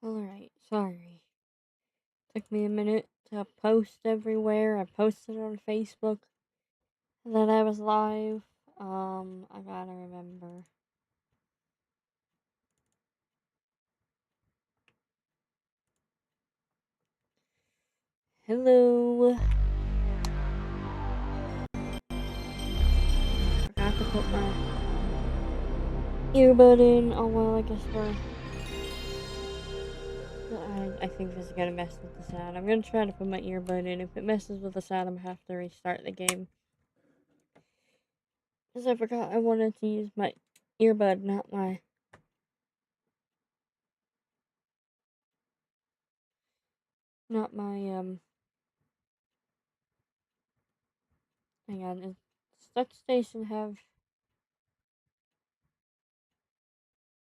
Alright, sorry. Took me a minute to post everywhere. I posted on Facebook that I was live. I gotta remember. Hello. Forgot to put my earbud in. Oh well, I guess I think this is gonna mess with the sound. I'm gonna try to put my earbud in. If it messes with the sound, I'm gonna have to restart the game. Because I forgot I wanted to use my earbud, not my... Not my, Hang on, does Such Station have...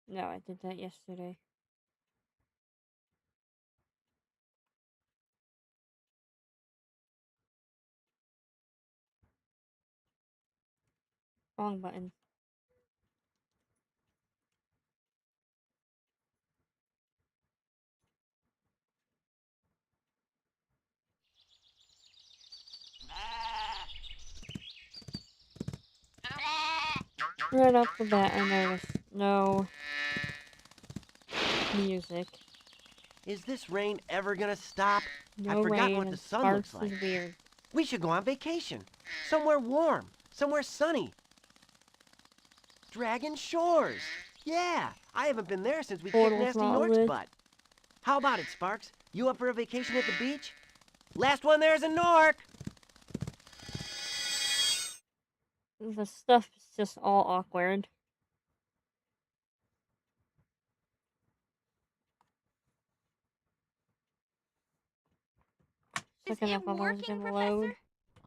No, I did that yesterday. Wrong button. Right off the bat, I noticed no music. Is this rain ever gonna stop? No I've forgotten rain, what the and sun looks Sparks like. is weird. We should go on vacation. Somewhere warm. Somewhere sunny. Dragon Shores. Yeah, I haven't been there since we kicked Portal's Nasty not Nork's lit. butt. How about it, Sparks? You up for a vacation at the beach? Last one there's a Nork! The stuff is just all awkward. Second, I thought I was gonna load.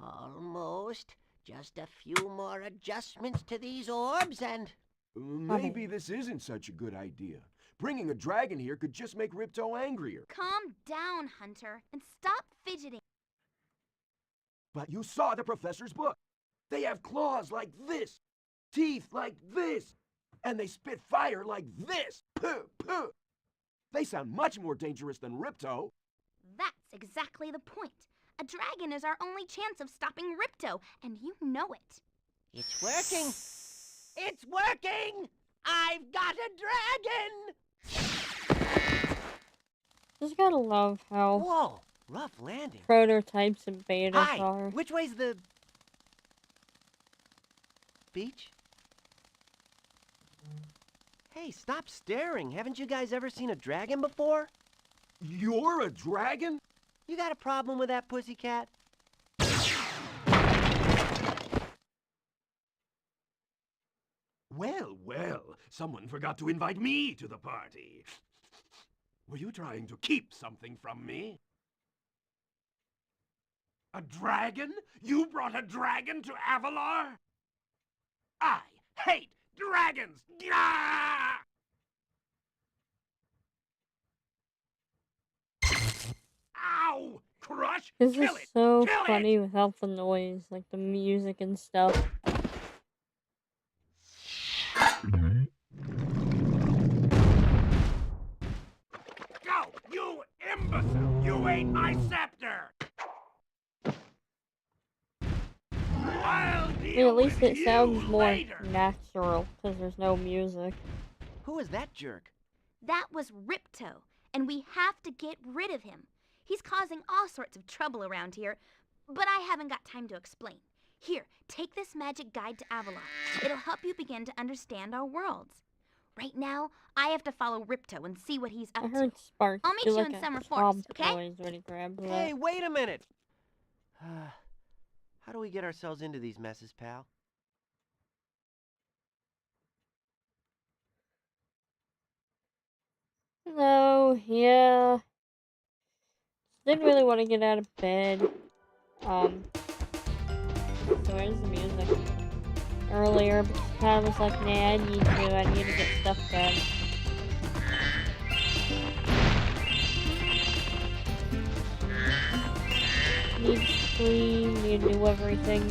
Almost. Just a few more adjustments to these orbs and... Maybe this isn't such a good idea. Bringing a dragon here could just make Ripto angrier. Calm down, Hunter, and stop fidgeting. But you saw the professor's book. They have claws like this, teeth like this, and they spit fire like this. Puh, puh. They sound much more dangerous than Ripto. That's exactly the point. A dragon is our only chance of stopping Ripto, and you know it. It's working! It's working! I've got a dragon! Just gotta love how Whoa, rough landing. prototypes and betas Hi, are. which way's the... beach? Hey, stop staring. Haven't you guys ever seen a dragon before? You're a dragon? You got a problem with that, pussycat? Well, well, someone forgot to invite me to the party. Were you trying to keep something from me? A dragon? You brought a dragon to Avalar? I hate dragons! Gah! Ow! Crush! This Kill is it! so Kill funny it! without the noise, like the music and stuff. Go! You imbecile! You ate my scepter! I'll deal At least with it you sounds more later. natural, because there's no music. Who is that jerk? That was Ripto, and we have to get rid of him. He's causing all sorts of trouble around here, but I haven't got time to explain. Here, take this magic guide to Avalon. It'll help you begin to understand our worlds. Right now, I have to follow Ripto and see what he's up I to. heard Sparks I'll meet do you like in a Summer sob Forest, okay? noise when he grabs Hey, that. wait a minute! How do we get ourselves into these messes, pal? No, yeah. Didn't really want to get out of bed. So where's the music? Earlier, but I was like, nah, I need to get stuff done. Need to clean, need to do everything.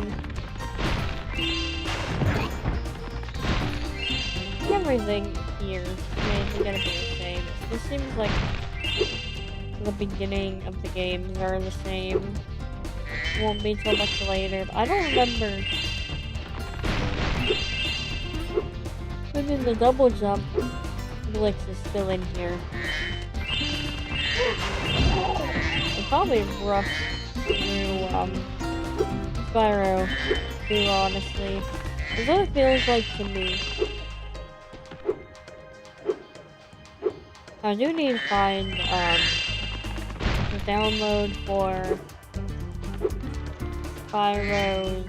Everything here is gotta be the same. This seems like the beginning of the games are the same. Won't be till much later. But I don't remember. Maybe the double jump glitch is still in here. I'll probably rush through Spyro too, honestly. That's what it feels like to me. I do need to find the download for Spyro's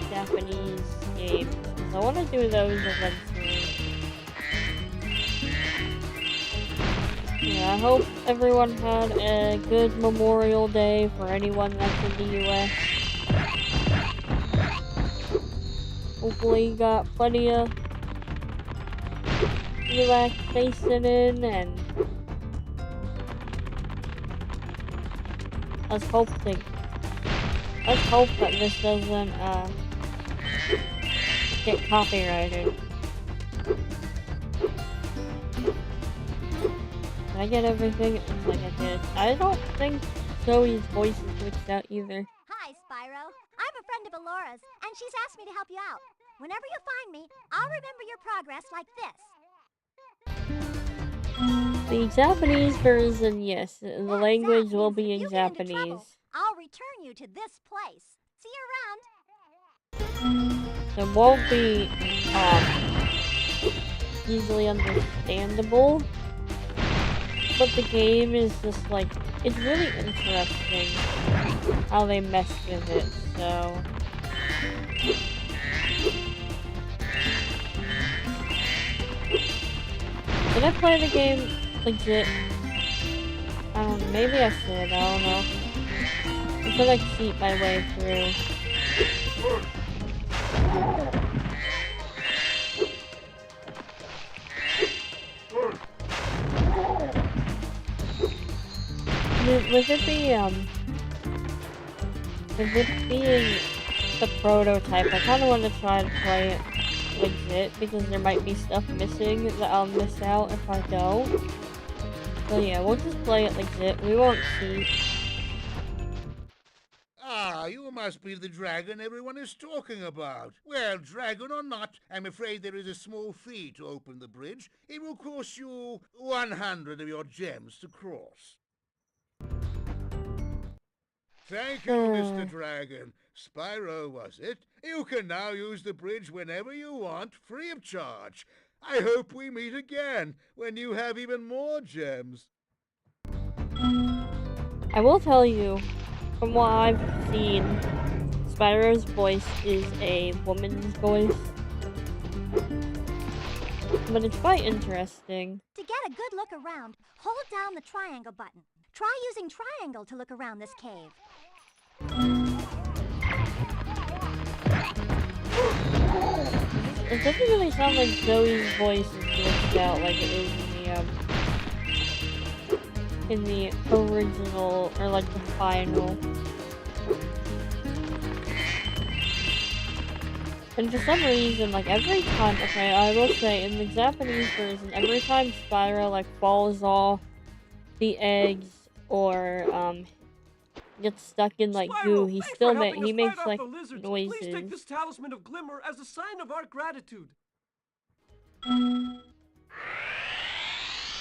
Japanese games. I want to do those eventually. Yeah, I hope everyone had a good Memorial Day for anyone that's in the US. Hopefully you got plenty of relaxation in, and let's hope that this doesn't get copyrighted. Did I get everything? It looks like I did. I don't think Zoe's voice is glitched out either. Hi, Spyro. I'm a friend of Alora's, and she's asked me to help you out. Whenever you find me, I'll remember your progress like this. The Japanese version, yes. The That language means will if be you in get into Japanese. trouble, I'll return you to this place. See you around. It won't be easily understandable, but the game is just like, it's really interesting how they mess with it, so did I play the game legit? I don't know, maybe I should, I don't know. I feel like cheat my way through. With it being the prototype, I kind of want to try to play it legit because there might be stuff missing that I'll miss out if I don't. So yeah, we'll just play it legit. We won't cheat. Ah, you must be the dragon everyone is talking about. Well, dragon or not, I'm afraid there is a small fee to open the bridge. It will cost you 100 of your gems to cross. Thank you, Mr. Dragon. Spyro, was it? You can now use the bridge whenever you want, free of charge. I hope we meet again, when you have even more gems. I will tell you, from what I've seen, Spyro's voice is a woman's voice. But it's quite interesting. To get a good look around, hold down the triangle button. Try using triangle to look around this cave. It doesn't really sound like Zoe's voice is glitched out like it is in the original, or like the final. And for some reason, like every time, okay, I will say, in the Japanese version, every time Spyro like falls off the eggs or gets stuck in like goo, he still makes like noises. Please take this talisman of glimmer as a sign of our gratitude.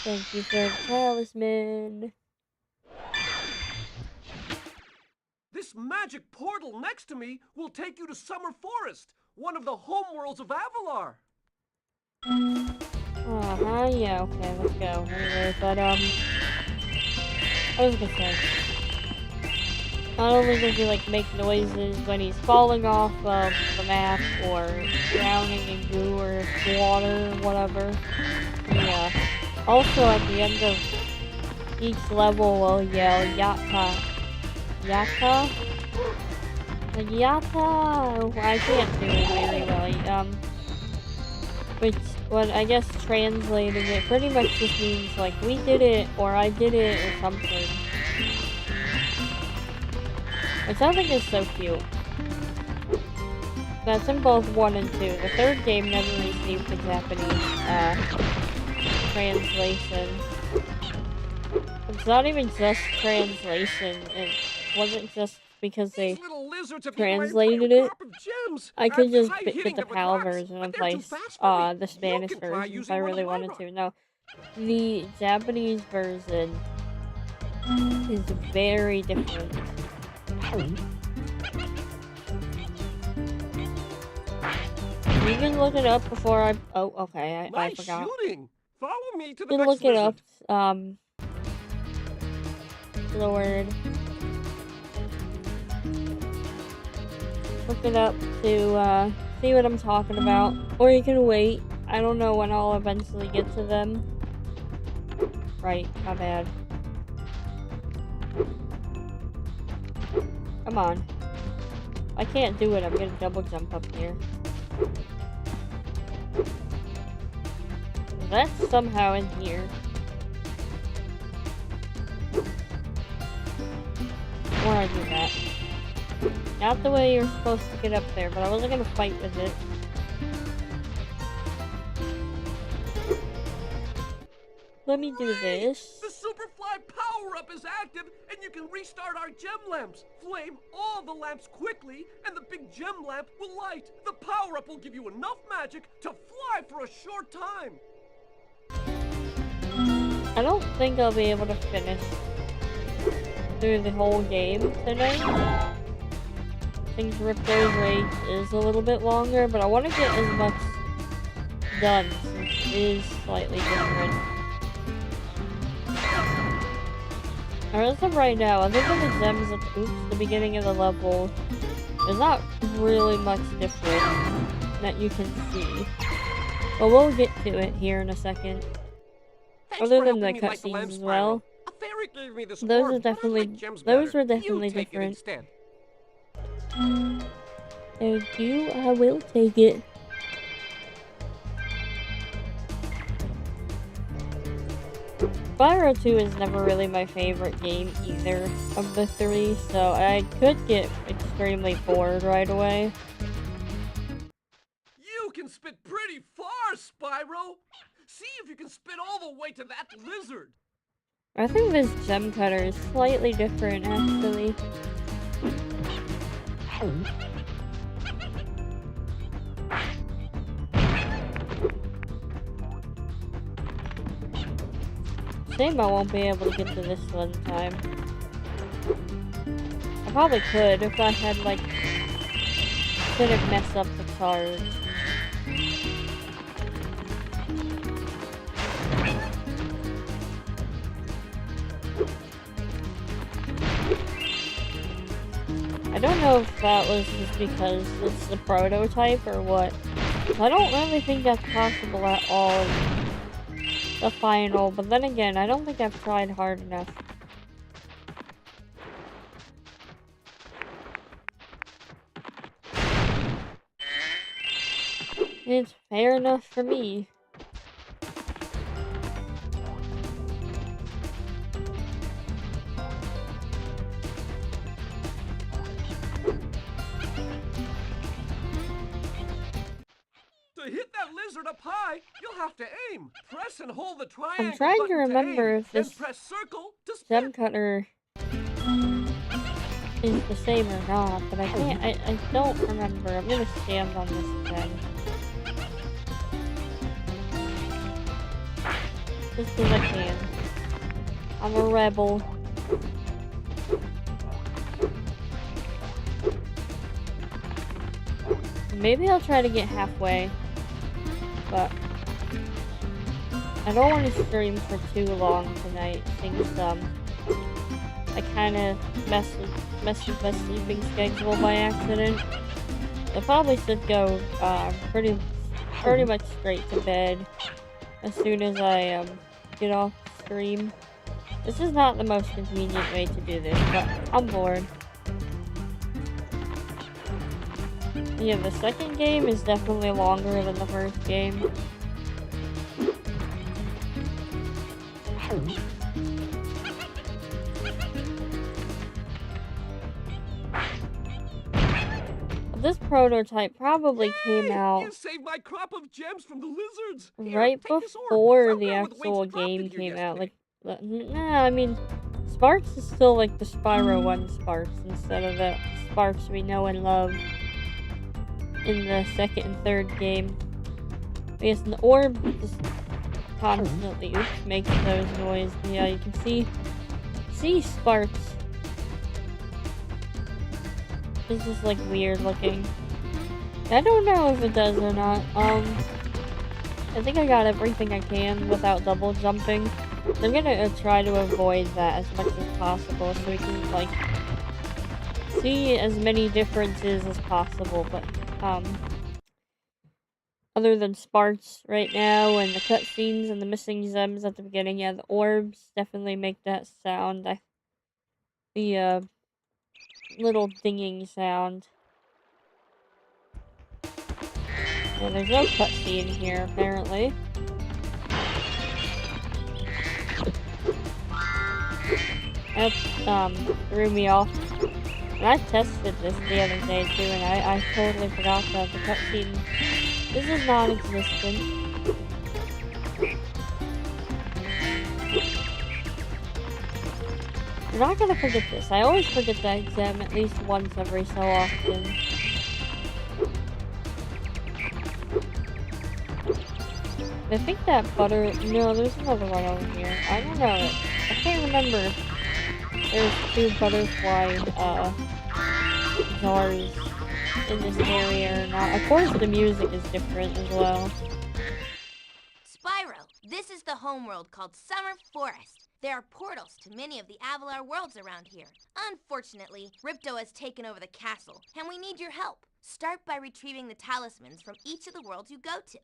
Thank you for the talisman. This magic portal next to me will take you to Summer Forest, one of the homeworlds of Avalar. Yeah, okay, let's go. Anyway, but I was gonna say, not only does he like make noises when he's falling off of the map or drowning in goo or water or whatever, yeah. Also at the end of each level will yell Yatta. Yatta? Yatta! I can't do it really well. Which, what I guess translating it pretty much just means like, we did it, or I did it, or something. Which I think is so cute. That's in both 1 and 2. The third game never received the Japanese, translation. It's not even just translation. It wasn't just because they These little lizards have eaten my translated entire it. crop of gems. I could I've just tried get hitting the them with PAL rocks, version but and they're too place fast for me. the You Spanish can try version if using I one of really my wanted rocks. to. No, the Japanese version is very different. You can look it up before I. Oh, okay, I Nice forgot. shooting. Follow me to the You can next look it up. lizard. The word. Look it up to see what I'm talking about, or you can wait. I don't know when I'll eventually get to them. Right, my bad. Come on. I can't do it. I'm gonna double jump up here. That's somehow in here. Or I do that. Not the way you're supposed to get up there, but I wasn't gonna fight with it. Let me do this. The Superfly power-up is active, and you can restart our gem lamps. Flame all the lamps quickly, and the big gem lamp will light. The power-up will give you enough magic to fly for a short time. I don't think I'll be able to finish through the whole game tonight. I think Ripto's race is a little bit longer, but I want to get as much done since it is slightly different. As of right now, other than the gems at the beginning of the level, there's not really much different that you can see. But we'll get to it here in a second. Thanks Other for than the helping me light the cutscenes lamp, as Spyro. well. A fairy gave me this Those orb, are but I definitely like gems those better. were definitely You take it different. instead. Thank you, I will take it. Spyro 2 is never really my favorite game either of the three, so I could get extremely bored right away. You can spit pretty far, Spyro. See if you can spit all the way to that lizard. I think this gem cutter is slightly different, actually. Shame I won't be able to get to this one time. I probably could if I had, like, couldn't mess up the charge. I don't know if that was just because it's the prototype or what. I don't really think that's possible at all in the final, but then again, I don't think I've tried hard enough. It's fair enough for me. To hit that lizard up high, you'll have to aim. Press and hold the triangle I'm trying to button remember aim, if then this press circle to spit. gem cutter is the same or not, but I can't, I don't remember. I'm gonna stand on this again. Just because I can. I'm a rebel. Maybe I'll try to get halfway, but I don't want to stream for too long tonight, since I kind of messed with my sleeping schedule by accident. I probably should go pretty much straight to bed as soon as I get off stream. This is not the most convenient way to do this, but I'm bored. Yeah, the second game is definitely longer than the first game. This prototype probably came out You saved my crop of gems from the lizards. Here, right take this orb. before Some the girl with actual wings dropped it game here came out. yesterday. Like, Nah, I mean, Sparks is still like the Spyro 1 Sparks instead of the Sparks we know and love in the second and third game. Because the orb just constantly makes those noises. Yeah, you can see Sparks. It's just like weird looking. I don't know if it does or not. I think I got everything I can without double jumping. I'm gonna try to avoid that as much as possible so we can like see as many differences as possible. But other than Sparks right now and the cutscenes and the missing gems at the beginning, yeah, the orbs definitely make that sound. The little dinging sound. Yeah, there's no cutscene here apparently. That threw me off. And I tested this the other day too, and I totally forgot that the cutscene. This is non-existent. You're not gonna forget this. I always forget that exam at least once every so often. I think that butter. No, there's another one over here. I don't know. I can't remember. There's 2 butterfly jars in this area or not. Of course, the music is different as well. Spyro, this is the homeworld called Summer Forest. There are portals to many of the Avalar worlds around here. Unfortunately, Ripto has taken over the castle, and we need your help. Start by retrieving the talismans from each of the worlds you go to.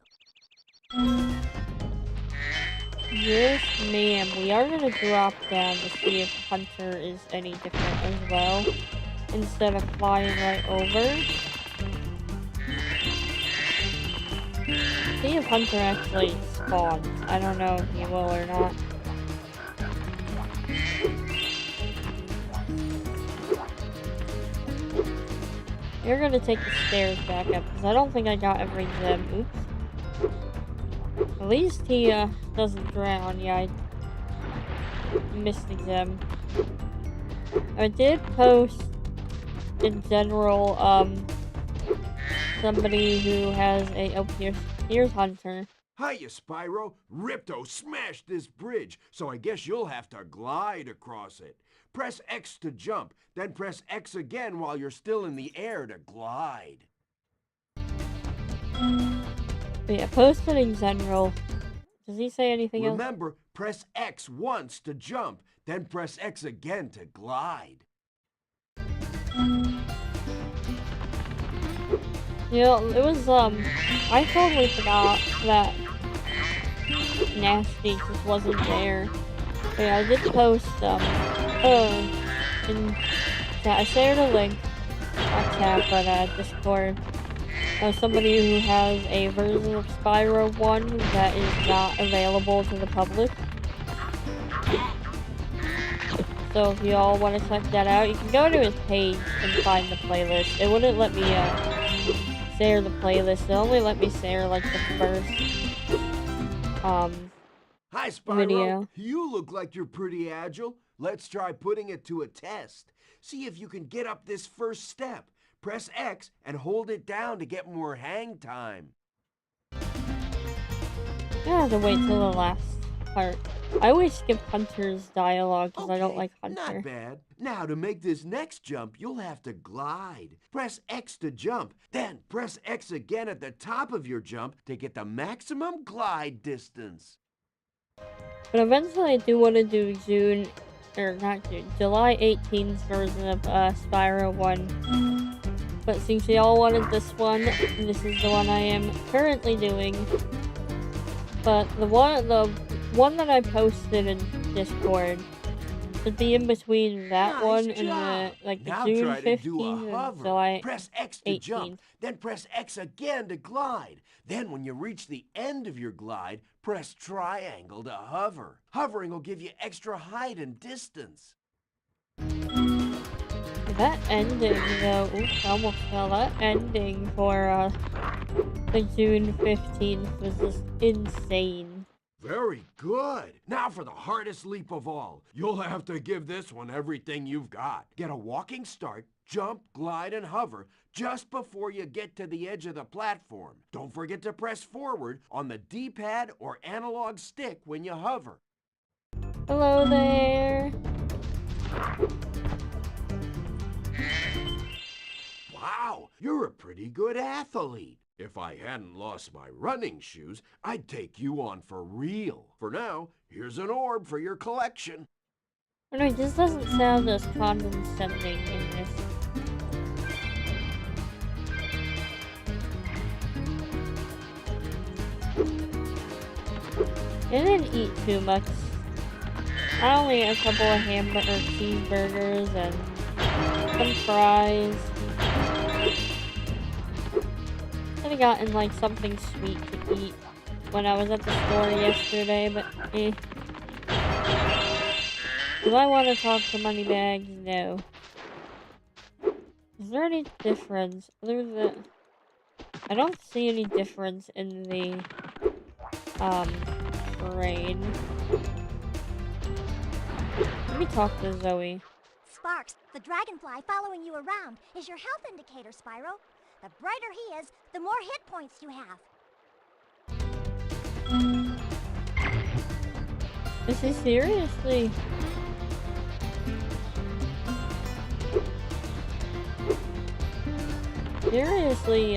Yes, ma'am. We are gonna drop down to see if Hunter is any different as well, instead of flying right over. See if Hunter actually spawns. I don't know if he will or not. You're gonna take the stairs back up, because I don't think I got every gem. Oops. At least he doesn't drown. Yeah, I missed the gem. I did post in general somebody who has a here's Hunter. Hiya, Spyro. Ripto smashed this bridge, so I guess you'll have to glide across it. Press X to jump, then press X again while you're still in the air to glide. But yeah, posted in general. Does he say anything else? Remember, press X once to jump, then press X again to glide. You know, it was, I totally forgot that Nasty just wasn't there. But yeah, I did post, in chat. I shared a link, not chat, but, Discord. Somebody who has a version of Spyro 1 that is not available to the public. So if you all want to check that out, you can go to his page and find the playlist. It wouldn't let me share the playlist. It only let me share like the first Hi, Spyro. video. You look like you're pretty agile. Let's try putting it to a test. See if you can get up this first step. Press X and hold it down to get more hang time. I have to wait till the last part. I always skip Hunter's dialogue because I don't like Hunter. Not bad. Now to make this next jump, you'll have to glide. Press X to jump, then press X again at the top of your jump to get the maximum glide distance. But eventually I do want to do July 18th version of Spyro 1. But since y'all wanted this one, this is the one I am currently doing. But the one that I posted in Discord should be in between that Nice one job. and the Now June try to do 15th a and hover. July Press X to 18th. jump, then press X again to glide. Then when you reach the end of your glide, press triangle to hover. Hovering will give you extra height and distance. That ending though, oops, I almost fell. That ending for the June 15th was just insane. Very good. Now for the hardest leap of all. You'll have to give this one everything you've got. Get a walking start, jump, glide, and hover just before you get to the edge of the platform. Don't forget to press forward on the D-pad or analog stick when you hover. Hello there. Wow, you're a pretty good athlete. If I hadn't lost my running shoes, I'd take you on for real. For now, here's an orb for your collection. Anyway, this doesn't sound as condescending in this. I didn't eat too much. I only ate a couple of cheeseburgers and some fries. Could have gotten like something sweet to eat when I was at the store yesterday, but eh. Do I want to talk to Moneybags? No. Is there any difference? I don't see any difference in the terrain. Let me talk to Zoe. Sparks, the dragonfly following you around is your health indicator, Spyro. The brighter he is, the more hit points you have. Is he seriously? Seriously,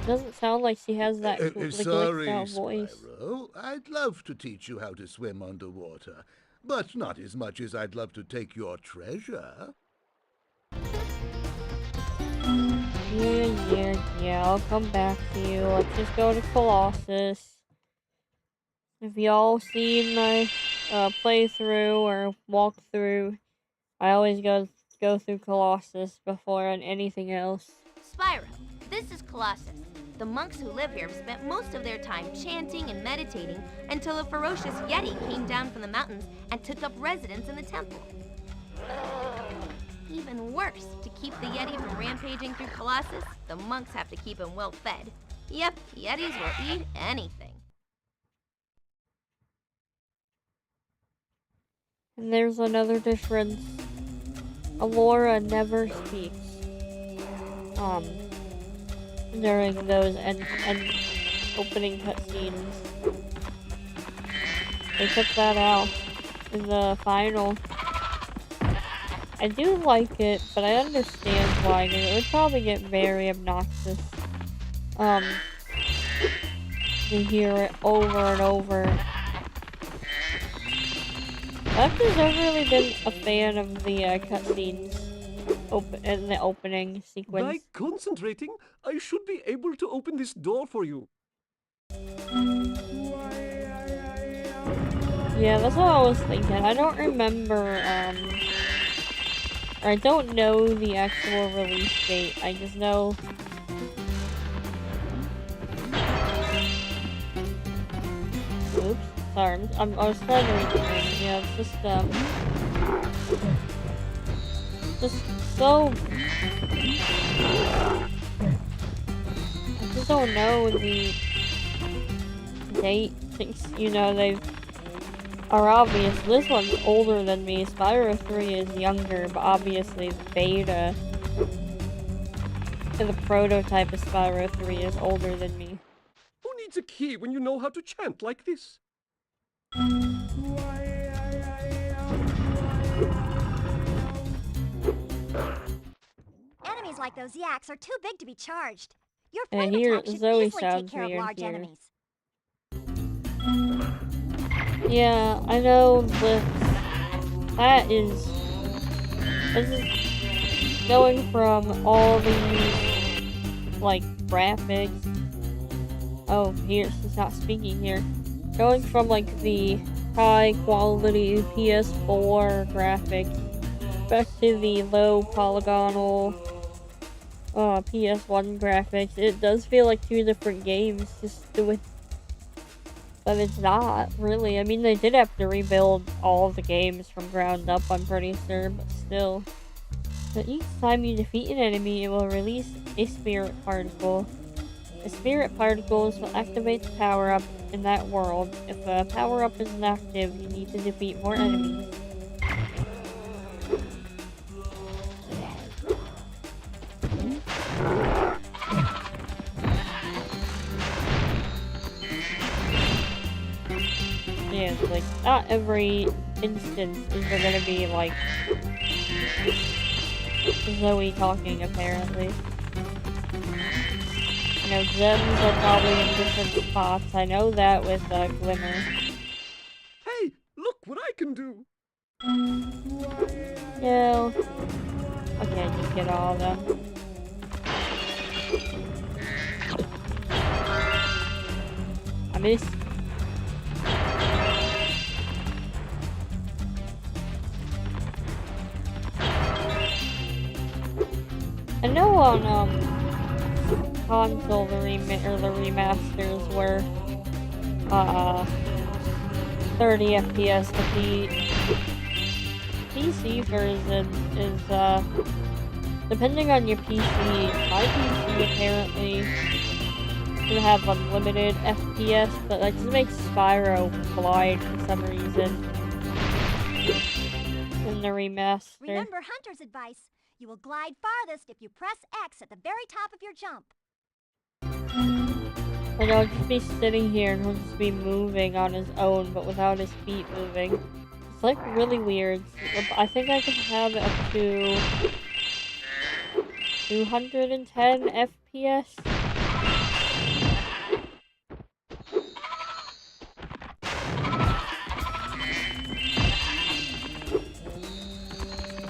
doesn't sound like she has that Sorry, glitched out voice. Spyro. I'd love to teach you how to swim underwater, but not as much as I'd love to take your treasure. Yeah, I'll come back to you. Let's just go to Colossus. Have y'all seen my playthrough or walkthrough? I always go through Colossus before anything else. Spyro, this is Colossus. The monks who live here have spent most of their time chanting and meditating until a ferocious Yeti came down from the mountains and took up residence in the temple. Even worse, to keep the Yeti from rampaging through Colossus, the monks have to keep him well fed. Yep, Yetis will eat anything. And there's another difference. Alora never speaks. During those end opening cutscenes. They took that out in the final. I do like it, but I understand why, because it would probably get very obnoxious. To hear it over and over. I've just never really been a fan of the cutscenes in the opening sequence. By concentrating, I should be able to open this door for you. Yeah, that's what I was thinking. I don't remember, or I don't know the actual release date. I just know... Oops. Sorry, I was trying to read the name. Yeah, it's just so... I just don't know the date. You know, they are obvious. This one's older than me. Spyro 3 is younger, but obviously the beta and the prototype of Spyro 3 is older than me. Who needs a key when you know how to chant like this? Enemies like those yaks are too big to be charged. Your And flame here, attack should Zoe easily take sounds care of weird large here. enemies. Yeah, I know that is... This is going from all the, like, graphics. Oh, here, she's not speaking here. Going from, like, the high-quality PS4 graphics back to the low polygonal PS1 graphics. It does feel like two different games, but it's not, really. I mean, they did have to rebuild all of the games from ground up, I'm pretty sure, but still. But each time you defeat an enemy, it will release a spirit particle. The spirit particles will activate the power-up in that world. If a power-up isn't active, you need to defeat more enemies. Yeah, it's like, not every instance is there gonna be, like, Zoe talking, apparently. You know, gems are probably in different spots. I know that with Glimmer. Hey, look what I can do! No. Okay, just get all of them. I missed. I know on console the remasters were 30 FPS, but the PC version is depending on your PC. My PC apparently can have unlimited FPS, but that just makes Spyro glide for some reason in the remaster. Remember Hunter's advice. You will glide farthest if you press X at the very top of your jump. Like, I'll just be sitting here and he'll just be moving on his own, but without his feet moving. It's like really weird. I think I can have it up to 210 FPS.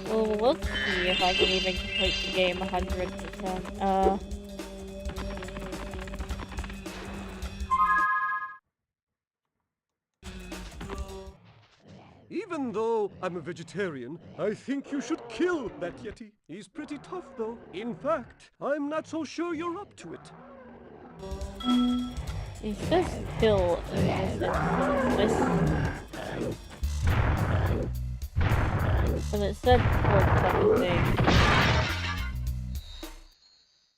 Well, let's see if I can even complete the game 100%. Even though I'm a vegetarian, I think you should kill that Yeti. He's pretty tough, though. In fact, I'm not so sure you're up to it. It says kill in this but it said pork everything.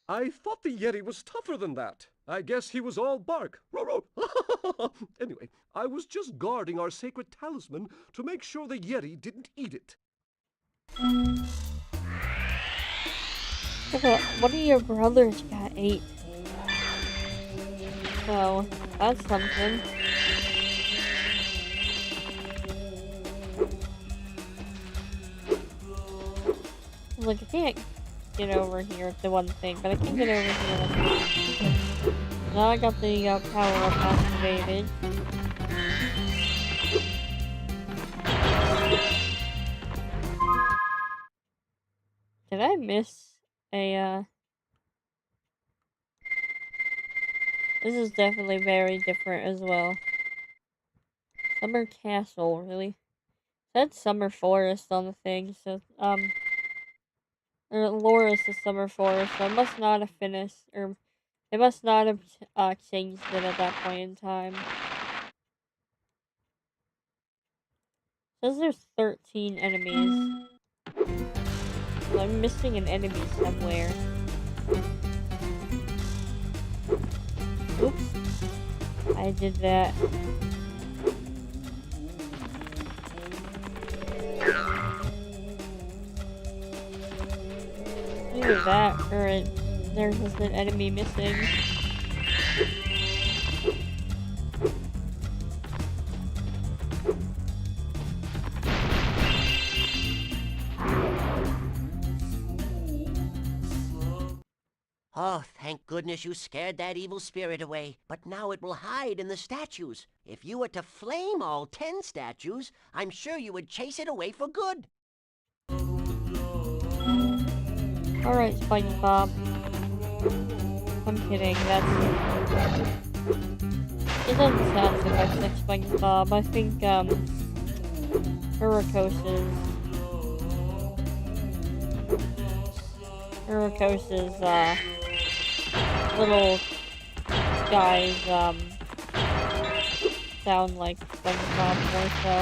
I thought the Yeti was tougher than that. I guess he was all bark. Anyway, I was just guarding our sacred talisman to make sure the Yeti didn't eat it. One of your brothers got ate. So, that's something. Look, I can't get over here at the one thing, but I can get over here. Now I got the power-up activated. Did I miss a, This is definitely very different as well. Summer Castle, really? It said Summer Forest on the thing, so, Loris is Summer Forest, so I must not have finished, or they must not have changed it at that point in time. It says there's 13 enemies. So I'm missing an enemy somewhere. Oops. I did that. Either that, or there's just an enemy missing. Oh, thank goodness you scared that evil spirit away. But now it will hide in the statues. If you were to flame all 10 statues, I'm sure you would chase it away for good. Alright, SpongeBob. I'm kidding, that's... It doesn't sound so much like SpongeBob. I think, Urakosa's, little guys, sound like SpongeBob more so.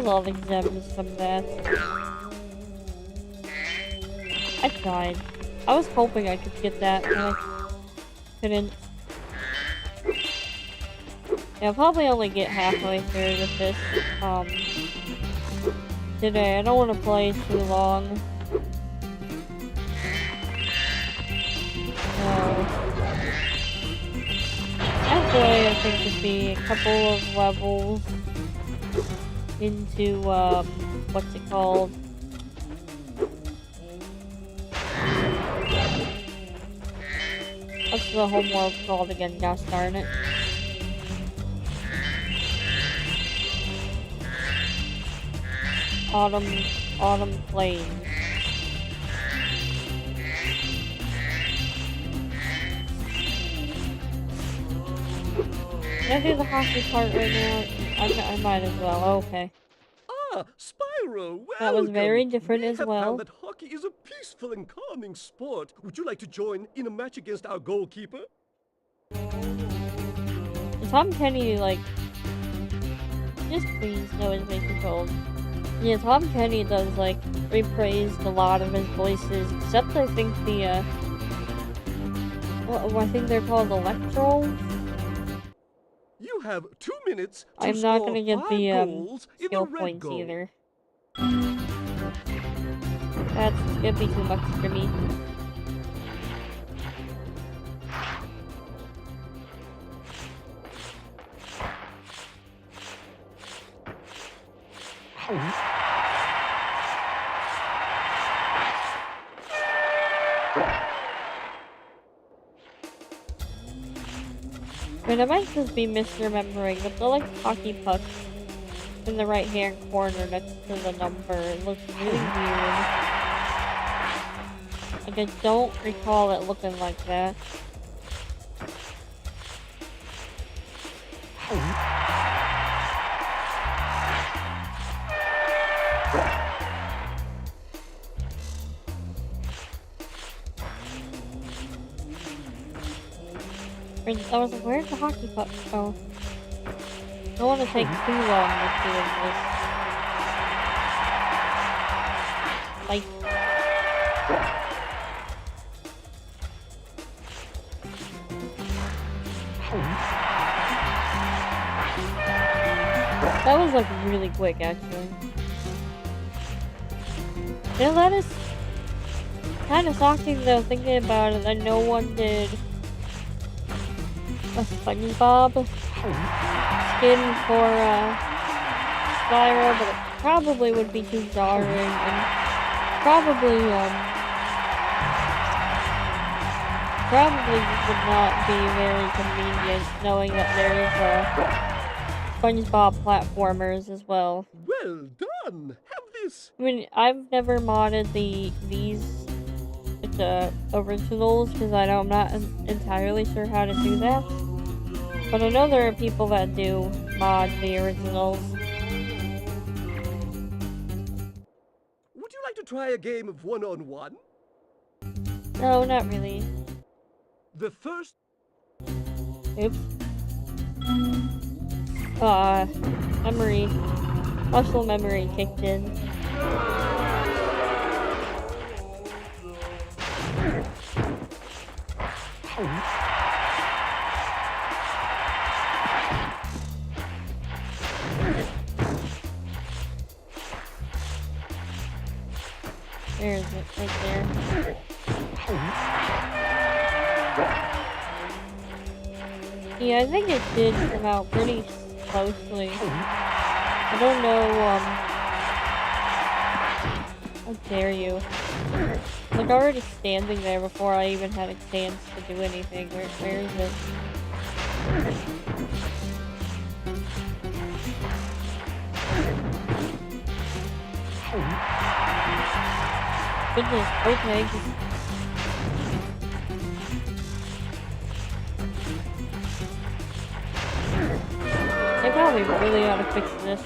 all the gems from that. I tried. I was hoping I could get that, but I couldn't. Yeah, I'll probably only get halfway through with this, today. I don't want to play too long. So, halfway, I think, would be a couple of levels into, what's it called? What's the homeworld called again? Gosh darn it. Autumn Plains. Can I do the hockey part right now? I might as well. Okay. Ah, Spyro, welcome. That was very different We as have well. found that hockey is a peaceful and calming sport. Would you like to join in a match against our goalkeeper? Tom Kenny, like... Just please, no one's being controlled. Yeah, Tom Kenny does, like, rephrase a lot of his voices, except I think the, I think they're called Electro. You have 2 minutes to I'm not score gonna get 5 the, goals in skill the red points goal. either. That's gonna be too much for me. I mean, I might just be misremembering, but the, like, hockey puck in the right-hand corner next to the number, it looks really weird. Like, I don't recall it looking like that. I was like, where's the hockey puck? Oh. I don't want to take too long with doing this. Like... That was, like, really quick, actually. You know, that is kind of shocking, though, thinking about it, that no one did a SpongeBob skin for Spyro, but it probably would be too jarring and probably would not be very convenient knowing that there's SpongeBob platformers as well. Well done. Have this. I mean, I've never modded these originals because I'm not entirely sure how to do that. But I know there are people that do mod the originals. Would you like to try a game of one-on-one? No, not really. The first... Oops. Memory. Muscle memory kicked in. Where is it? Right there. Yeah, I think it did come out pretty closely. I don't know, how dare you. Like, already standing there before I even had a chance to do anything. Where is it? Goodness, okay. I probably really ought to fix this.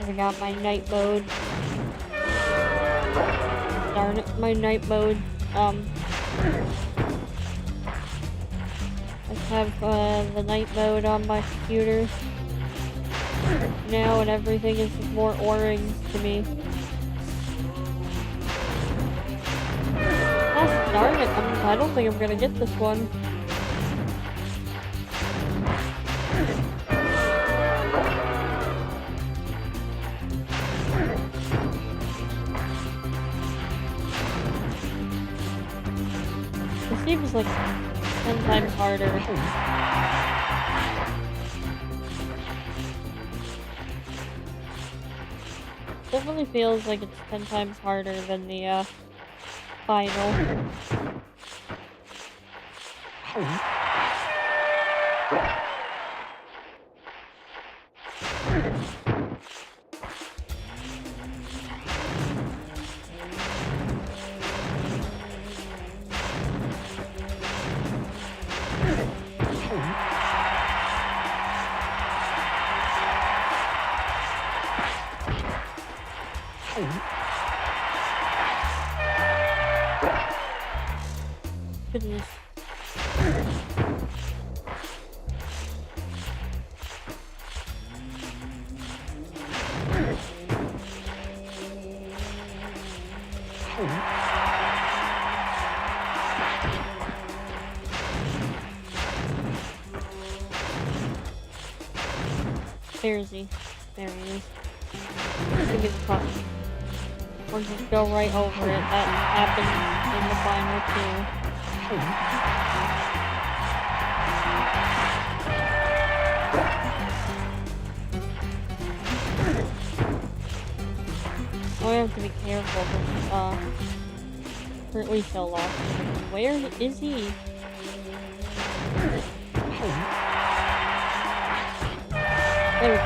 I forgot my night mode. Darn it, my night mode. I have the night mode on my computer. now, and everything is just more O-rings to me. Gosh darn it, I don't think I'm gonna get this one. It seems like 10 times harder. Definitely feels like it's 10 times harder than the final. Goodness. Where is he? There he is. Give me the puck. Or just go right over it. That happened in the final too. I have to be careful for at least so long. Where is he? There we go.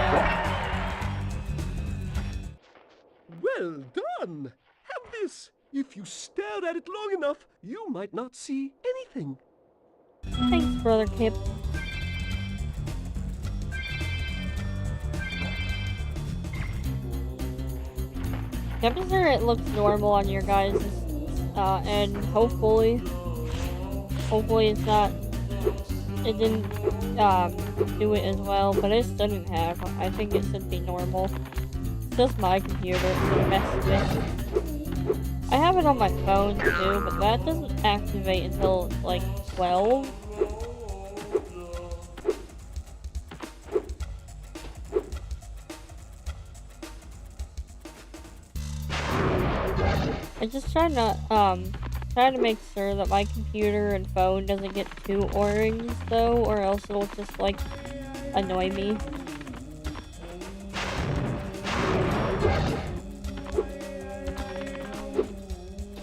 Well done! Have this. If you stare at it long enough, you might not see anything. Thanks, Brother Kip. I'm sure it looks normal on your guys' and hopefully it's not, it didn't do it as well, but it shouldn't have. I think it should be normal. It's just my computer, it's gonna mess with it. I have it on my phone too, but that doesn't activate until like 12. I just try to make sure that my computer and phone doesn't get two O-rings though, or else it'll just like annoy me.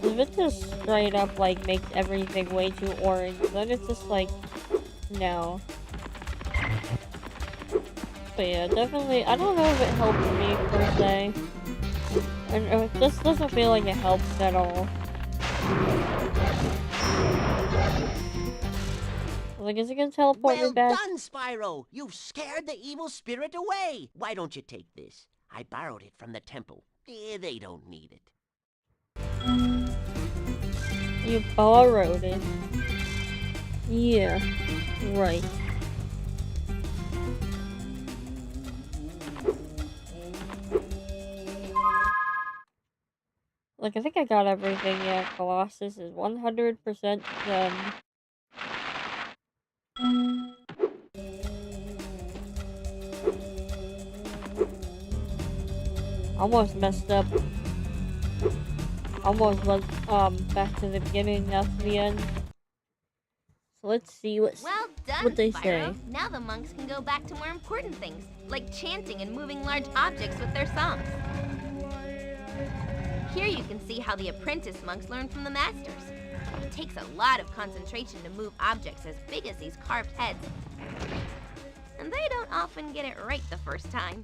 If it just straight up like makes everything way too orange, then it's just like, no. But yeah, definitely, I don't know if it helps me per se. And it just doesn't feel like it helps at all. Like, is it gonna teleport me back? Well done, Spyro! You've scared the evil spirit away! Why don't you take this? I borrowed it from the temple. They don't need it. You borrowed it. Yeah, right. Like, I think I got everything. Yeah, Colossus is 100% done. Almost messed up. Almost was, back to the beginning, not to the end. So let's see Well done, what they Spyro. say. Now the monks can go back to more important things, like chanting and moving large objects with their songs. Here you can see how the apprentice monks learn from the masters. It takes a lot of concentration to move objects as big as these carved heads. And they don't often get it right the first time.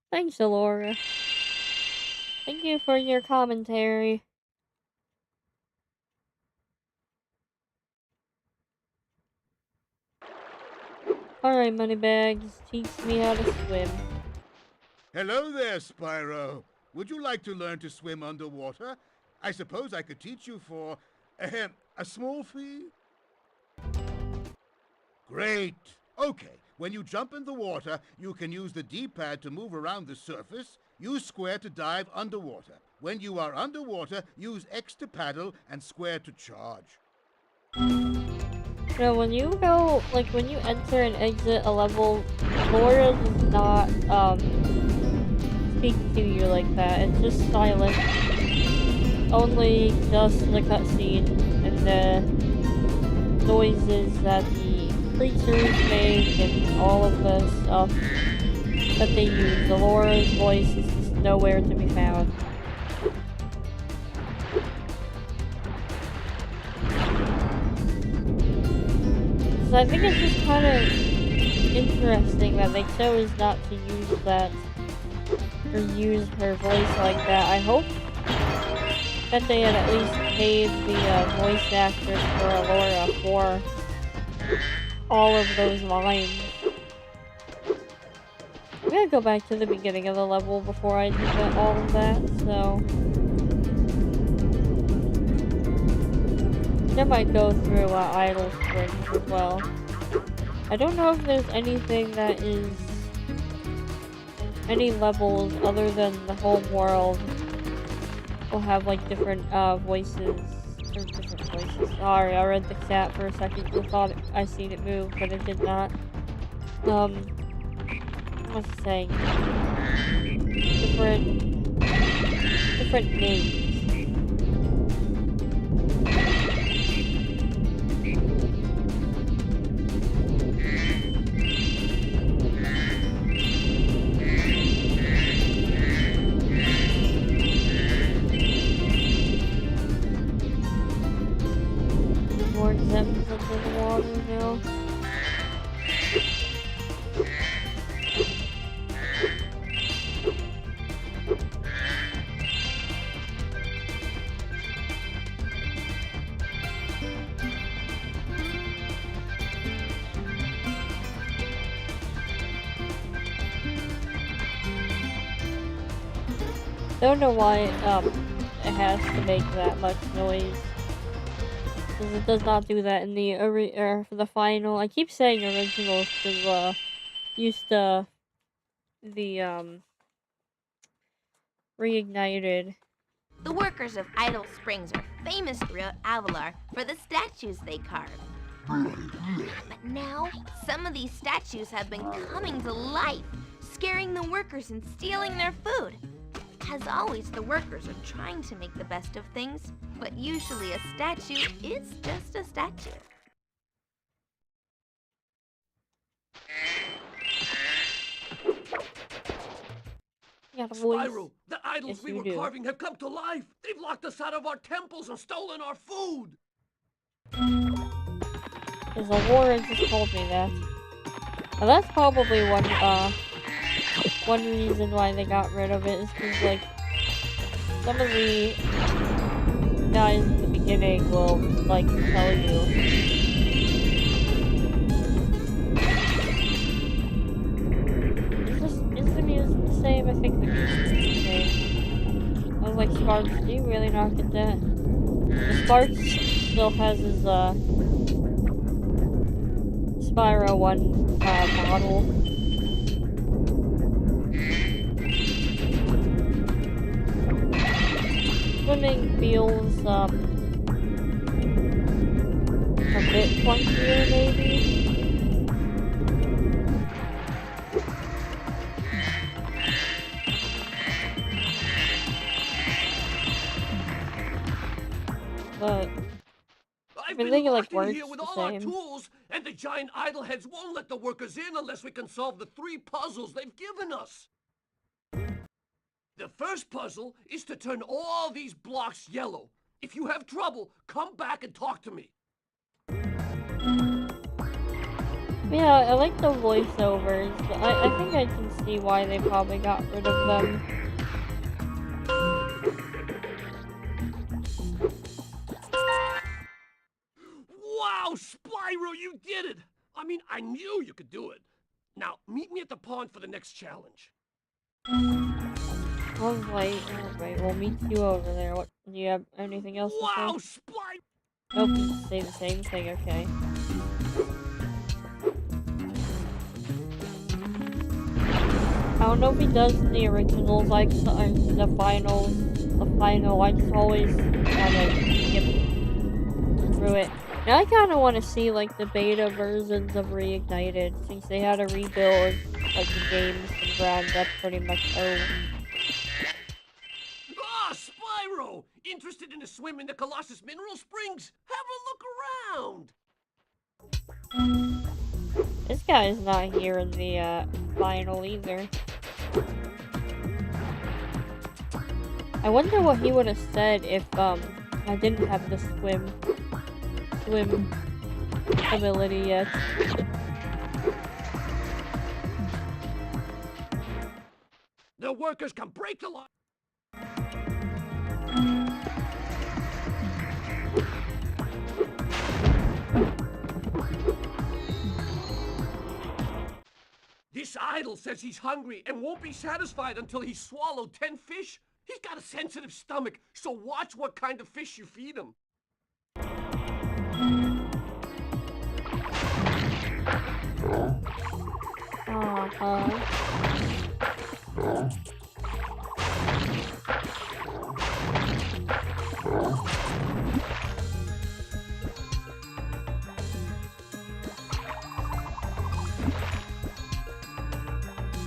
Thanks, Alora. Thank you for your commentary. Alright, Moneybags, teach me how to swim. Hello there, Spyro. Would you like to learn to swim underwater? I suppose I could teach you for a small fee? Great. Okay. When you jump in the water, you can use the D-pad to move around the surface, use square to dive underwater. When you are underwater, use X to paddle and square to charge. Now, when you go, like, when you enter and exit a level, Laura does not, speak to you like that. It's just silent. Only just the cutscene and the noises that the creatures make and all of the stuff that they use. The Laura's voice is just nowhere to be found. So I think it's just kind of interesting that they chose not to use that, or use her voice like that. I hope that they had at least paid the voice actress for Laura for all of those lines. I'm gonna go back to the beginning of the level before I do all of that, so I might go through Idle Springs as well. I don't know if there's anything that is any levels other than the home world will have like different voices or different voices. Sorry, I read the chat for a second. I thought I seen it move, but it did not. What's it saying? Different names. More gems under the water now. Don't know why it has to make that much noise. Because it does not do that in the for the final. I keep saying originals because used to the reignited. The workers of Idle Springs are famous throughout Avalar for the statues they carve. But now, some of these statues have been coming to life, scaring the workers and stealing their food. As always, the workers are trying to make the best of things, but usually a statue is just a statue. You got a voice. Spyro, the idols Yes, we you were do. carving have come to life. They've locked us out of our temples and stolen our food. Because Laura just told me that. Now that's probably one reason why they got rid of it is because, like, some of the guys in the beginning will, like, tell you. Is the music the same? I think the music is the same. I was like, Sparks, do you really not get that? The Sparks still has his, Spyro 1, model. Swimming feels, a bit clunkier, maybe? But I've been been thinking, like, locked in works here with the all our same. tools, and the giant idol heads won't let the workers in unless we can solve the 3 puzzles they've given us. The first puzzle is to turn all these blocks yellow. If you have trouble, come back and talk to me. Yeah, I like the voiceovers, but I think I can see why they probably got rid of them. Wow, Spyro, you did it! I mean, I knew you could do it. Now, meet me at the pond for the next challenge. Alright, we'll meet you over there. What, do you have anything else Wow, to say? Spyro! Nope, just say the same thing, okay. don't know if he does in the originals, like the final. I just always kind of skip through it. Now I kind of want to see like the beta versions of Reignited, since they had to rebuild like the games from ground up pretty much. Ah, Spyro! Interested in a swim in the Colossus Mineral Springs? Have a look around! This guy's not here in the final either. I wonder what he would have said if I didn't have the swim ability yet. The workers can break the law. This idol says he's hungry and won't be satisfied until he's swallowed 10 fish. He's got a sensitive stomach, so watch what kind of fish you feed him.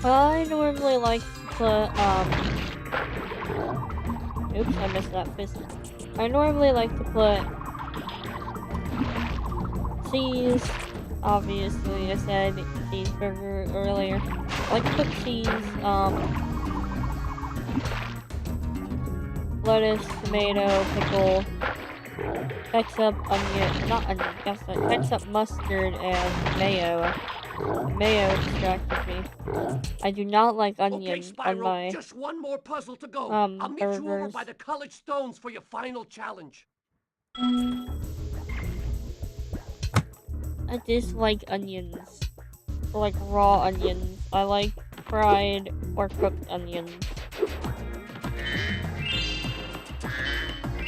I normally like to oops, I missed that fist. I normally like to put cheese. Obviously, I said cheeseburger earlier. I like to put cheese, lettuce, tomato, pickle, ketchup, ketchup, mustard, and mayo. Mayo distracted me. I do not like onion Okay, Spyro, on my just one more puzzle to go. I'll meet you over burgers. by the college stones for your final challenge. I dislike onions. Like raw onions. I like fried or cooked onions.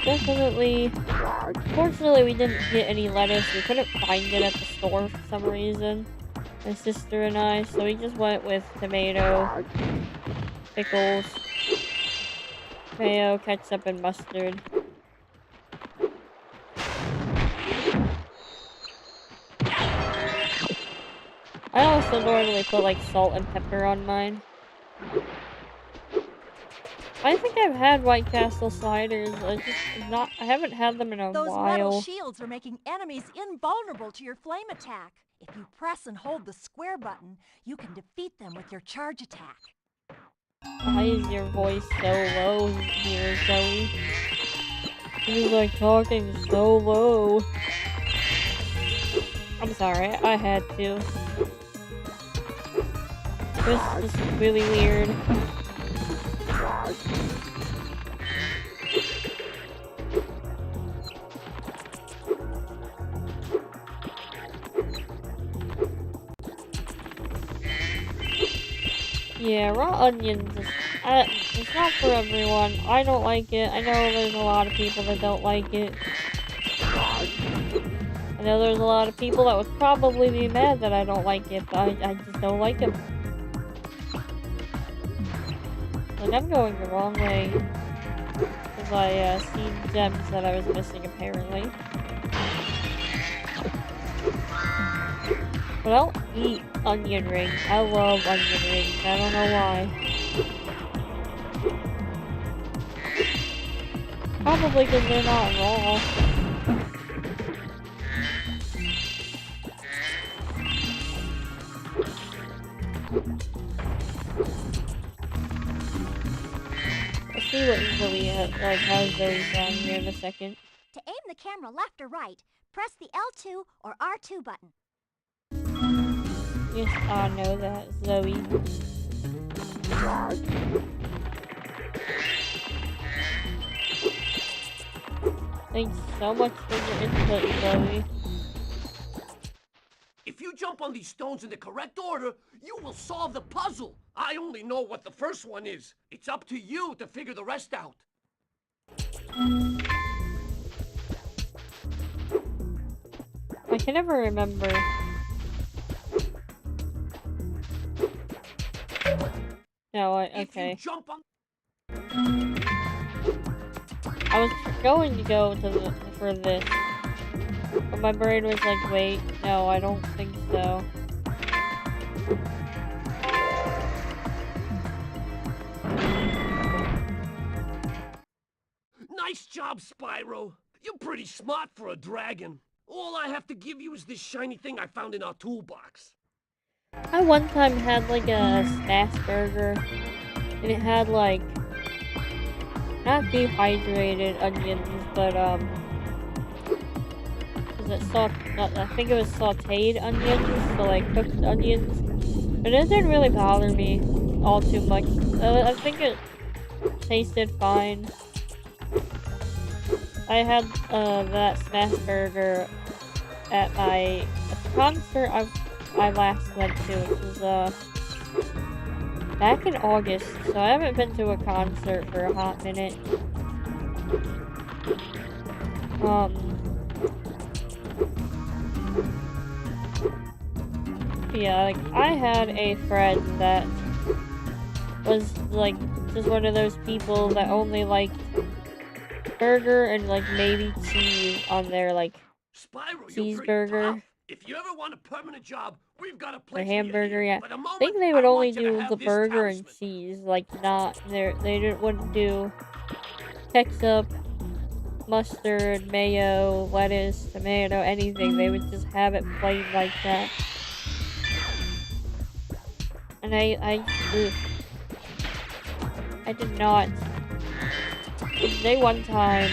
Definitely. Fortunately, we didn't get any lettuce. We couldn't find it at the store for some reason. My sister and I, so we just went with tomato, pickles, mayo, ketchup, and mustard. I also normally put like salt and pepper on mine. I think I've had White Castle sliders. I haven't had them in a Those while. metal shields are making enemies invulnerable to your flame attack. If you press and hold the square button, you can defeat them with your charge attack. Why is your voice so low here, Zoe? You're like talking so low. I'm sorry, I had to. This is really weird. Yeah, raw onions is, it's not for everyone. I don't like it. I know there's a lot of people that don't like it. I know there's a lot of people that would probably be mad that I don't like it, but I just don't like them. Like, I'm going the wrong way. Because I seen gems that I was missing, apparently. But I'll eat onion rings. I love onion rings. I don't know why. Probably because they're not raw. Let's see what Zoe how Zoe's on here in a second. To aim the camera left or right, press the L2 or R2 button. Yes, I know that, Zoe. Thanks so much for your input, Zoe. If you jump on these stones in the correct order, you will solve the puzzle. I only know what the first one is. It's up to you to figure the rest out. I can never remember. No, If you okay. jump on I was going to go to for this, but my brain was like, wait, no, I don't think so. Nice job, Spyro. You're pretty smart for a dragon. All I have to give you is this shiny thing I found in our toolbox. I one time had like a smash burger, and it had like not dehydrated onions, but was it I think it was sautéed onions, so like cooked onions. But it didn't really bother me all too much. I think it tasted fine. I had that smash burger at the concert I last went to, which was back in August, so I haven't been to a concert for a hot minute. Yeah, like, I had a friend that was, like, just one of those people that only liked burger and, like, maybe cheese on their, like, Spyro, you're pretty cheeseburger. tough. If you ever want a permanent job, we've got a Or place hamburger, for you here. yeah. For the I moment, think they would I only want you to do have the this burger and talisman. cheese, like, wouldn't do ketchup, mustard, mayo, lettuce, tomato, anything. They would just have it plain like that. And I did not. They one time,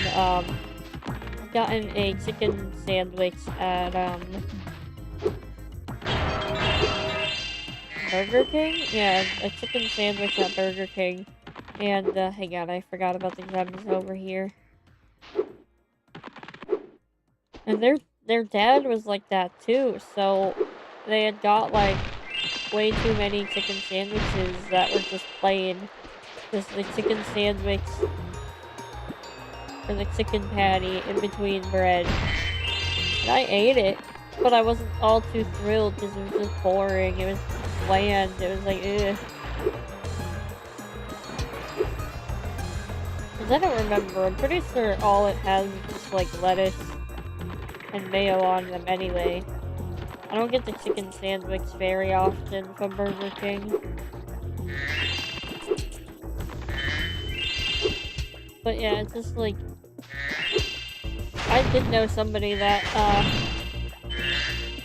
gotten a chicken sandwich at, Burger King? Yeah, a chicken sandwich at Burger King. And, hang on, I forgot about the gems over here. And their dad was like that too, so they had got, like, way too many chicken sandwiches that were just plain. Just the chicken sandwich or the chicken patty in between bread. And I ate it, but I wasn't all too thrilled because it was just boring. It was bland. It was like, ugh. Because I don't remember. I'm pretty sure all it has is just like lettuce and mayo on them anyway. I don't get the chicken sandwich very often from Burger King. But yeah, it's just like, I did know somebody that,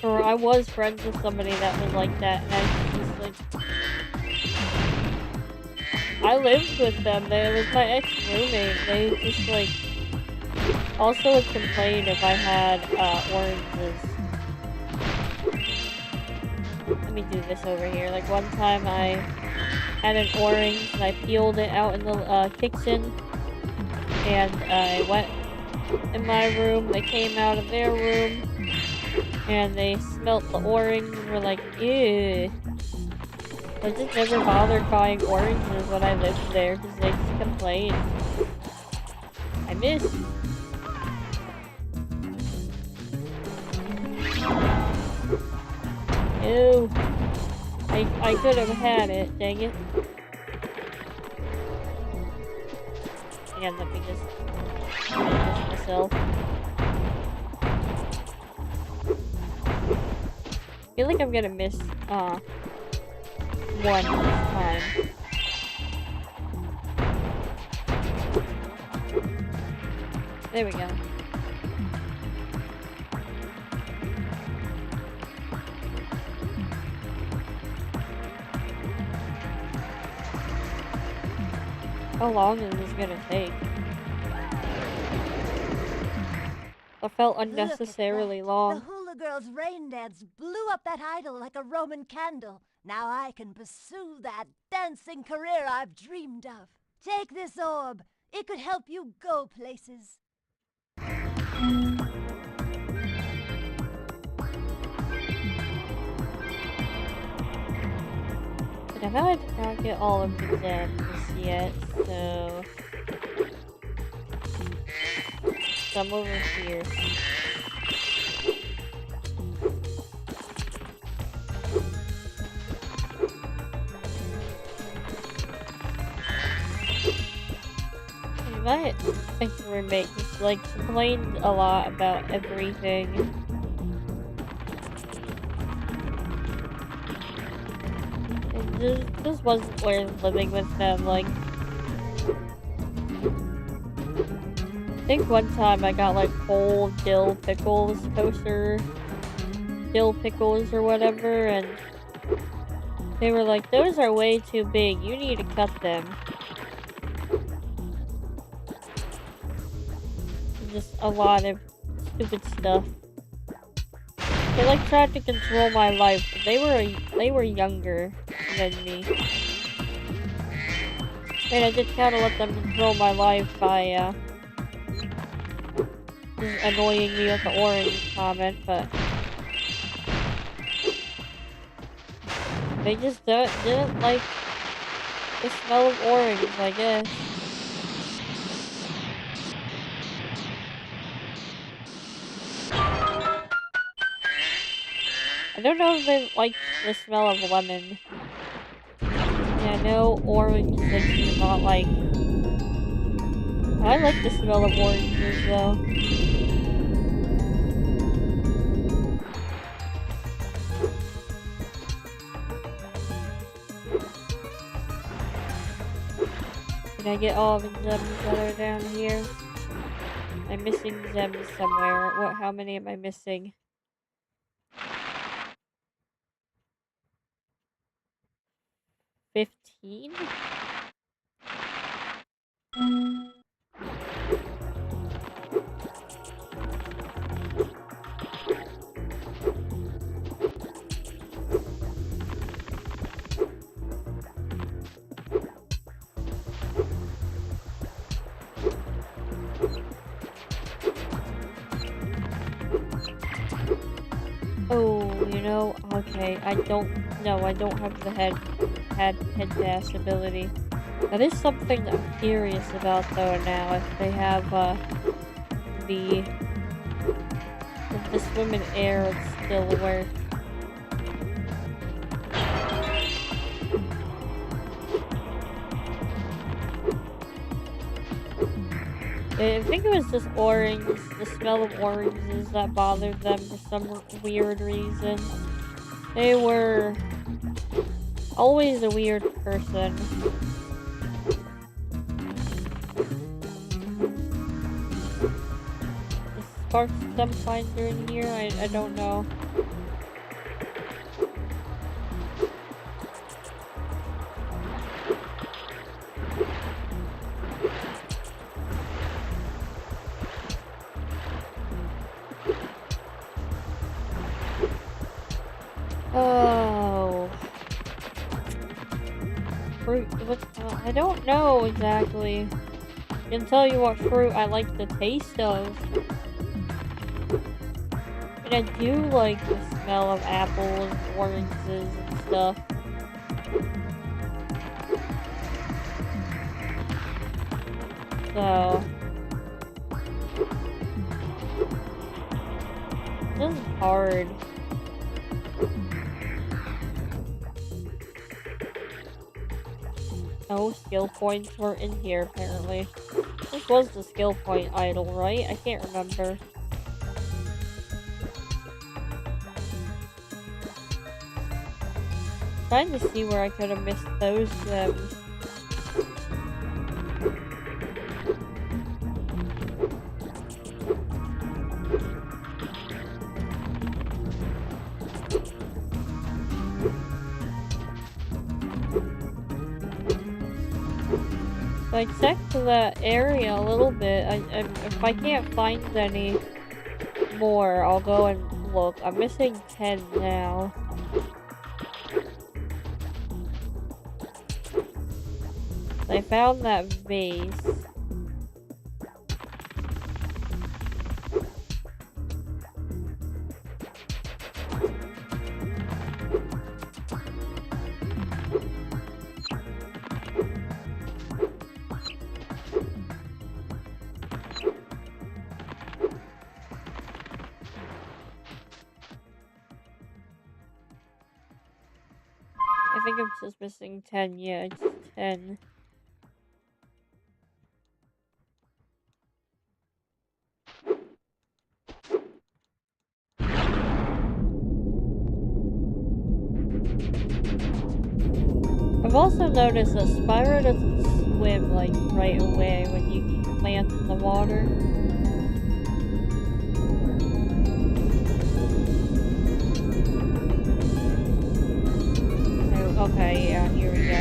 or I was friends with somebody that was like that, and I was just like, I lived with them. They was my ex-roommate. They just like also would complain if I had oranges. Let me do this over here. Like one time I had an orange and I peeled it out in the kitchen, and I went in my room. They came out of their room and they smelt the orange and were like, ew. I just never bothered buying oranges when I lived there because they just complained. I miss. Ew. I could have had it, dang it. Again, let me just do this myself. I feel like I'm gonna miss, one this time. There we go. How long is this gonna take? I felt unnecessarily long. The Hula Girl's rain dance blew up that idol like a Roman candle. Now I can pursue that dancing career I've dreamed of. Take this orb. It could help you go places. But I did not get all of the gems yet, so... Some over here. my ex-roommate just, like, complained a lot about everything. It just wasn't worth living with them, like... I think one time I got, like, whole dill pickles, kosher dill pickles or whatever, and they were like, those are way too big, you need to cut them. Just a lot of stupid stuff. They like tried to control my life, but they were younger than me. And I did kind of let them control my life by just annoying me with the orange comment, but they just didn't like the smell of orange, I guess. I don't know if they like the smell of lemon. Yeah, no orange they do not like. I like the smell of oranges though. Can I get all the gems that are down here? I'm missing gems somewhere. How many am I missing? 15? Oh, you know, okay, I don't have the head dash ability. That is something that I'm curious about though now, if they have, if the swim in air would still work. I think it was just orange, the smell of oranges that bothered them for some weird reason. They were always a weird person. The spark stem finder in here? I don't know. Oh. Fruit, I don't know exactly. I can tell you what fruit I like the taste of. And I do like the smell of apples, oranges, and stuff. So... this is hard. No skill points were in here, apparently. This was the skill point idol, right? I can't remember. Trying to see where I could have missed those gems. I checked that area a little bit. If I can't find any more, I'll go and look. I'm missing 10 now. I found that vase. I think I'm just missing 10. Yeah, it's 10. also noticed that Spyro doesn't swim like right away when you land in the water. Oh, okay, yeah, here we go.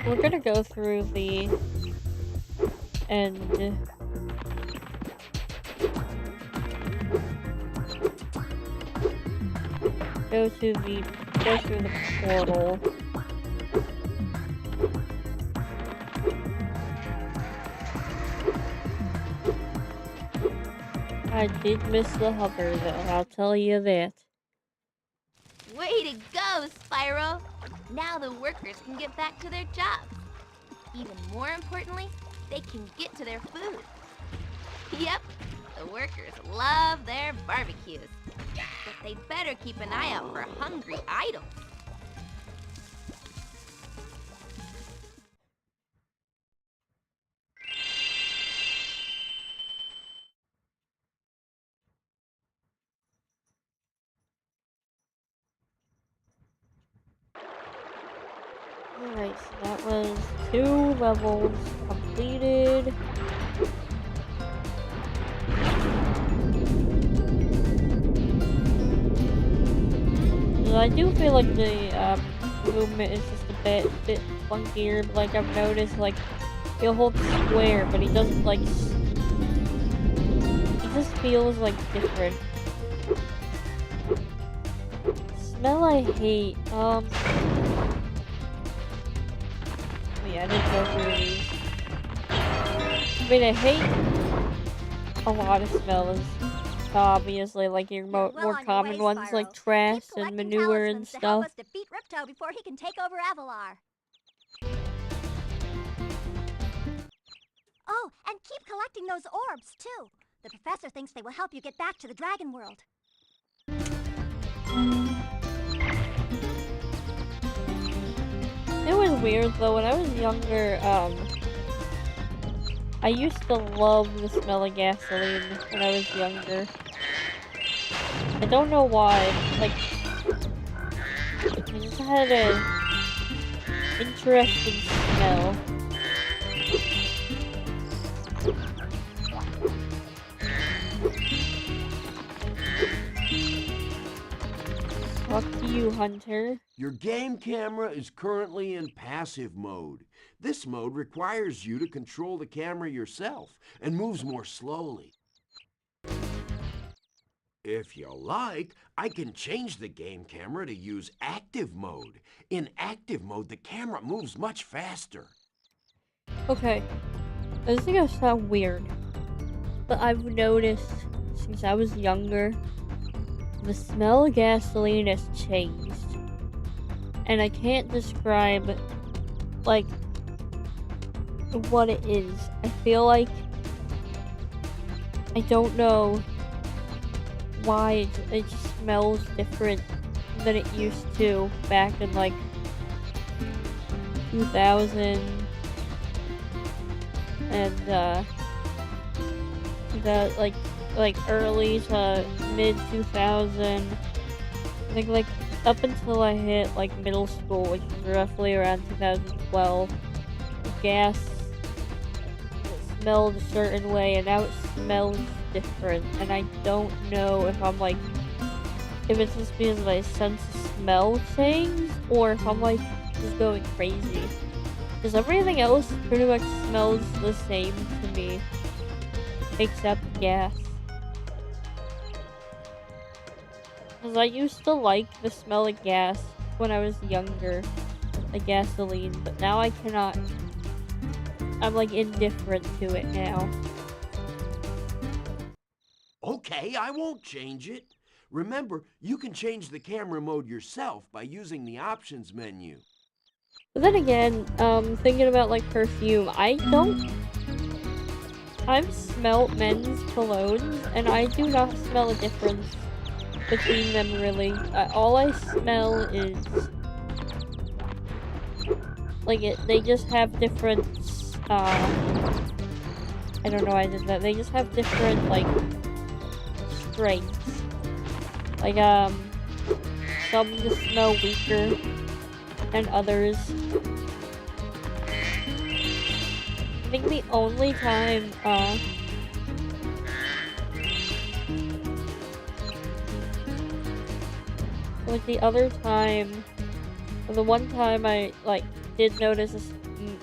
We're gonna go through the end. Go through the portal. I did miss the hover though, I'll tell you that. Way to go, Spyro! Now the workers can get back to their jobs. Even more importantly, they can get to their food. Yep, the workers love their barbecues. But they'd better keep an eye out for hungry idols. Alright, so that was 2 levels completed. So I do feel like the movement is just a bit funkier. Like I've noticed, like he'll hold square, but he doesn't like. He just feels like different. Smell I hate. Yeah, I didn't go through these. I mean, I hate a lot of smells. Obviously, like your more common way, ones, Spyro. like trash Keep and collecting manure and talismans to help stuff. us defeat Ripto before he can take over Avalar. Oh, and keep collecting those orbs, too. The professor thinks they will help you get back to the Dragon World. It was weird though, when I was younger, I used to love the smell of gasoline when I was younger. I don't know why, like, it just had an interesting smell. Fuck you, Hunter. Your game camera is currently in passive mode. This mode requires you to control the camera yourself and moves more slowly. If you like, I can change the game camera to use active mode. In active mode, the camera moves much faster. Okay, this is gonna sound weird, but I've noticed since I was younger, the smell of gasoline has changed. And I can't describe, like, what it is. I feel like I don't know why it just smells different than it used to back in, like, 2000 and, that, like early to mid 2000. I think like up until I hit like middle school, which was roughly around 2012, gas smelled a certain way and now it smells different. And I don't know if I'm like, if it's just because my sense of smell changed or if I'm like just going crazy. Because everything else pretty much smells the same to me, except gas. Because I used to like the smell of gas when I was younger, like gasoline, but now I cannot. I'm like indifferent to it now. Okay, I won't change it. Remember, you can change the camera mode yourself by using the options menu. But then again, thinking about like perfume, I've smelled men's colognes, and I do not smell a difference between them really. All I smell is like they just have different, I don't know why I did that. They just have different, like, strengths. Like, some just smell weaker than others. I think the only time, like the other time, or the one time I, like, did notice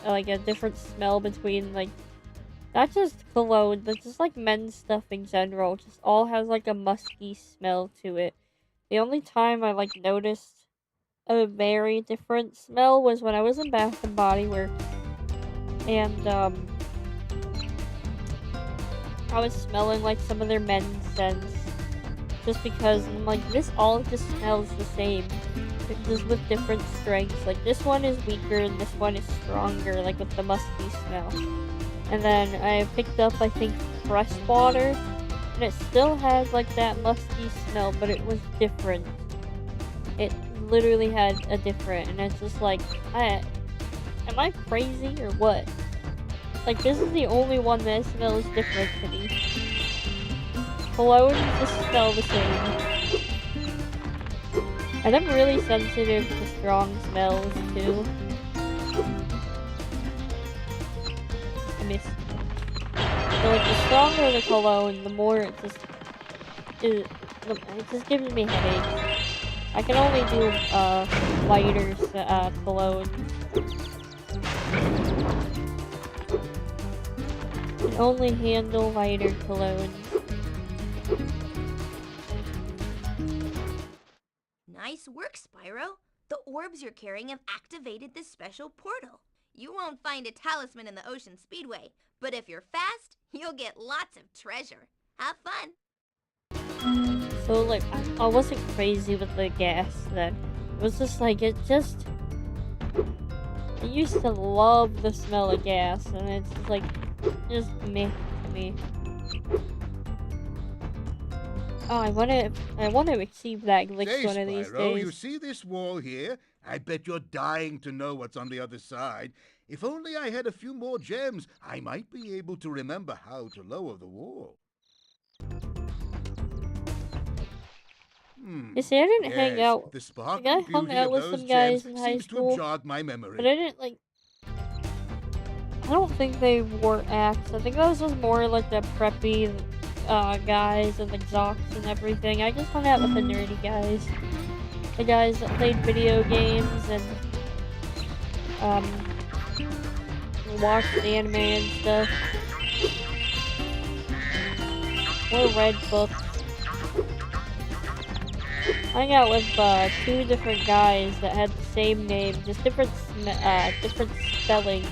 like a different smell between, like, not just cologne, but just like men's stuff in general. Just all has like a musky smell to it. The only time I like noticed a very different smell was when I was in Bath and Body Works, and I was smelling like some of their men's scents, just because I'm like, this all just smells the same, just with different strengths. Like this one is weaker and this one is stronger, like with the musky smell. And then I picked up, I think, fresh water, and it still has like that musky smell, but it was different. It literally had a different, and it's just like, am I crazy or what? Like, this is the only one that smells different to me. Colognes just smell the same. And I'm really sensitive to strong smells too. So like the stronger the cologne, the more it just gives me headaches. I can only do lighter cologne. I can only handle lighter cologne. Nice work, Spyro. The orbs you're carrying have activated this special portal. You won't find a talisman in the Ocean Speedway, but if you're fast, you'll get lots of treasure. Have fun. So like, I wasn't crazy with the gas then. It was just like, I used to love the smell of gas, and it's just like, just meh to me. Oh, I want to receive that glitch Say, one of these Spyro, days. you see this wall here? I bet you're dying to know what's on the other side. If only I had a few more gems, I might be able to remember how to lower the wall. You see, I didn't hang out. The sparkly Like, I hung beauty out of with those some guys gems in high seems to school, have jogged my memory. but I didn't like. I don't think they wore acts. I think that was just more like the preppy guys and the jocks and everything. I just hung out with the nerdy guys. The guys that played video games and watched anime and stuff. Or read books. I hung out with two different guys that had the same name, just different spelling.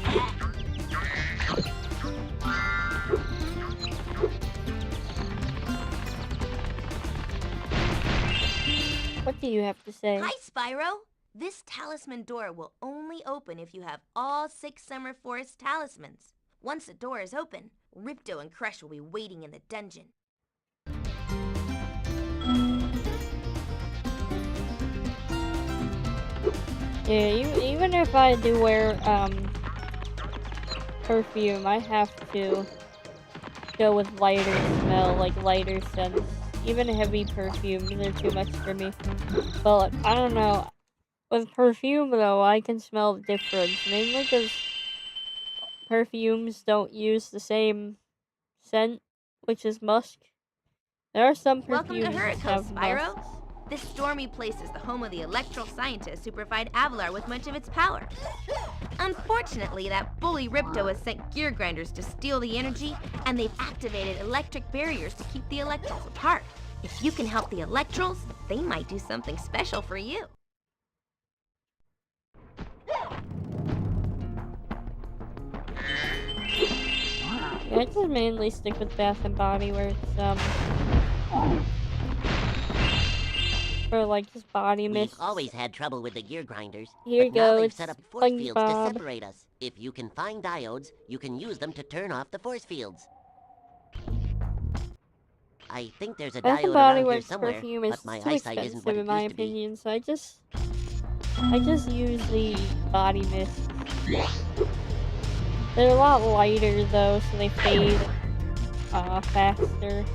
What do you have to say? Hi, Spyro. This talisman door will only open if you have all 6 Summer Forest talismans. Once the door is open, Ripto and Crush will be waiting in the dungeon. Yeah, even if I do wear perfume, I have to go with lighter smell, like lighter scents. Even heavy perfumes are too much for me. But I don't know. With perfume though, I can smell the difference, mainly because perfumes don't use the same scent, which is musk. There are some Welcome to perfumes that Hurricane, have Spyro. musk. This stormy place is the home of the electral scientists who provide Avalar with much of its power. Unfortunately, that bully Ripto has sent gear grinders to steal the energy, and they've activated electric barriers to keep the electrals apart. If you can help the electrals, they might do something special for you. Yeah, I just mainly stick with Bath and Body Works, for like just body mist. We've always had trouble with the gear grinders. Here but you now go, they've it's set up force fields to SpongeBob. separate us. If you can find diodes, you can use them to turn off the force fields. I think there's a Bath diode and Body around here Works somewhere, perfume is but my too eyesight isn't expensive what in it my used to be. opinion, so I just use the body mist. They're a lot lighter though, so they fade faster.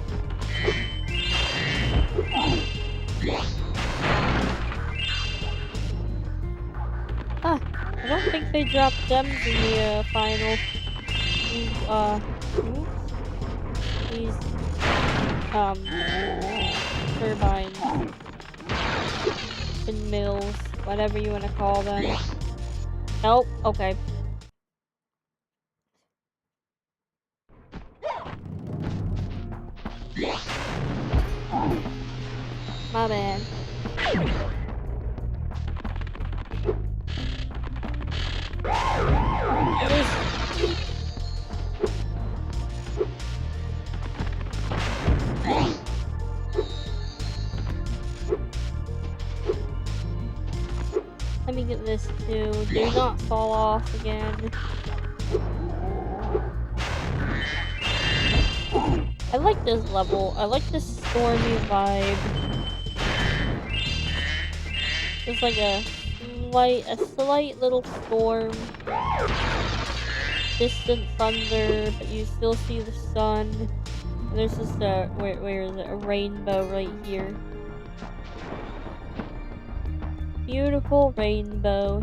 Ah, I don't think they dropped gems in the final. These turbines, windmills, whatever you want to call them. Nope. Okay. My bad. Let me get this too. Do not fall off again. I like this level. I like this stormy vibe. It's like a slight little storm. Distant thunder, but you still see the sun. And there's just a, where is it? A rainbow right here. Beautiful rainbow.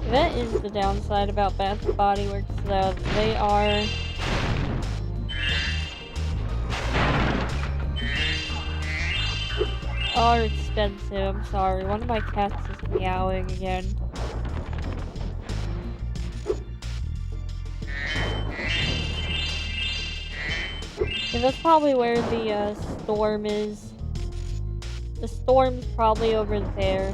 That is the downside about Bath & Body Works, though. They are expensive. I'm sorry. One of my cats is meowing again. And that's probably where the storm is. The storm's probably over there.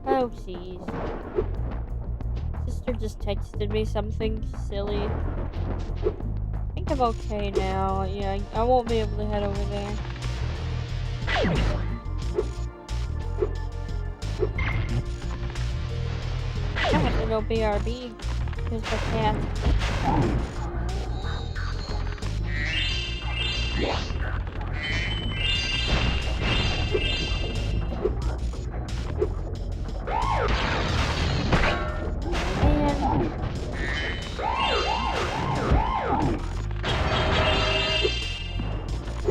Oh, jeez. Sister just texted me something silly. I think I'm okay now. Yeah, I won't be able to head over there. I have to go BRB because the cat.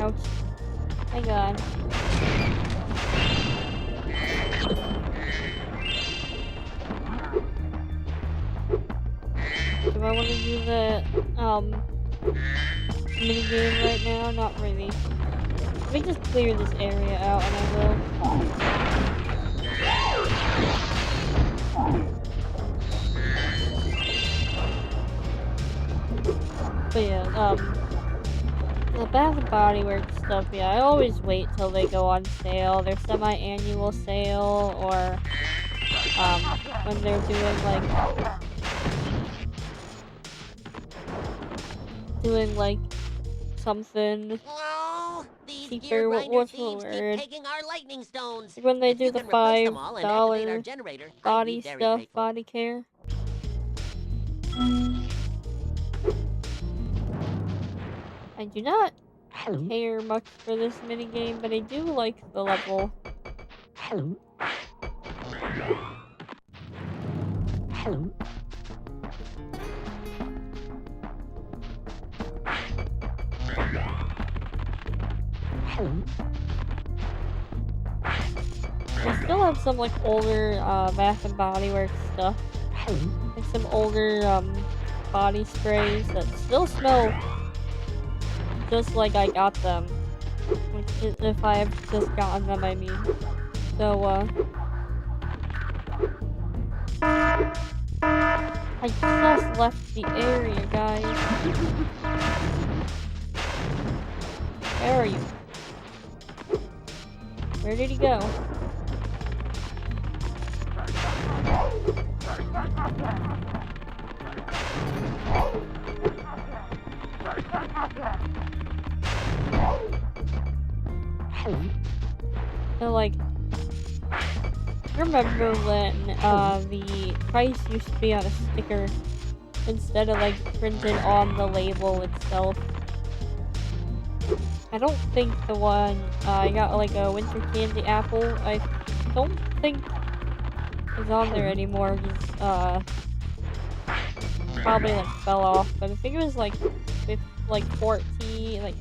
Ouch. Hang on. Do I want to do the mini game right now? Not really. Let me just clear this area out and I will. But yeah, the Bath & Body Works stuff, yeah, I always wait till they go on sale. Their semi-annual sale, or when they're doing like something Oh, these cheaper. gear grinder What's the thieves word? keep taking our lightning stones. Like when they If do you the can replace them all and activate our $5 generator, I'd body be very stuff, grateful. body care. I do not care much for this minigame, but I do like the level. I still have some like older Bath & Body Works stuff. Like some older body sprays that still smell just like I got them. Like, if I have just gotten them, I mean. So, I just left the area, guys. Where are you? Where did he go? So, like, remember when the price used to be on a sticker instead of like printed on the label itself. I don't think the one I got like a winter candy apple. I don't think is on there anymore. Just probably like fell off. But I think it was like 14, like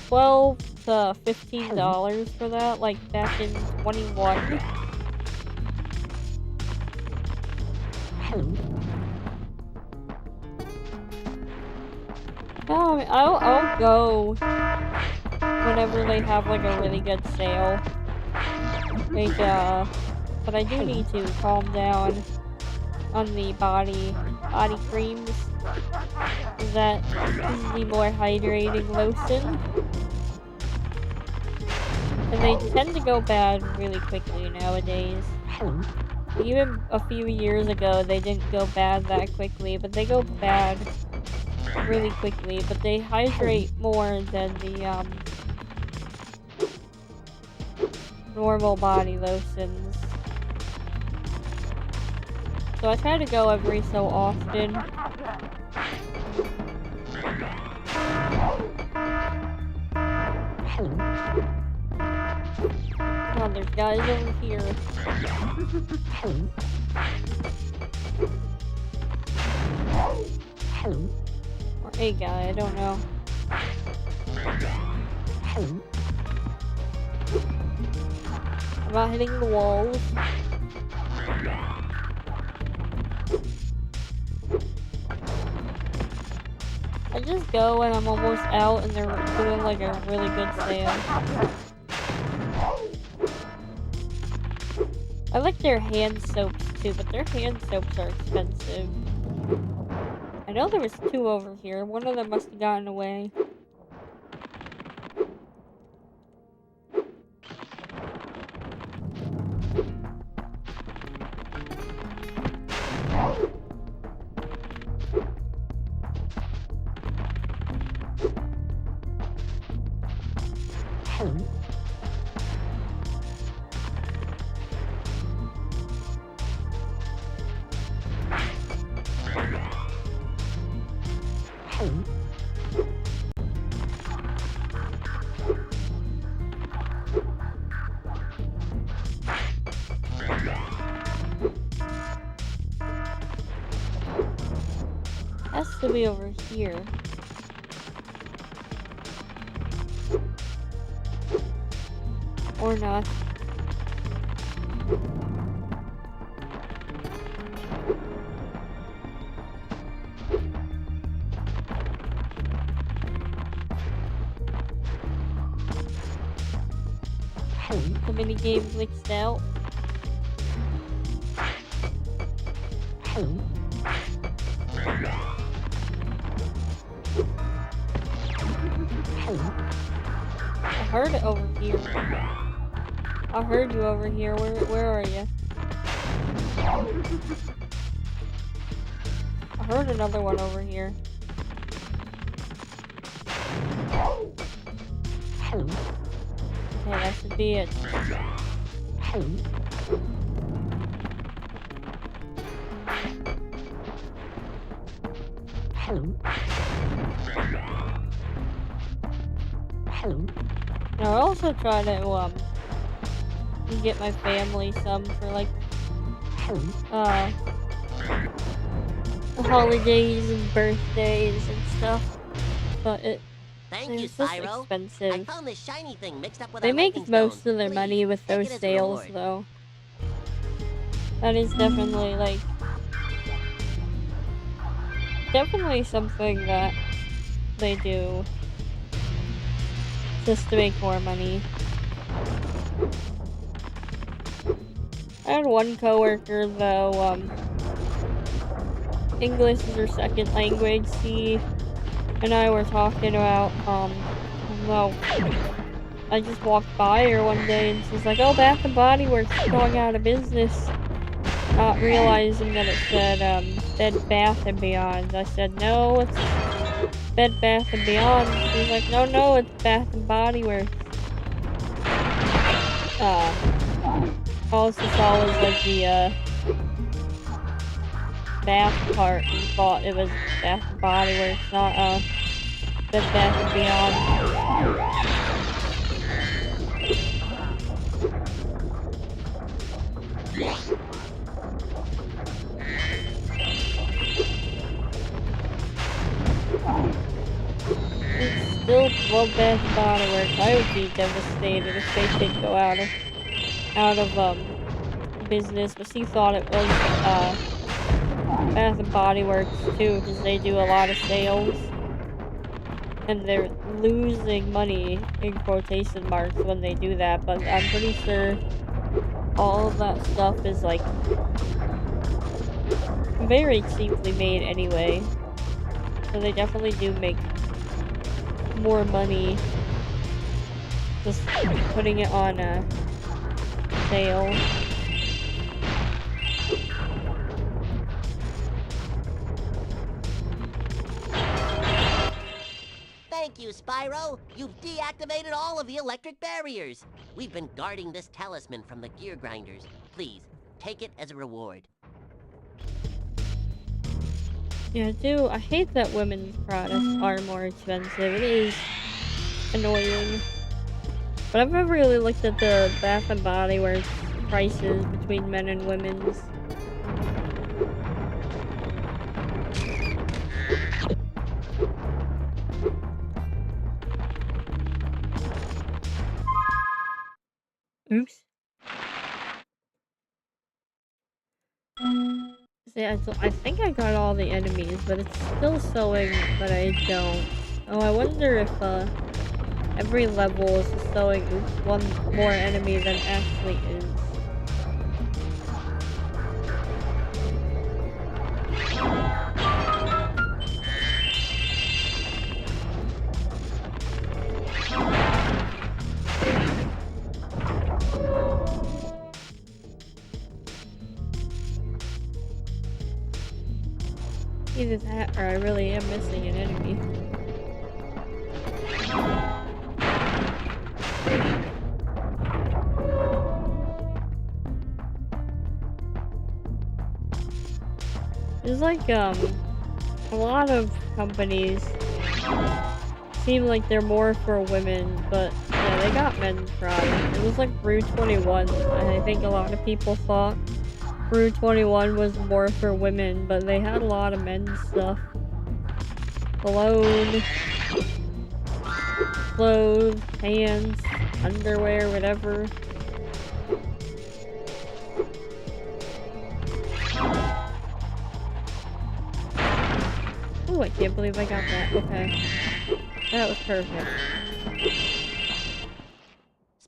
$12 to $15 for that, like back in 21. I'll go whenever they have like a really good sale. Like but I do need to calm down on the body creams. That is the more hydrating lotion. And they tend to go bad really quickly nowadays. Even a few years ago, they didn't go bad that quickly, but they go bad really quickly. But they hydrate more than the normal body lotions. So I try to go every so often. Oh, there's guys over here. Or a guy, I don't know. I'm not hitting the walls. I just go when I'm almost out and they're doing like a really good sale. I like their hand soaps too, but their hand soaps are expensive. I know there was 2 over here. One of them must have gotten away. Has to be over here. Or not. The mini game glitched out. I heard it over here. I heard you over here. Where are you? I heard another one over here. Okay, that should be it. Now, I'll also try to get my family some for like holidays and birthdays and stuff, but Thank you, it's just Spyro. expensive. I found this shiny thing mixed up with They our make lightning most stone. of their Please, money with take those it as a sales, reward. though. That is definitely like something that they do just to make more money. I had one coworker though, English is her second language. He and I were talking about, well, I just walked by her one day and she's like, oh, Bath and Body Works is going out of business. Not realizing that it said, Bed Bath and Beyond. I said, no, it's Bed Bath and Beyond. She's like, no, it's Bath and Body Works. All she saw was like bath part and thought it was Bath and Body Works, not Bed Bath and Beyond. It's still well Bath and Body Works. I would be devastated if they did go out of business, but she thought it was Bath and Body Works too, because they do a lot of sales, and they're losing money in quotation marks when they do that. But I'm pretty sure all of that stuff is like very cheaply made anyway, so they definitely do make more money just putting it on a sale. Thank you, Spyro. You've deactivated all of the electric barriers. We've been guarding this talisman from the gear grinders. Please, take it as a reward. Yeah, I hate that women's products are more expensive. It is annoying. But I've never really looked at the Bath and Body Works prices between men and women's. Oops. See, I think I got all the enemies, but it's still showing that I don't. Oh, I wonder if every level is showing one more enemy than actually is. Either that, or I really am missing an enemy. There's like, a lot of companies seem like they're more for women, but yeah, they got men's products. It was like Brew 21, and I think a lot of people thought Brew 21 was more for women, but they had a lot of men's stuff. Cologne, clothes, pants, underwear, whatever. Oh, I can't believe I got that. Okay. That was perfect.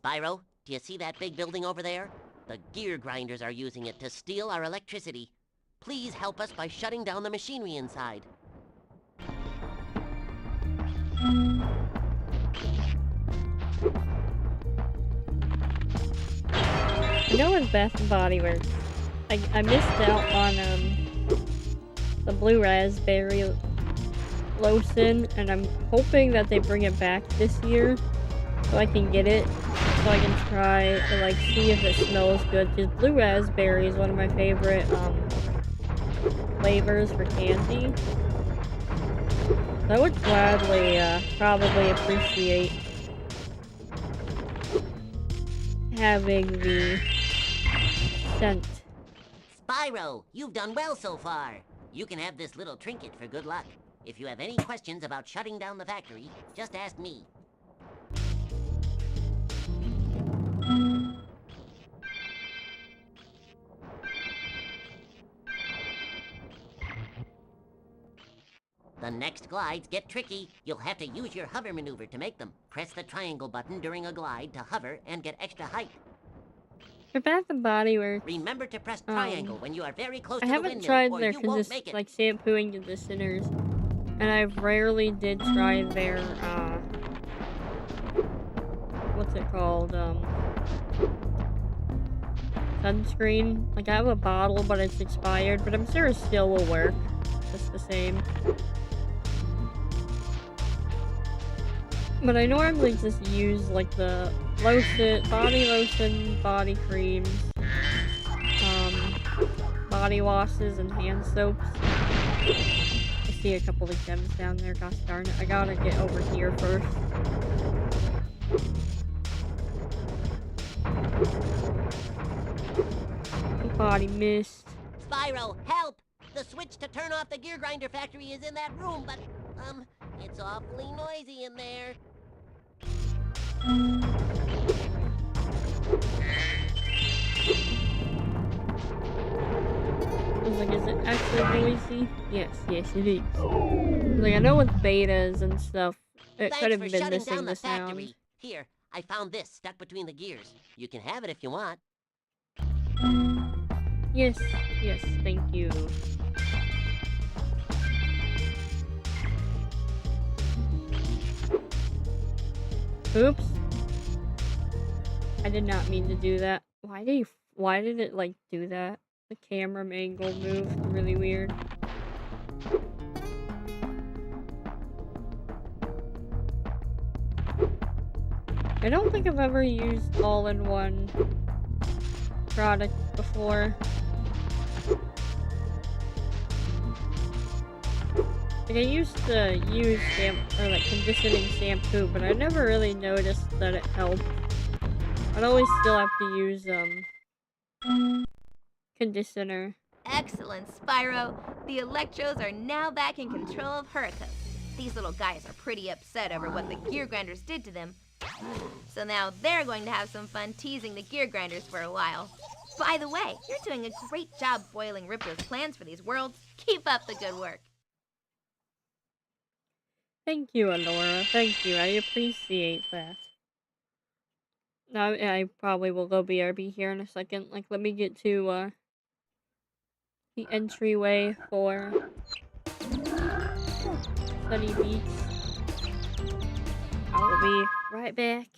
Spyro, do you see that big building over there? The gear grinders are using it to steal our electricity. Please help us by shutting down the machinery inside. You know in Bath and Body Works, I missed out on the blue raspberry lotion, and I'm hoping that they bring it back this year so I can get it, so I can try and like see if it smells good. Because blue raspberry is one of my favorite flavors for candy. So I would gladly probably appreciate having the scent. Spyro, you've done well so far. You can have this little trinket for good luck. If you have any questions about shutting down the factory, just ask me. The next glides get tricky. You'll have to use your hover maneuver to make them. Press the triangle button during a glide to hover and get extra height. For Bath and Body Works, Remember to press triangle when you are very close I to the haven't windmill, tried or their you won't make it. like shampooing conditioners, and I rarely did try their what's it called, sunscreen. Like I have a bottle, but it's expired, but I'm sure it still will work just the same. But I normally just use like the lotion, body creams, body washes and hand soaps. I see a couple of gems down there. Gosh darn it. I gotta get over here first. Body mist. Spyro, help! The switch to turn off the gear grinder factory is in that room, but, it's awfully noisy in there. I was like, is it actually noisy? Yes, it is. Like, I know with betas and stuff, it could Thanks have for been shutting missing down the the sound. factory. Here, I found this stuck between the gears. You can have it if you want. Yes, thank you. Oops. I did not mean to do that. Why did it, like, do that? The camera angle moved really weird. I don't think I've ever used all-in-one product before. Like, I used to use conditioning shampoo, but I never really noticed that it helped. I'd always still have to use, conditioner. Excellent, Spyro. The Electros are now back in control of Hurricane. These little guys are pretty upset over what the Gear Grinders did to them. So now they're going to have some fun teasing the Gear Grinders for a while. By the way, you're doing a great job foiling Ripto's plans for these worlds. Keep up the good work. Thank you, Alora. Thank you. I appreciate that. Now, I probably will go BRB here in a second. Like, let me get to, the entryway for Sunny Beach. I will be right back.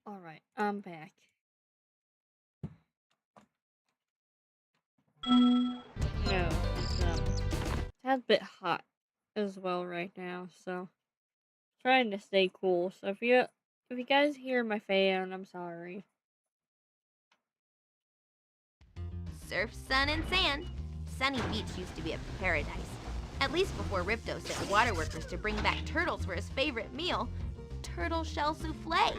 Alright, I'm back. No, it's a tad bit hot as well right now, so trying to stay cool. So if you guys hear my fan, I'm sorry. Surf, sun, and sand. Sunny Beach used to be a paradise. At least before Ripto sent water workers to bring back turtles for his favorite meal, turtle shell souffle.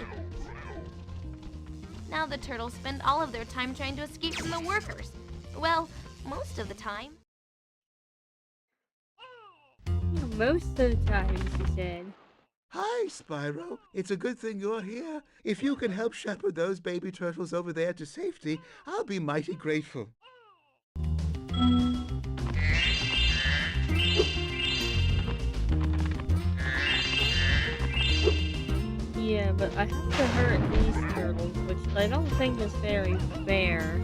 Now the turtles spend all of their time trying to escape from the workers. Well, most of the time. Yeah, most of the time, she said. Hi, Spyro. It's a good thing you're here. If you can help shepherd those baby turtles over there to safety, I'll be mighty grateful. Yeah, but I have to hurt these turtles, which I don't think is very fair.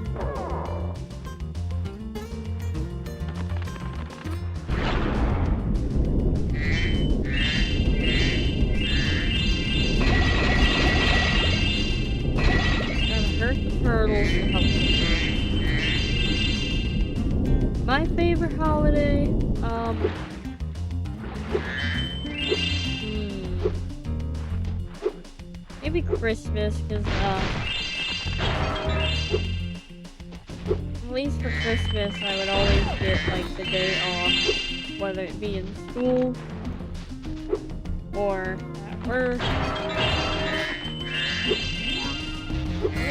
Gotta hurt the turtles to help them. My favorite holiday, maybe Christmas, because, at least for Christmas, I would always get, like, the day off, whether it be in school, or at work. I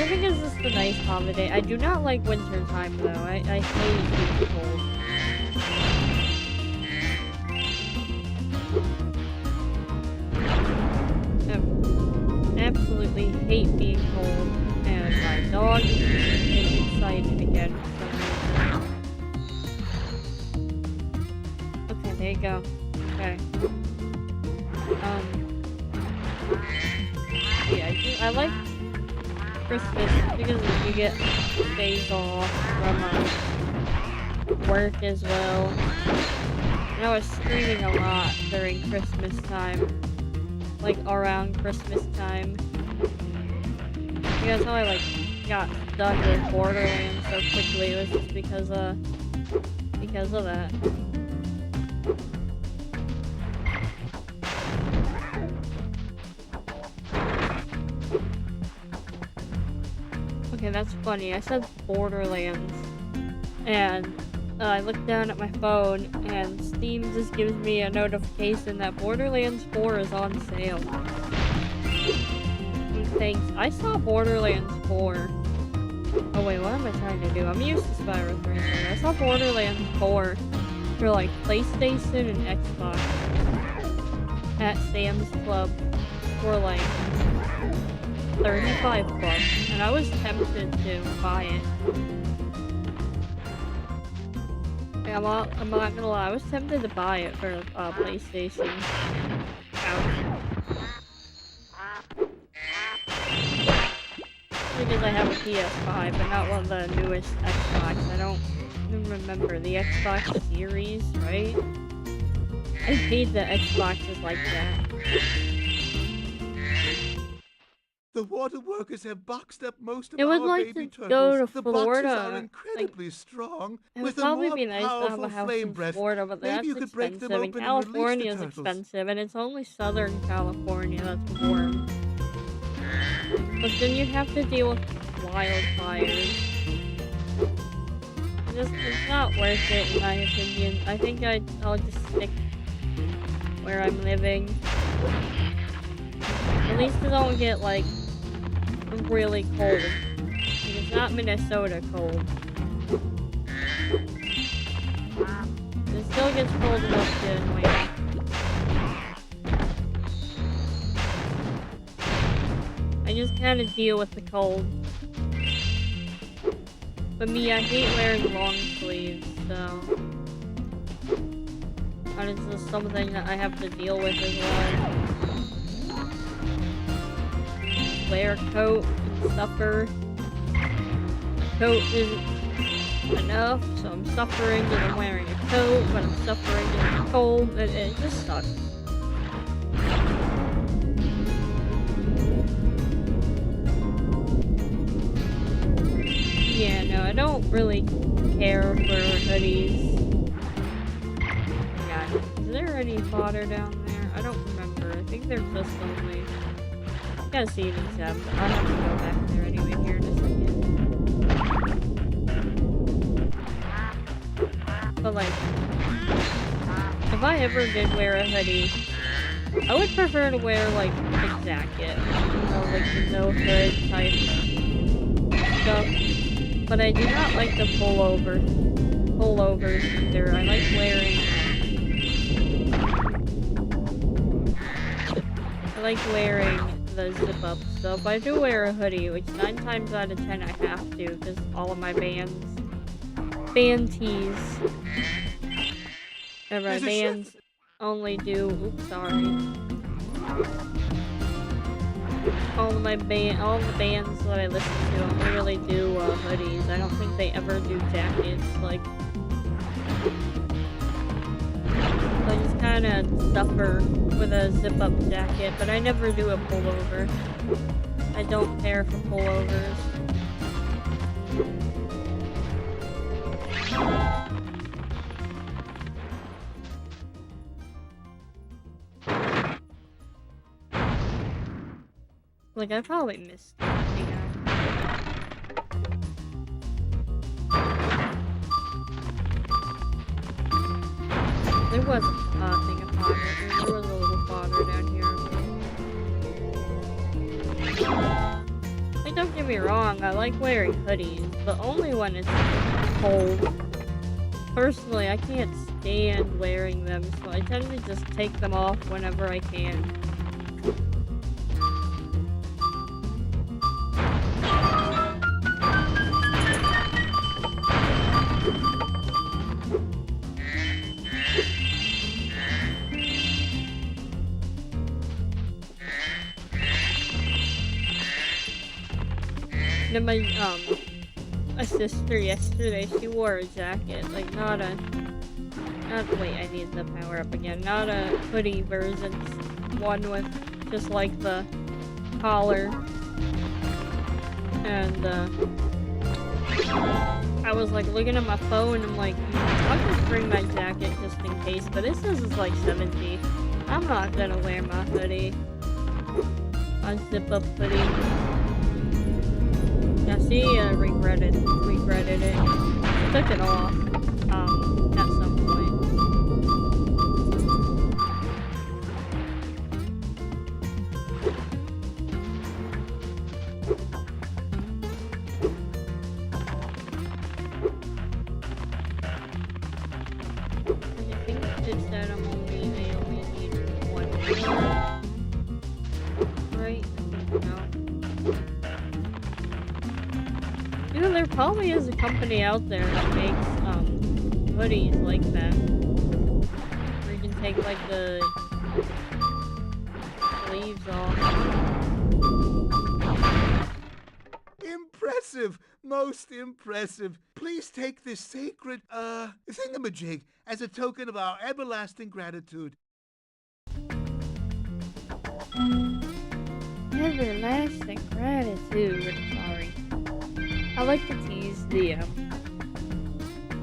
think it's just a nice holiday. I do not like winter time, though. I hate being cold. Absolutely hate being cold, and my dog is excited again for some reason. Okay, there you go. Okay. Yeah, I like Christmas because you get days off from work as well. And I was streaming a lot during Christmas time. Like around Christmas time. You guys know I like got done with Borderlands so quickly. It was just because of that. Okay, that's funny. I said Borderlands, and I looked down at my phone, and Steam just gives me a notification that Borderlands 4 is on sale. Thanks. I saw Borderlands 4. Oh wait, what am I trying to do? I'm used to Spyro 3. I saw Borderlands 4 for like PlayStation and Xbox at Sam's Club for like 35 bucks, and I was tempted to buy it. I'm not gonna lie, I was tempted to buy it for PlayStation. Ouch. Because I have a PS5, but not one of the newest Xbox. I don't even remember the Xbox series, right? I hate the Xboxes like that. The water workers have boxed up most of It would our like baby to turtles. go to The Florida. boxes are incredibly strong. It would With a probably more be nice to have powerful a house flame in breath, Florida, but that's maybe you could break them expensive, and open and California release is the turtles. expensive, and it's only Southern California that's warm. But then you'd have to deal with wildfires. It's not worth it, in my opinion. I think I'll just stick where I'm living. At least I don't get, like, really cold. Like, it's not Minnesota cold. It still gets cold enough to annoy me. I just kind of deal with the cold. But me, I hate wearing long sleeves, so... And it's just something that I have to deal with as well. Wear a coat and suffer. Coat isn't enough, so I'm suffering and I'm wearing a coat, but I'm suffering in the cold, and it just sucks. don't really care for hoodies. Yeah, is there any fodder down there? I don't remember. I think they're just only... I gotta see these tabs. I'll have to go back there anyway here in a second. But like, if I ever did wear a hoodie, I would prefer to wear like a jacket, you know, like the no hood type stuff. But I do not like the pullovers either. I like wearing the zip up stuff. I do wear a hoodie, which 9 times out of 10 I have to, because all of my band tees, or my bands only do, oops, sorry. All the bands that I listen to only really do hoodies. I don't think they ever do jackets, like, so I just kind of suffer with a zip-up jacket, but I never do a pullover. I don't care for pullovers. Like, I probably missed something out. There was a thing of fodder. There was a little fodder down here. Like, don't get me wrong, I like wearing hoodies, but only when it's cold. Personally, I can't stand wearing them, so I tend to just take them off whenever I can. And my sister yesterday, she wore a jacket, like wait, I need the power up again, not a hoodie version, one with just like the collar, and I was like looking at my phone, I'm like, I'll just bring my jacket just in case, but this is like 70, I'm not gonna wear my hoodie, a zip up hoodie. Yeah, she regretted it. Took it off, at some point. I think it said I only need one more. Right? No. You know, there probably is a company out there that makes hoodies like that. Where you can take like the sleeves off. Impressive! Most impressive. Please take this sacred, thingamajig as a token of our everlasting gratitude. Everlasting gratitude. Sorry. I like to tease the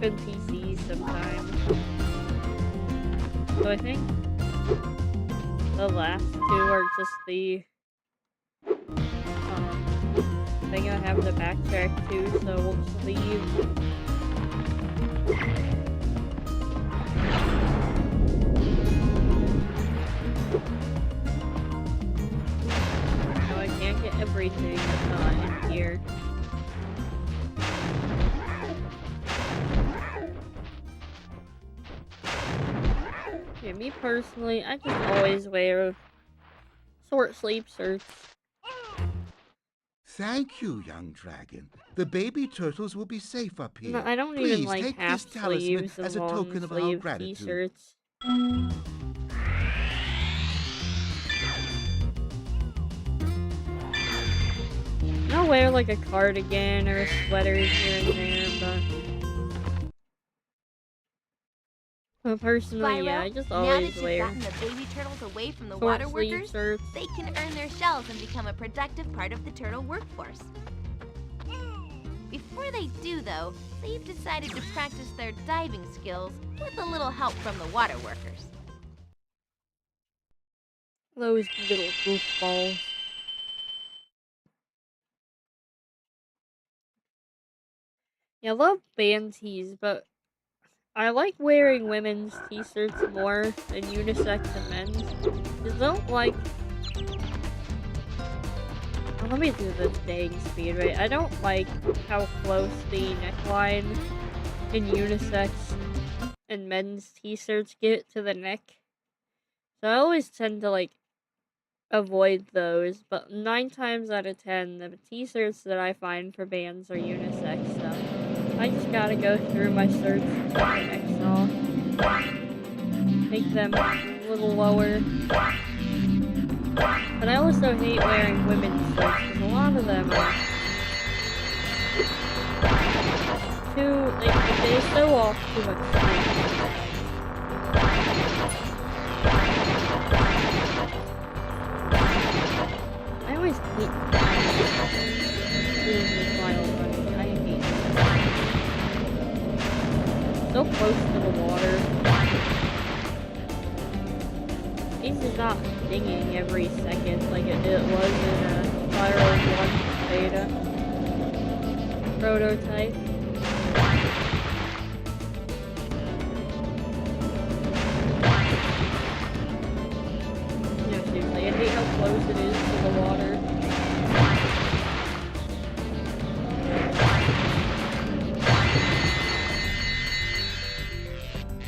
NPCs sometimes. So I think the last two are just the thing I have to backtrack to, so we'll just leave. No, I can't get everything that's not in here. Yeah, me personally, I just always wear short sleeve shirts. Thank you, young dragon. The baby turtles will be safe up here. No, I don't Please even like take half this talisman sleeves as and a long token of our sleeve gratitude. t-shirts. I'll wear like a cardigan or a sweater here and there, but personally, yeah, I just now that always you've wear gotten the baby turtles away from the short water sleeve workers, shirts. they can earn their shells and become a productive part of the turtle workforce. Before they do, though, they've decided to practice their diving skills with a little help from the water workers. Those little goofballs. Yeah, I love band tees, but I like wearing women's t-shirts more than unisex and men's. Just don't like... Oh, let me do this dang speed rate. I don't like how close the neckline in unisex and men's t-shirts get to the neck. So I always tend to like avoid those, but 9 times out of 10, the t-shirts that I find for bands are unisex, so I just gotta go through my shirts and take the necks off. Make them a little lower. But I also hate wearing women's shirts, because a lot of them are too, they show off too much strength. I always hate doing this while running. I hate it. So close to the water. These is not dinging every second like it was in a Spyro 1 beta prototype. No, seriously, I hate how close it is to the water.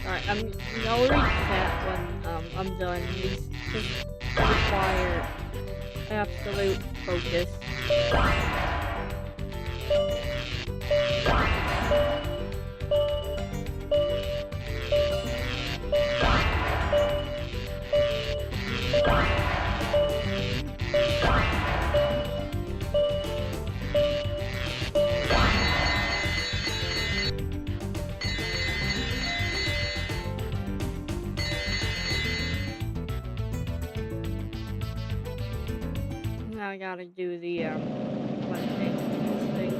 Alright, I'll read that when I'm done. These just require absolute focus. Now I gotta do the, one thing, this thing.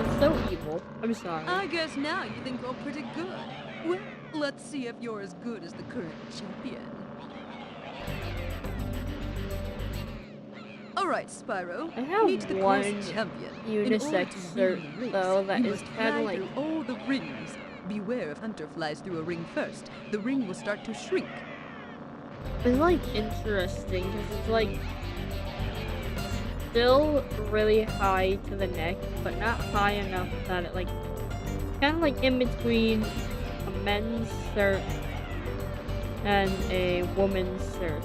It's so evil. I'm sorry. I guess now you think you're pretty good. Well, let's see if you're as good as the current champion. Alright, Spyro. I have meet the one course champion. unisex shirt, though, that is kind of like... all the rings. Beware if Hunter flies through a ring first. The ring will start to shrink. It's like interesting because it's like still really high to the neck, but not high enough that it like kind of like in between a men's shirt and a woman's shirt.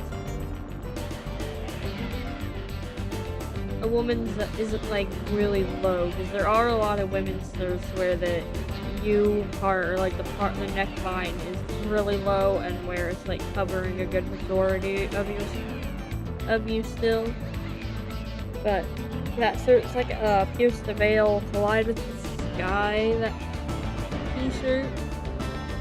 A woman's that isn't like really low, because there are a lot of women's shirts where the U part, or like the neckline is really low, and where it's like covering a good majority of you still. But that shirt's like Pierce the Veil, Collide with the Sky, that t-shirt.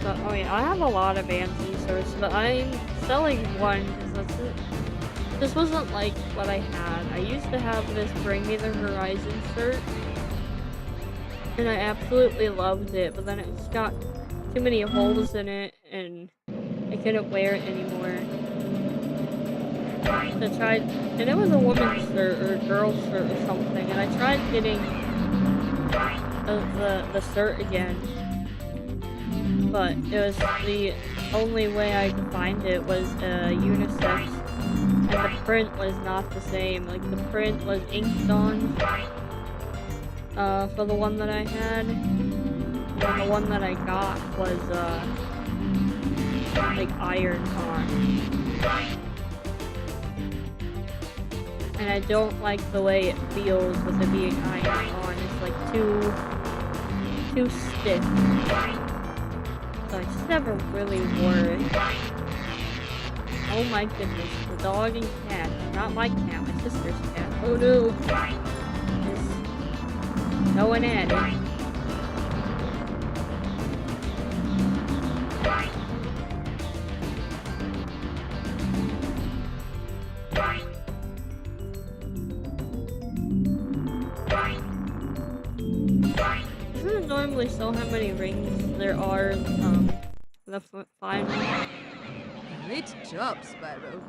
But oh yeah, I have a lot of band t-shirts, but I'm selling one because that's it. This wasn't like what I had. I used to have this Bring Me the Horizon shirt, and I absolutely loved it, but then it just got too many holes in it, and I couldn't wear it anymore. So I tried, and it was a woman's shirt, or a girl's shirt or something, and I tried getting the shirt again, but it was the only way I could find it was unisex, and the print was not the same. Like, the print was inked on for the one that I had, and the one that I got was like ironed on. And I don't like the way it feels with it being ironed on. It's like too stiff. So I just never really wore it. Oh my goodness, the dog and cat. Not my cat, my sister's cat. Oh no! Just going at it. actually saw how many rings there are, the final. Great job, Spyro.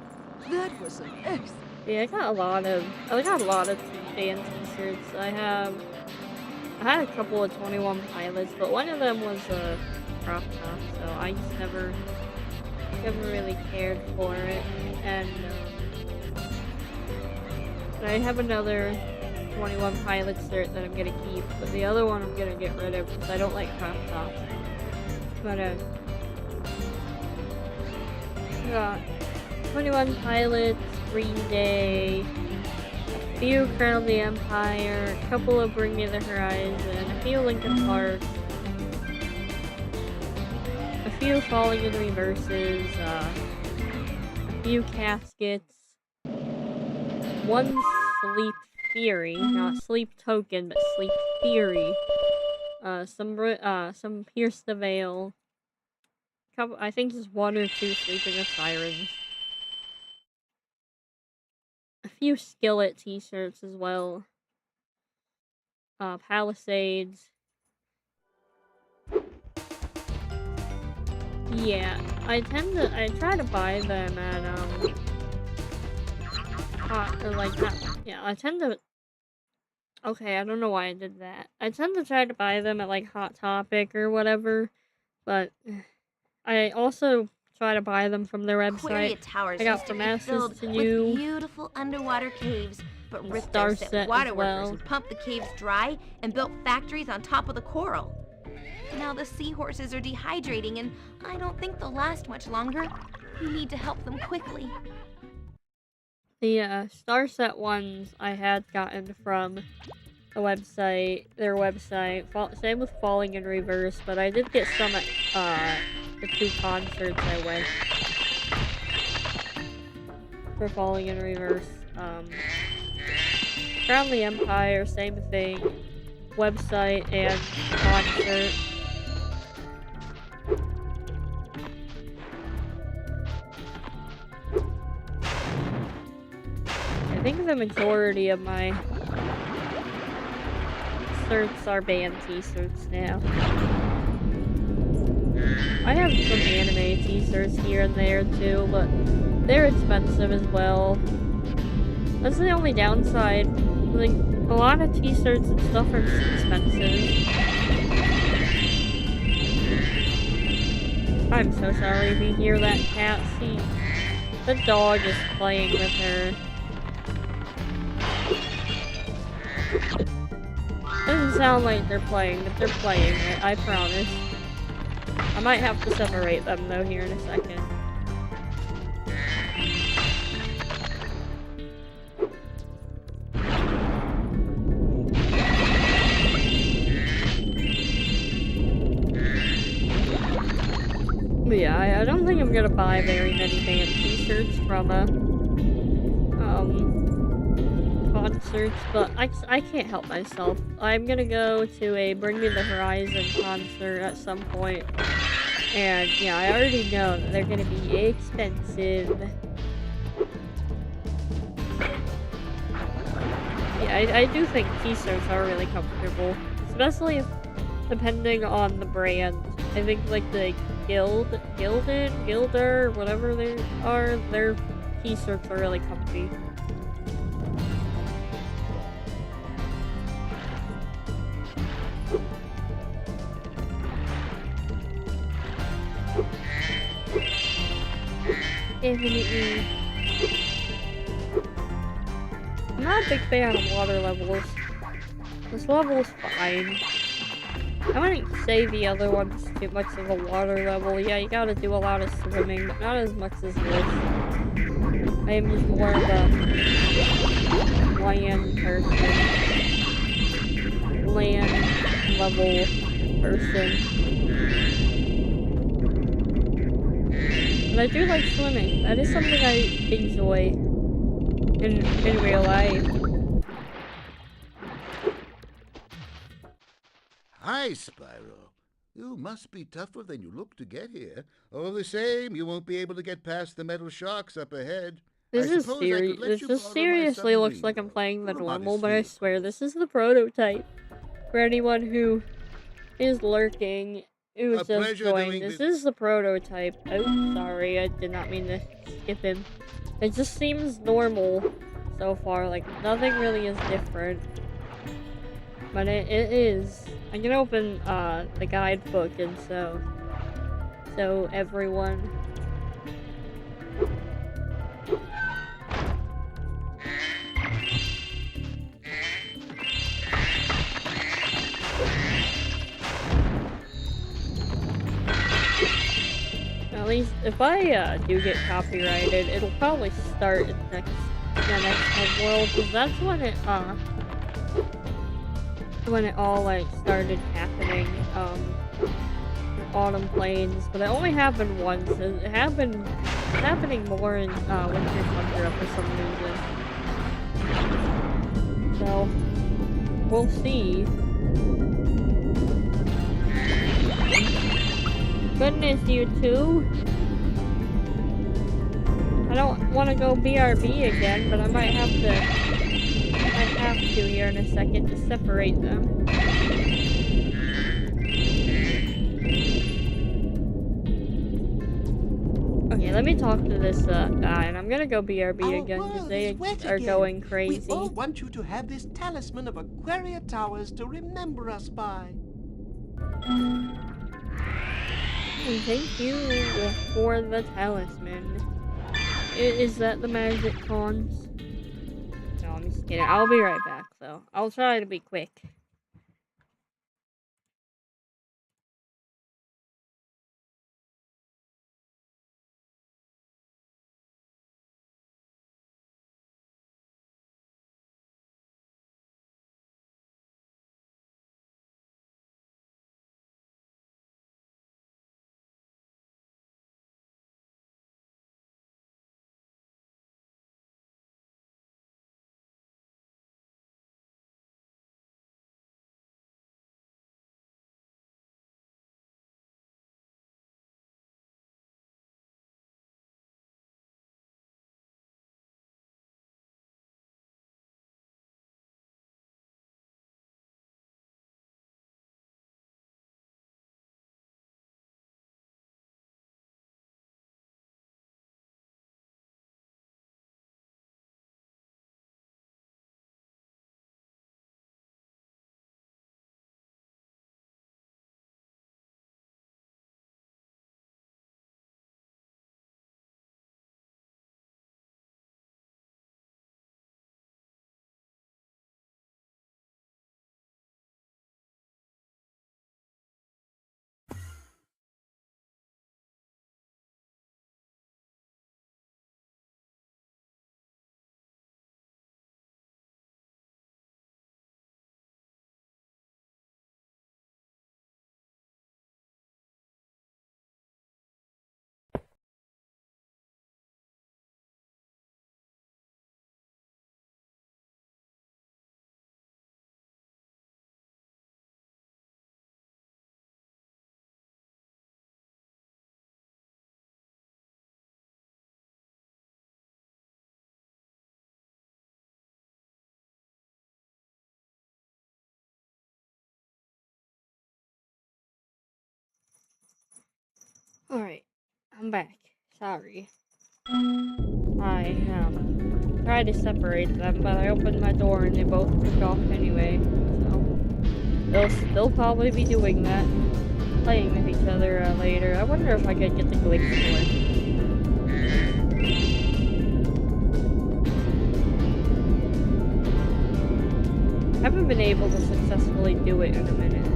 That was an excellent. Yeah, I got a lot of band t-shirts. I had a couple of 21 Pilots, but one of them was a crop top, so I just never really cared for it. And I have another 21 Pilot shirt that I'm gonna keep, but the other one I'm gonna get rid of because I don't like crop tops. But got 21 Pilots, Green Day, a few Crown the Empire, a couple of Bring Me the Horizon, a few Linkin Park, a few Falling in Reverses, a few Caskets, one Sleep Theory, not Sleep Token, but Sleep Theory, some Pierce the Veil, I think just one or two Sleeping with Sirens. A few Skillet t-shirts as well. Palisades. Yeah, I try to buy them at, okay, I don't know why I did that. I tend to try to buy them at, like, Hot Topic or whatever, but I also try to buy them from their website. Towers I got used to from be Ashes filled to with You, beautiful underwater caves, but Ripto Star sent Set water as workers well. and pumped the caves dry and built factories on top of the coral. Now the seahorses are dehydrating, and I don't think they'll last much longer. We need to help them quickly. The Star Set ones I had gotten from the website, their website. Same with Falling in Reverse, but I did get some at the two concerts I went for Falling in Reverse. Crown the Empire, same thing. Website and concert. I think the majority of my shirts are band t-shirts now. I have some anime t-shirts here and there too, but they're expensive as well. That's the only downside. Like, a lot of t-shirts and stuff are just expensive. I'm so sorry if you hear that cat. See, the dog is playing with her. Doesn't sound like they're playing, but they're playing it, I promise. I might have to separate them though here in a second. But yeah, I don't think I'm gonna buy very many band t-shirts from concerts, but I can't help myself. I'm gonna go to a Bring Me the Horizon concert at some point, and yeah, I already know that they're gonna be expensive. Yeah, I do think t-shirts are really comfortable, especially depending on the brand. I think like the Gilder, whatever they are, their t-shirts are really comfy. Definitely. I'm not a big fan of water levels. This level is fine. I wouldn't say the other one's too much of a water level. Yeah, you gotta do a lot of swimming, but not as much as this. I am just more of a land person. Land level person. But I do like swimming. That is something I enjoy in real life. Hi, Spyro. You must be tougher than you look to get here. All the same, you won't be able to get past the metal sharks up ahead. This just seriously looks like I'm playing the normal, but I swear this is the prototype. For anyone who is lurking. It was A just pleasure joined. doing This business. is the prototype. Oh, sorry, I did not mean to skip him. It just seems normal so far. Like, nothing really is different. But it is. I can open the guidebook and so everyone. At least if I do get copyrighted, it'll probably start in the next homeworld, because that's when it all like started happening. Autumn Plains, but it only happened once. It's happening more in Winter Tundra for some reason. So we'll see. Goodness, you two. I don't want to go BRB again, but I might have to here in a second to separate them. Okay, let me talk to this guy, and I'm gonna go BRB again because they are going crazy. We all want you to have this talisman of Aquaria Towers to remember us by. And thank you for the talisman. Is that the magic cons? No, I'm just kidding. I'll be right back, though. I'll try to be quick. Alright, I'm back. Sorry. I tried to separate them, but I opened my door and they both took off anyway. So they'll still probably be doing that, playing with each other later. I wonder if I could get the glitch to work. I haven't been able to successfully do it in a minute now.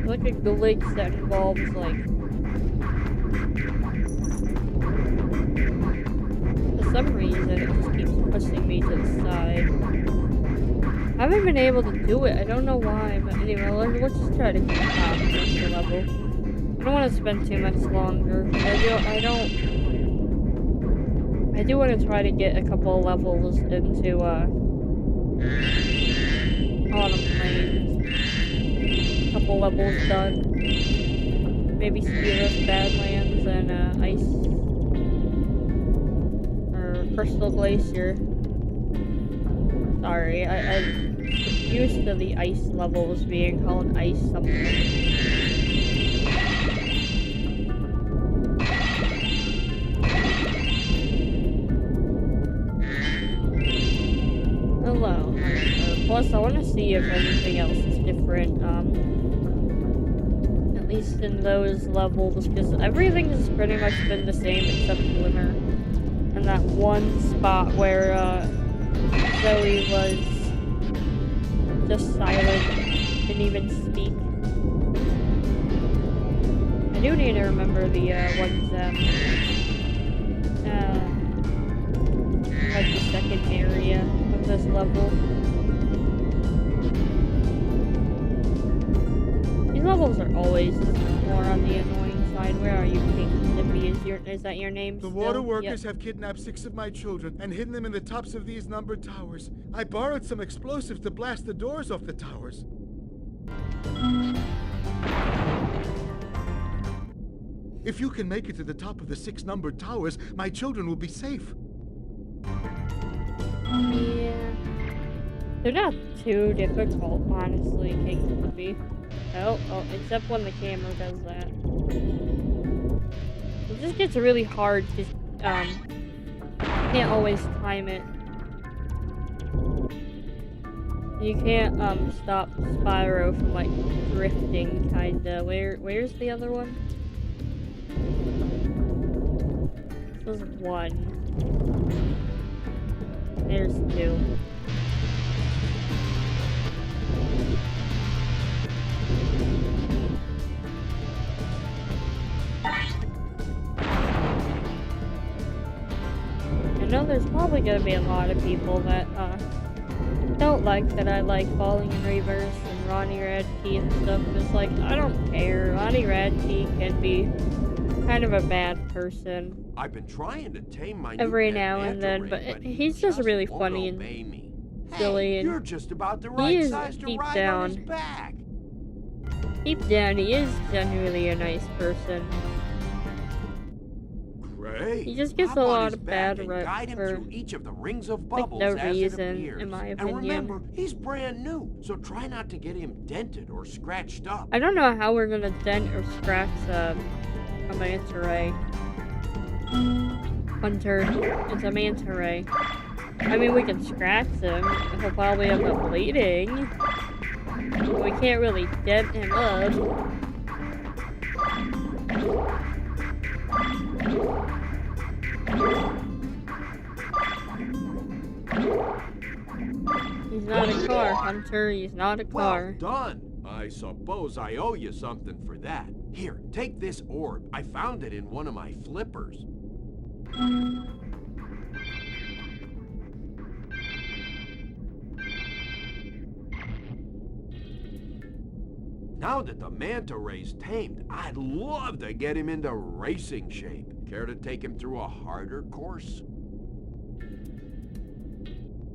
Like a glitch that involves like for some reason it just keeps pushing me to the side. I haven't been able to do it. I don't know why, but anyway, let's just try to get the level. I don't want to spend too much longer. I do want to try to get a couple levels into a lot of planes. Couple levels done. Maybe Spyro's Badlands and Ice or Crystal Glacier. Sorry, I'm used to the ice levels being called ice something. Hello. Plus, I want to see if anything else is different. At least in those levels, because everything has pretty much been the same except Glimmer. And that one spot where Zoe was just silent, didn't even speak. I do need to remember the ones like the second area of this level. These levels are always more on the annoying side. Where are you, Pink Zippy? Is that your name? The still? water workers Yep. have kidnapped 6 of my children and hidden them in the tops of these numbered towers. I borrowed some explosives to blast the doors off the towers. If you can make it to the top of the 6 numbered towers, my children will be safe. Yeah. They're not too difficult, honestly, King Zippy. Oh, except when the camera does that. It just gets really hard because, can't always time it. You can't, stop Spyro from, like, drifting, kinda. Where's the other one? This was 1. There's 2. I know there's probably gonna be a lot of people that, don't like that I like Falling in Reverse and Ronnie Radke and stuff. It's like, I don't care. Ronnie Radke can be kind of a bad person I've been trying to tame my every new pet now and then, manta ray, but he's just really won't funny obey and me. silly, and You're just about the he right is size to deep ride on his down. back. Deep down, he is genuinely a nice person. Great. He just gets Hop a on lot his of back bad and rep guide him for, through each of the rings of like, bubbles no as it reason, appears. in my And opinion. remember, he's brand new, so try not to get him dented or scratched up. I don't know how we're gonna dent or scratch a manta ray. Hunter, it's a manta ray. I mean, we can scratch him. He'll probably end up bleeding. But we can't really dent him up. He's not a car, Hunter. He's not a car. Well done. I suppose I owe you something for that. Here, take this orb. I found it in one of my flippers. Now that the manta ray's tamed, I'd love to get him into racing shape. Care to take him through a harder course?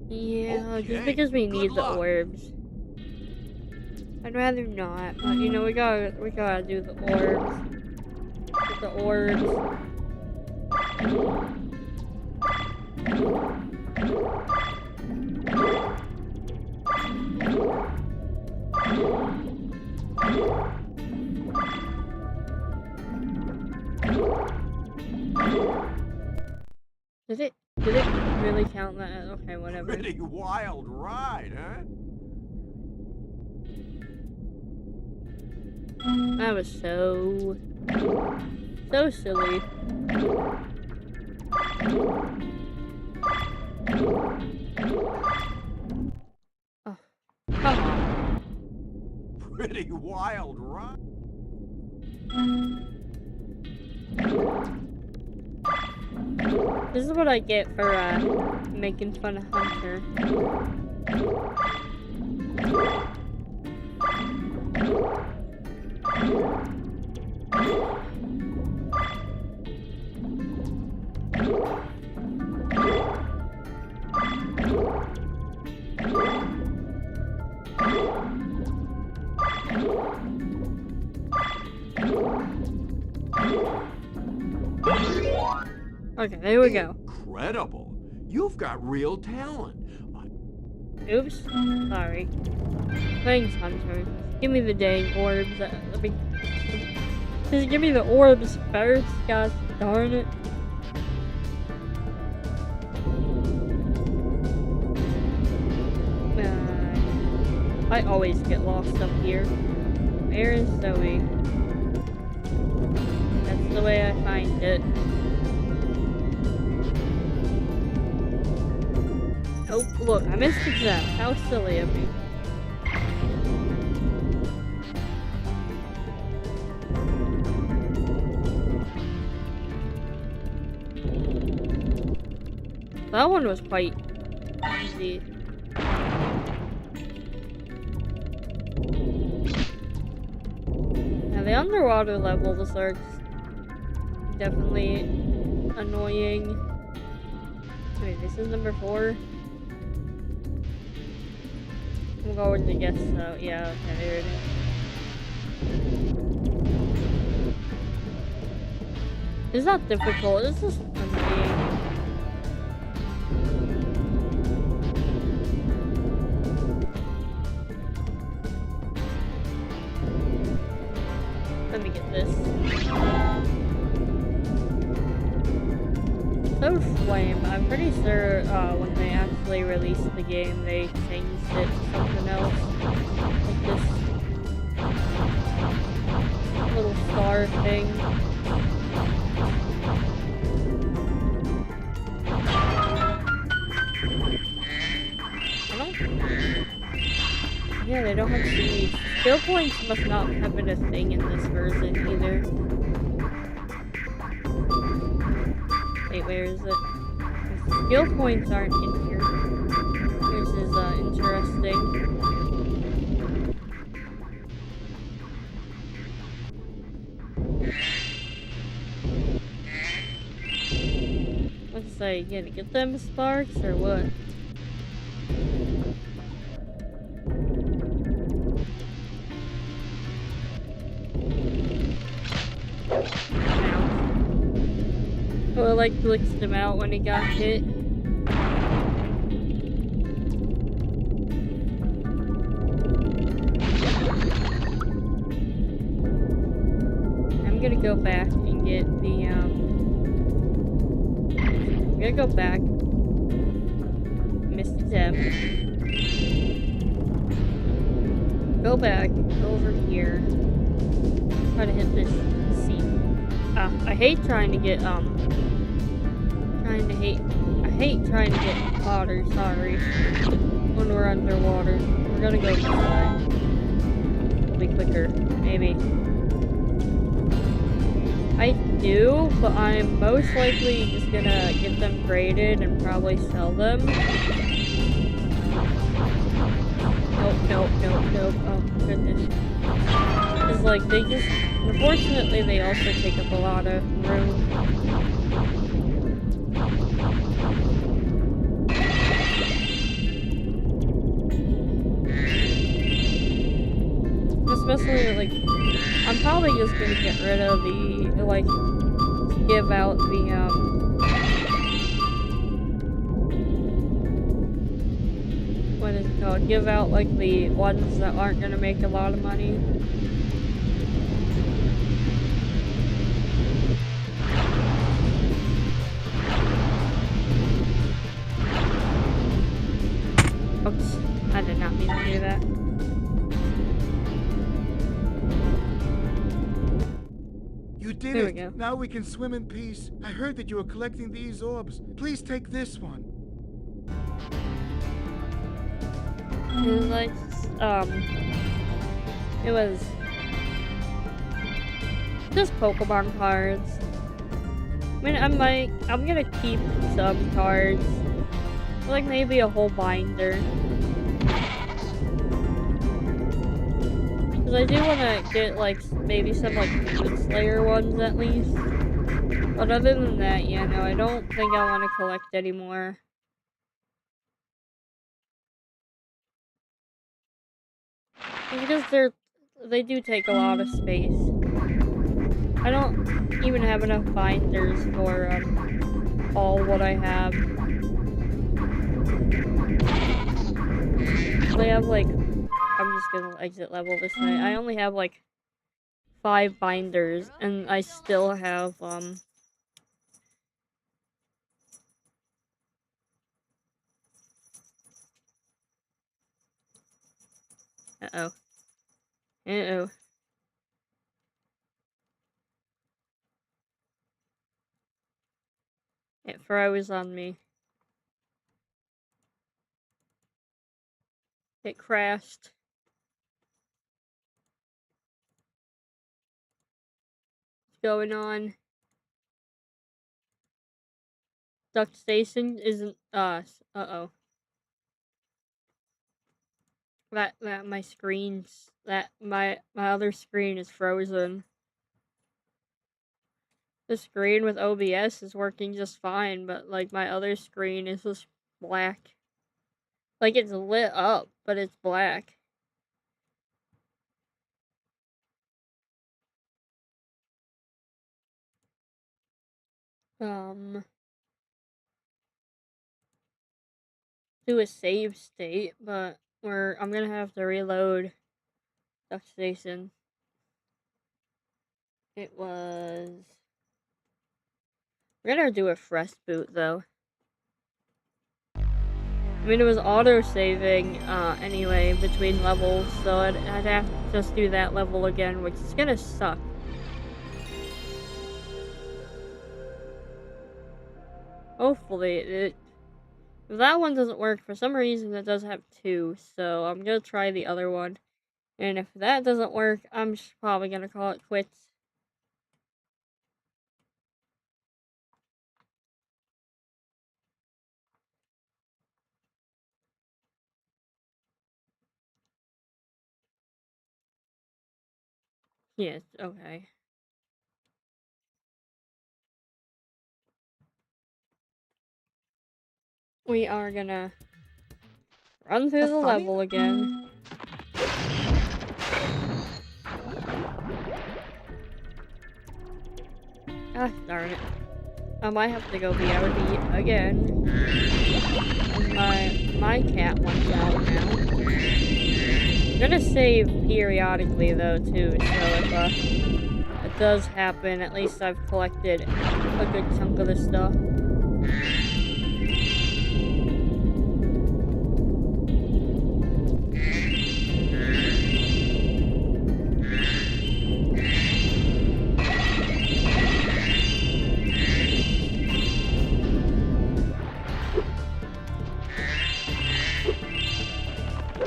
Yeah, Okay, just because we good need the luck. orbs. I'd rather not, but you know, we gotta do the orbs. Get the orbs. Did it really count that? Okay, whatever. Pretty wild ride, huh? That was so silly. Oh, come on. Pretty wild ride. This is what I get for making fun of Hunter. Okay, there we go. Incredible. You've got real talent. Oops. Sorry. Thanks, Hunter. Give me the dang orbs. Just give me the orbs first, gosh darn it. I always get lost up here. Where is Zoe? That's the way I find it. Oh, look, I missed exam. How silly of me. That one was quite easy. Now the underwater levels are definitely annoying. Wait, this is number 4? I'm going to guess so. Yeah, okay, there it is. It's not difficult, it's just annoying. Let me get this. So Flame, I'm pretty sure when they actually released the game, they changed it to something else. Like this little star thing. Yeah, they don't have seaweed. Skill points must not have been a thing in this version either. Wait, where is it? Skill points aren't in here. This is interesting. Let's say, gonna get them sparks or what? Oh, it like glitched him out when he got hit. I'm gonna go back and get the I'm gonna go back. Missed the gem. Go back over here. Try to hit this seat. I hate trying to get I hate trying to get water, sorry. When we're underwater. We're gonna go this way. It'll be quicker, maybe. I do, but I'm most likely just gonna get them graded and probably sell them. Nope. Oh goodness. It's like they just, unfortunately they also take up a lot of room. Especially, like, I'm probably just gonna get rid of the, like, give out the, what is it called? Give out, like, the ones that aren't gonna make a lot of money. Oops, I did not mean to do that. You did There it! we go. Now we can swim in peace. I heard that you were collecting these orbs. Please take this one. It was like, it was just Pokemon cards. I mean, I'm gonna keep some cards. Like maybe a whole binder. Because I do want to get, like, maybe some, like, Demon Slayer ones at least. But other than that, yeah, no, I don't think I want to collect anymore. Because they do take a lot of space. I don't even have enough binders for, all what I have. I only have like, I'm just gonna exit level this night. I only have like 5 binders, and I still have, Uh-oh. Uh-oh. It froze on me. It crashed. What's going on? Duck Station isn't us. Uh-oh. That my screen's my other screen is frozen. The screen with OBS is working just fine, but like my other screen is just black. Like it's lit up, but it's black. Do a save state, but I'm gonna have to reload Duck Station. We're gonna do a fresh boot though. I mean, it was auto-saving, anyway, between levels, so I'd have to just do that level again, which is gonna suck. Hopefully, if that one doesn't work, for some reason it does have 2, so I'm gonna try the other one. And if that doesn't work, I'm just probably gonna call it quits. Yes, okay. We are gonna run through the level again. Ah, darn it. I might have to go BRB again. My cat wants out now. I'm gonna save periodically though too, so if it does happen, at least I've collected a good chunk of the stuff.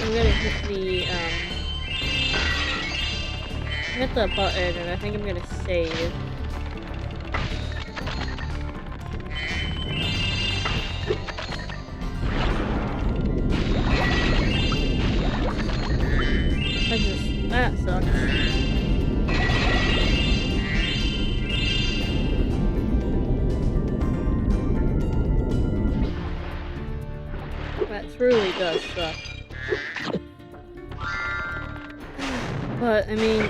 I'm gonna hit the button, and I think I'm gonna save. That sucks. That truly does suck. But, I mean,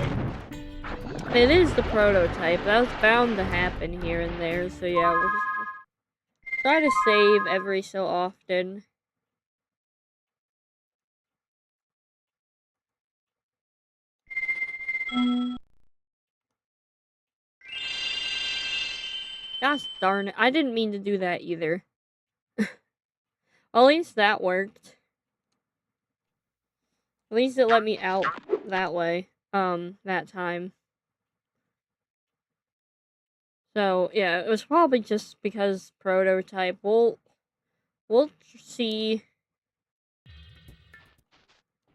it is the prototype. That was bound to happen here and there, so yeah, we'll just try to save every so often. Gosh darn it, I didn't mean to do that either. Well, at least that worked. At least it let me out that way, that time. So, yeah, it was probably just because prototype. We'll see.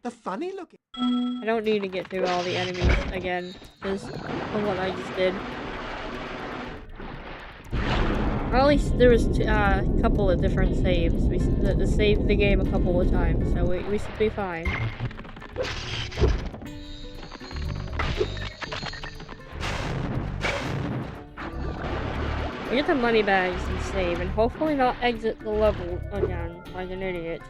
The funny looking. I don't need to get through all the enemies again, just of what I just did. Or at least there was a couple of different saves. We saved the game a couple of times, so we should be fine. We get the money bags and save, and hopefully not exit the level again like an idiot.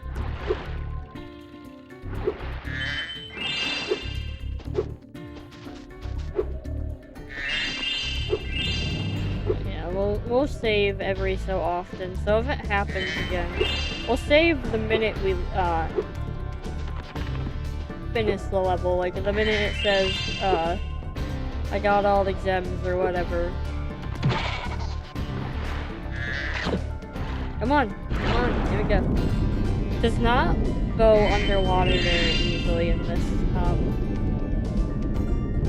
Yeah, we'll save every so often. So if it happens again, we'll save the minute we finish the level. Like the minute it says I got all the gems or whatever. Come on, here we go. Does not go underwater very easily in this.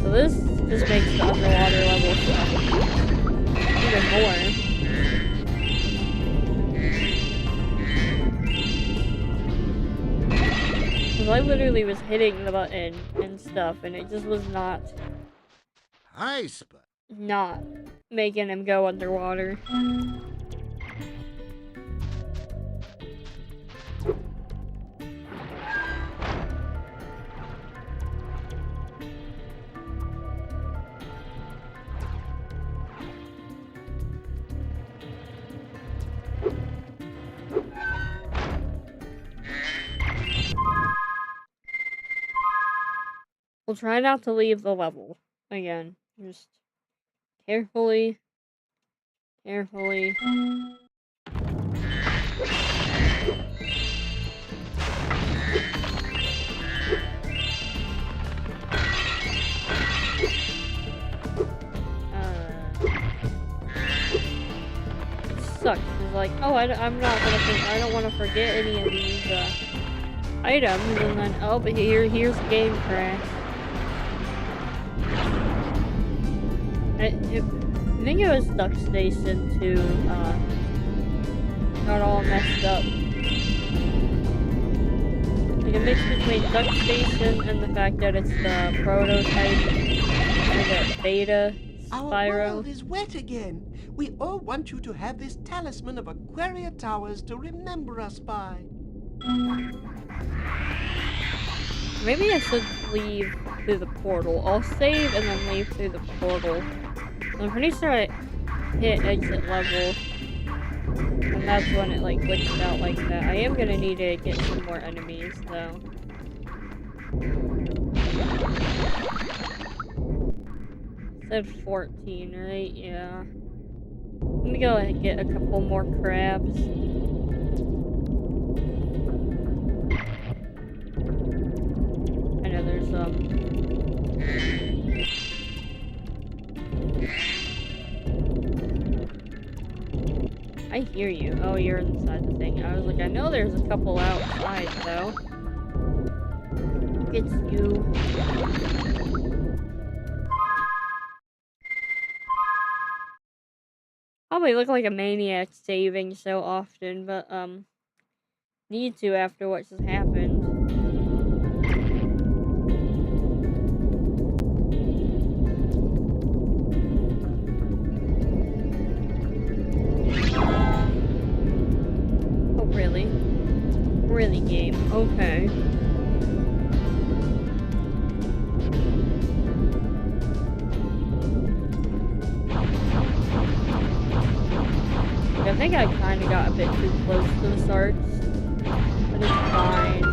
So this just makes the underwater level even more. Because I literally was hitting the button and stuff, and it just was not making him go underwater. We'll try not to leave the level. Again, just carefully. Sucks. It's like, oh, I don't want to forget any of these items, and then oh, but here's game crash. I think it was Duck Station 2, got all messed up. Like a mix between Duck Station and the fact that it's the prototype and the beta Our Spyro. world is wet again. We all want you to have this talisman of Aquaria Towers to remember us by. Maybe I should leave through the portal. I'll save and then leave through the portal. I'm pretty sure I hit exit level, and that's when it like glitched out like that. I am gonna need to get some more enemies though. Said 14, right? Yeah. Let me go and get a couple more crabs. I know there's I hear you. Oh, you're inside the thing. I was like, I know there's a couple outside though. It's you. Probably look like a maniac saving so often, but need to after what just happened. Oh really? Really game. Okay. I think I kind of got a bit too close to the start, but it's fine.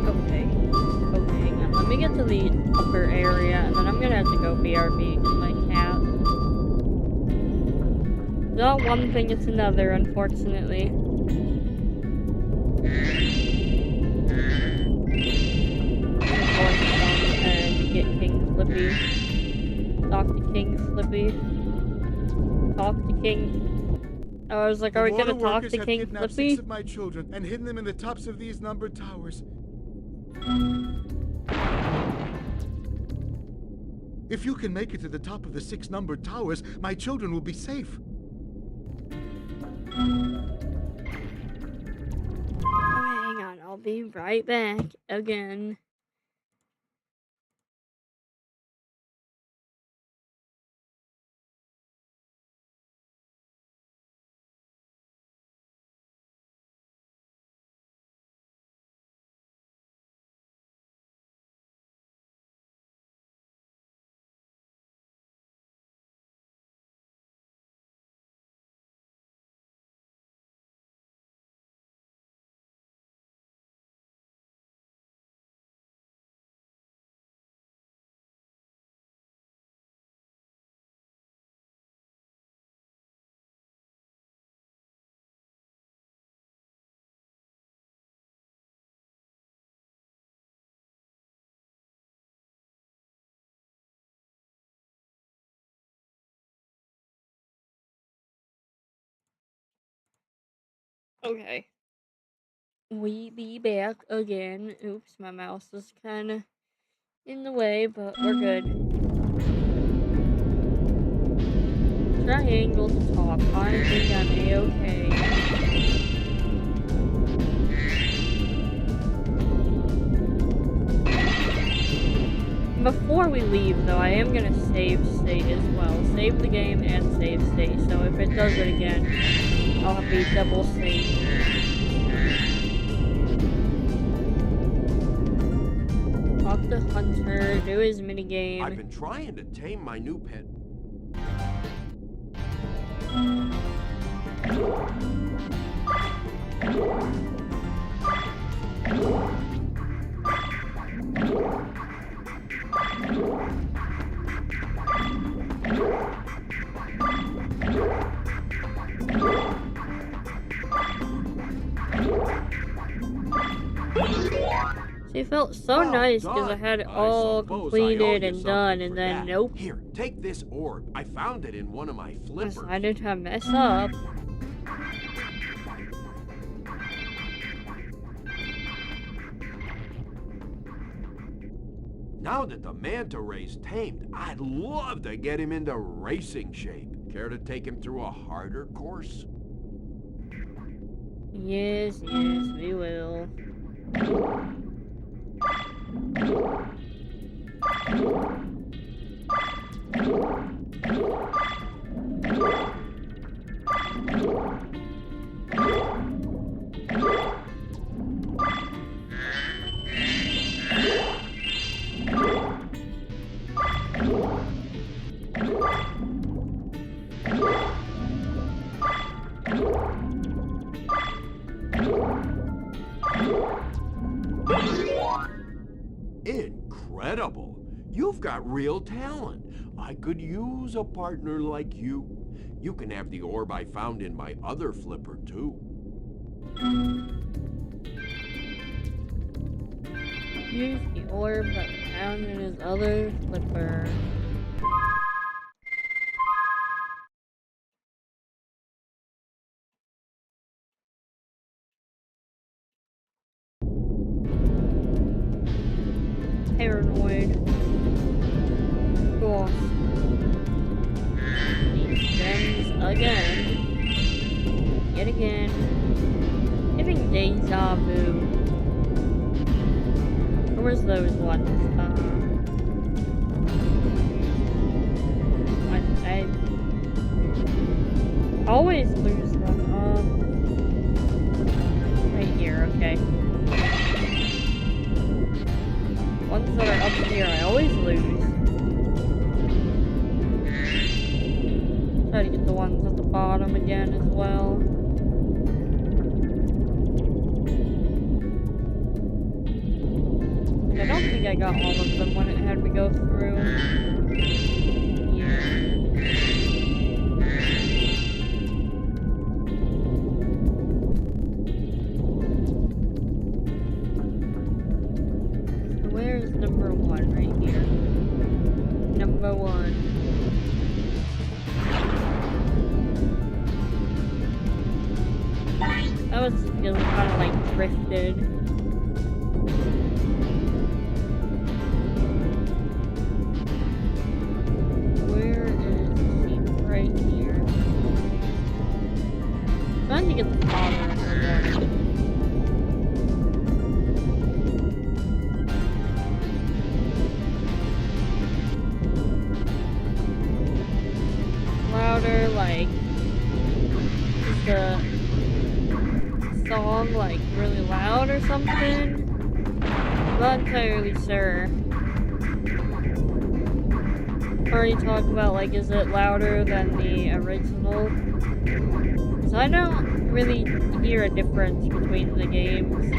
Okay, hang on. Let me get to the upper area, and then I'm gonna have to go BRB with my cat. Not one thing, it's another, unfortunately. And get King Flippy. Talk to King Flippy. Talk to King. I was like, are we gonna talk to King Flippy? 6 of my children and hidden them in the tops of these numbered towers. If you can make it to the top of the 6 numbered towers, my children will be safe. Oh, hang on, I'll be right back again. Okay. We be back again. Oops, my mouse is kind of in the way, but we're good. Triangle to top. I think I'm A-okay. Before we leave, though, I am gonna save state as well. Save the game and save state, so if it does it again, I'll have to double save. Talk to Hunter, do his minigame. I've been trying to tame my new pet. She felt so Well nice because I done. had it I all suppose I owe completed you and something done, for and then that. nope. Here, take this orb. I found it in one of my flippers. Decided to mess up. Now that the manta ray's tamed, I'd love to get him into racing shape. Care to take him through a harder course? Yes, we will. Incredible! You've got real talent. I could use a partner like you. You can have the orb I found in my other flipper, too. Use the orb that was found in his other flipper. Paranoid. Of course. These gems again. Yet again. Giving deja vu. Where's those ones? I always lose them. Right here, okay. Ones that are up here, I always lose. Try to get the ones at the bottom again as well. I don't think I got all of them when it had me go through. Yeah. So where is number one? Right here. Number one. That was feeling kind of like drifted. Trying to get the father in her there. Louder, like, is the song like really loud or something? I'm not entirely sure. Already talked about like, is it louder than the original? So I don't really hear a difference between the games.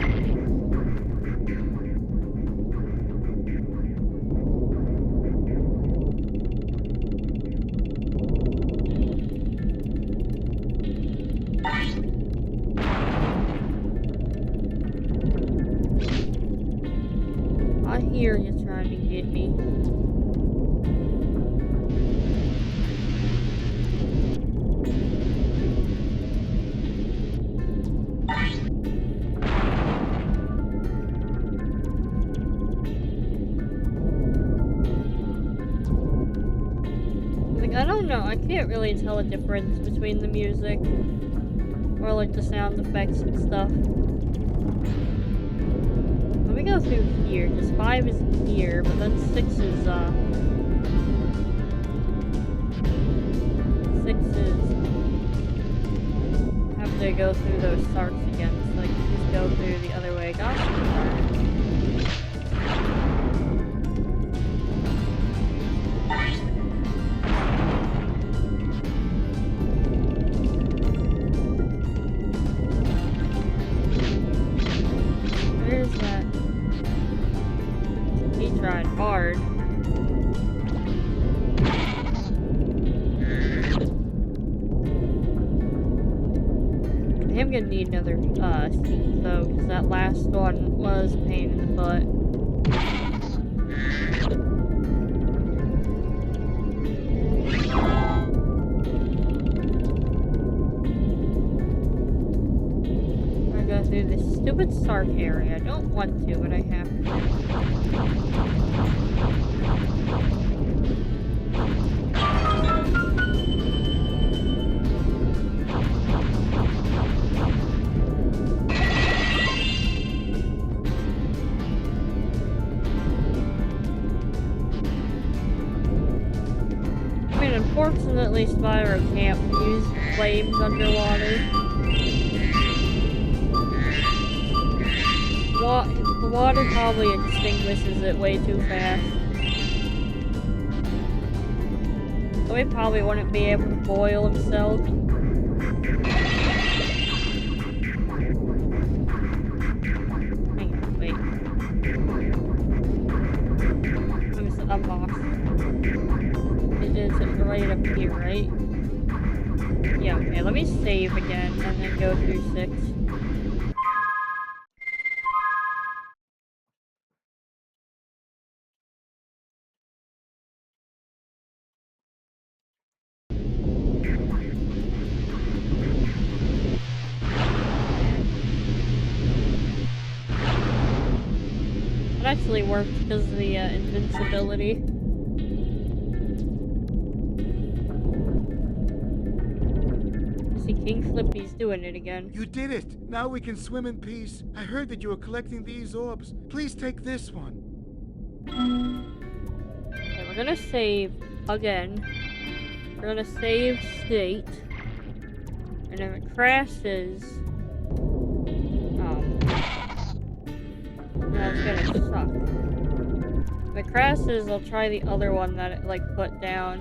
I hear you trying to get me. can't really tell a difference between the music or like the sound effects and stuff. Let me go through here, because 5 is here, but then 6 is, 6 is... have to go through those sarks again, so I can just go through the other way. Gosh, where's that? He tried hard. I am gonna need another seat though, because that last one was a pain in the butt. I go through this stupid Sark area. I don't want to, but I have to. Unfortunately, Spyro can't use flames underwater. The water probably extinguishes it way too fast. So he probably wouldn't be able to boil himself. Hang on, wait. I'm lost. It is right up here, right? Yeah, okay, let me save again and then go through 6. It actually worked because of the invincibility. See, King Flippy's doing it again. You did it! Now we can swim in peace. I heard that you were collecting these orbs. Please take this one. Okay, we're gonna save again. We're gonna save state. And if it crashes... that's gonna suck. If it crashes, I'll try the other one that it, like, put down.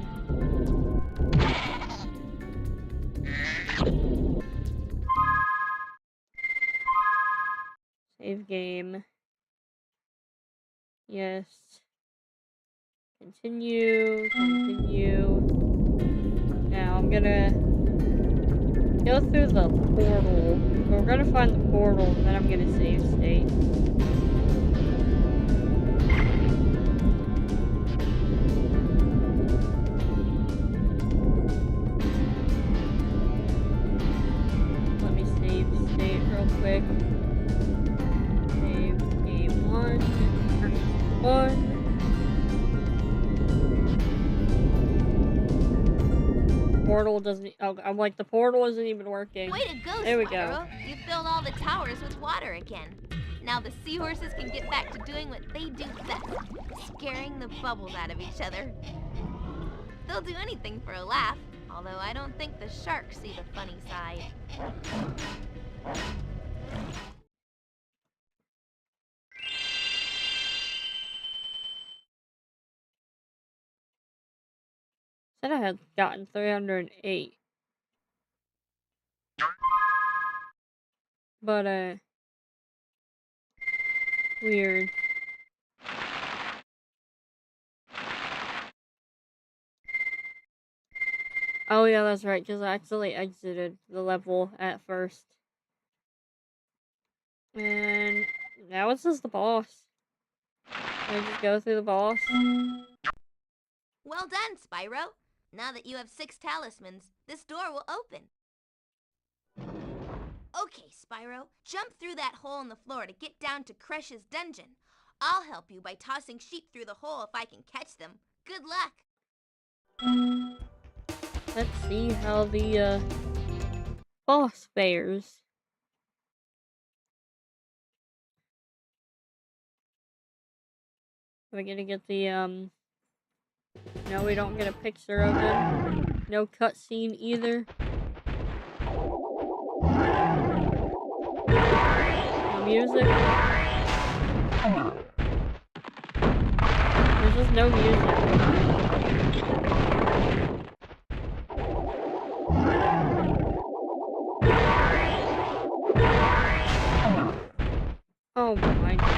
Save game. Yes. Continue. Continue. Now I'm gonna go through the portal. We're gonna find the portal, and then I'm gonna save state. Let me save state real quick. Save game 1. Portal doesn't. Oh, I'm like, the portal isn't even working. Way to go, There we Spyro. go. You filled all the towers with water again. Now the seahorses can get back to doing what they do best, scaring the bubbles out of each other. They'll do anything for a laugh, although I don't think the sharks see the funny side. Said I had gotten 308. But, weird. Oh yeah, that's right, because I accidentally exited the level at first. And now it's just the boss. Can I just go through the boss? Well done, Spyro. Now that you have 6 talismans, this door will open. Okay, Spyro, jump through that hole in the floor to get down to Crush's dungeon. I'll help you by tossing sheep through the hole if I can catch them. Good luck! let's see how the boss fares. Are we gonna get the no, we don't get a picture of him. No cutscene either. No music. There's just no music. Oh my goodness.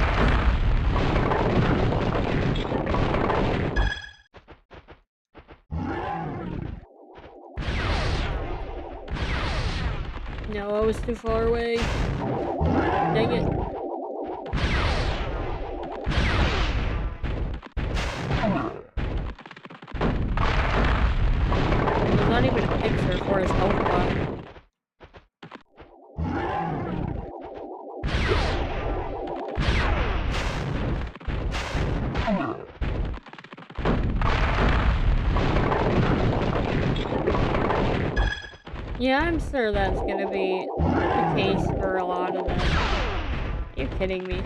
No, I was too far away. Dang it. There's not even a picture for his health bar. Yeah, I'm sure that's gonna be the case for a lot of them. You're kidding me.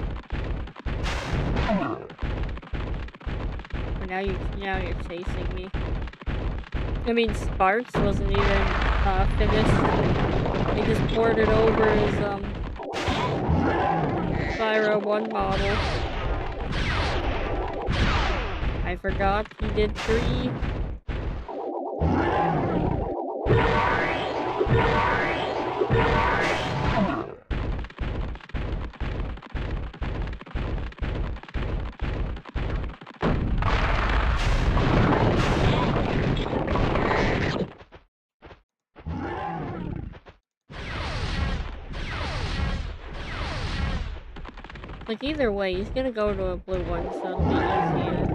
Now you're chasing me. I mean, Sparks wasn't even finished. They just ported over his Spyro 1 model. I forgot he did 3. Like, either way, he's gonna go to a blue one, so it'll be easier.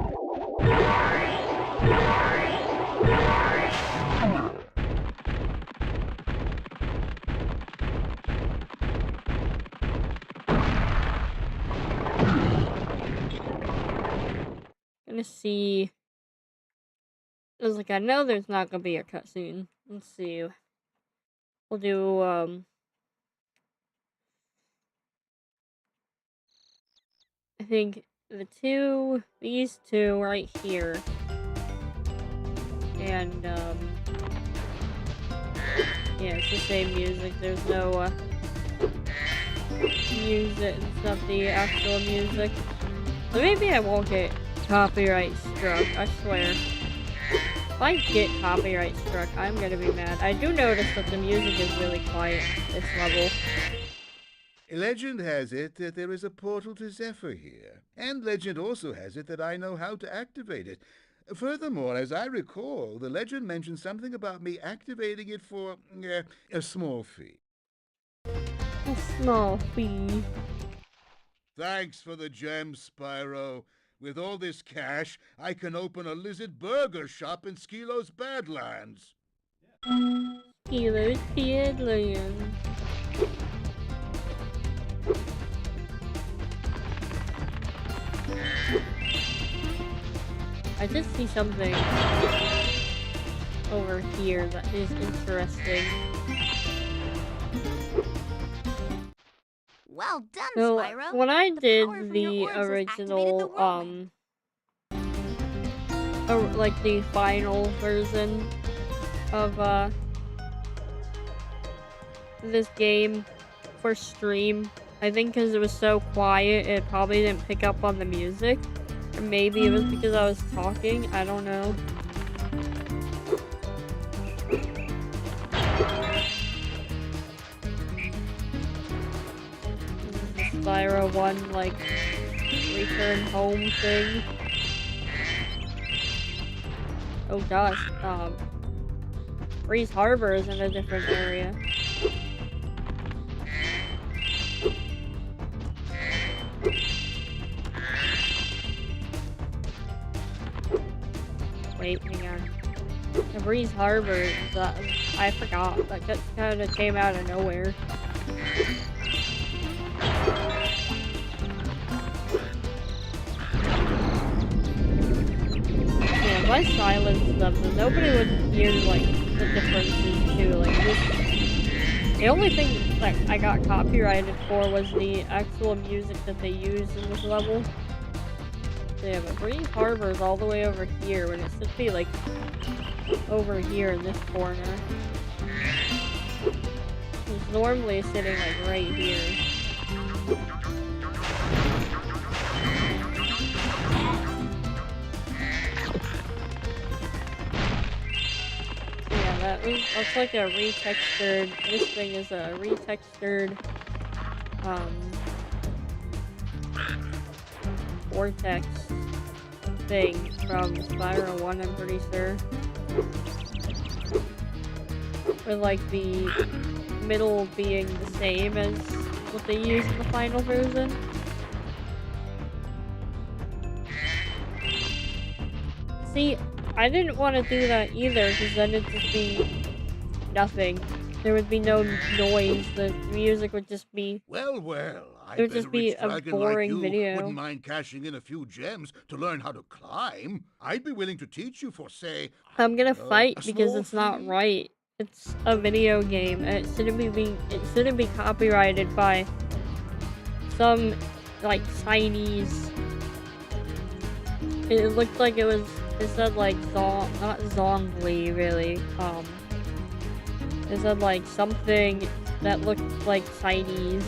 Gonna see. I was like, I know there's not gonna be a cutscene. Let's see. We'll do, I think these two right here. And, yeah, it's the same music. There's no, music. It's not the actual music. But maybe I won't get copyright struck, I swear. If I get copyright struck, I'm gonna be mad. I do notice that the music is really quiet this level. Legend has it that there is a portal to Zephyr here, and legend also has it that I know how to activate it. Furthermore, as I recall, the legend mentioned something about me activating it for a small fee. A small fee. Thanks for the gems, Spyro. With all this cash, I can open a lizard burger shop in Skilo's Badlands. Skilo's Badlands. I did see something over here that is interesting. Well done, So, Spyro. when I The did power from the your orbs has activated the original, whirlwind. like the final version of, this game for stream, I think because it was so quiet, it probably didn't pick up on the music. Or maybe it was because I was talking, I don't know. Spyro 1, like, return home thing. Oh gosh, Breeze Harbor is in a different area. Wait, hang on. The Breeze Harbor, I forgot. That just kind of came out of nowhere. Yeah, if I silenced them, then nobody would hear, like, the differences too. Like this, the only thing like I got copyrighted for was the actual music that they used in this level. So yeah, but Green Harbor's all the way over here when it should be like over here in this corner. It's normally sitting like right here. That's like a retextured, this thing is a retextured, vortex thing from Spyro 1, I'm pretty sure. With like the middle being the same as what they use in the final version. See, I didn't want to do that either, because then it'd just be nothing. There would be no noise, the music would just be... Well, it would just be a boring like you video. Wouldn't mind cashing in a few gems to learn how to climb. I'd be willing to teach you for, say... I'm gonna fight because small it's not fee. right. It's a video game, and it shouldn't be copyrighted by some, like, Chinese... It looked like it said like not Zongli really. It said like something that looked like Chinese,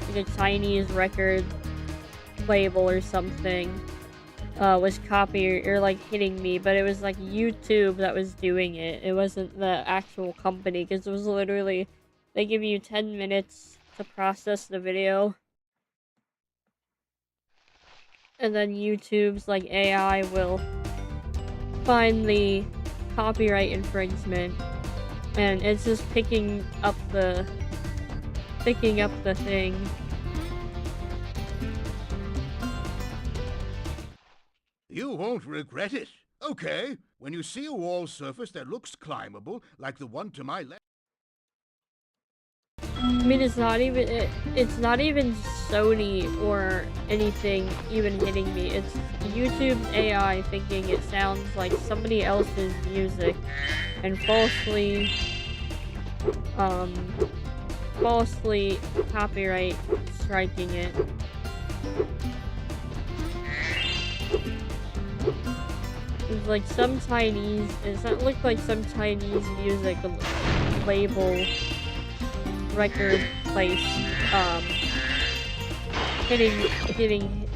like a Chinese record label or something, was copy or like hitting me, but it was like YouTube that was doing it. It wasn't the actual company, because it was literally, they give you 10 minutes to process the video. And then YouTube's like AI will find the copyright infringement, and it's just picking up the thing. You won't regret it. Okay, when you see a wall surface that looks climbable, like the one to my left... I mean, it's not even Sony or anything even hitting me. It's YouTube's AI thinking it sounds like somebody else's music and falsely copyright striking it. It's like some Chinese, it looked like some Chinese music label record place, hitting,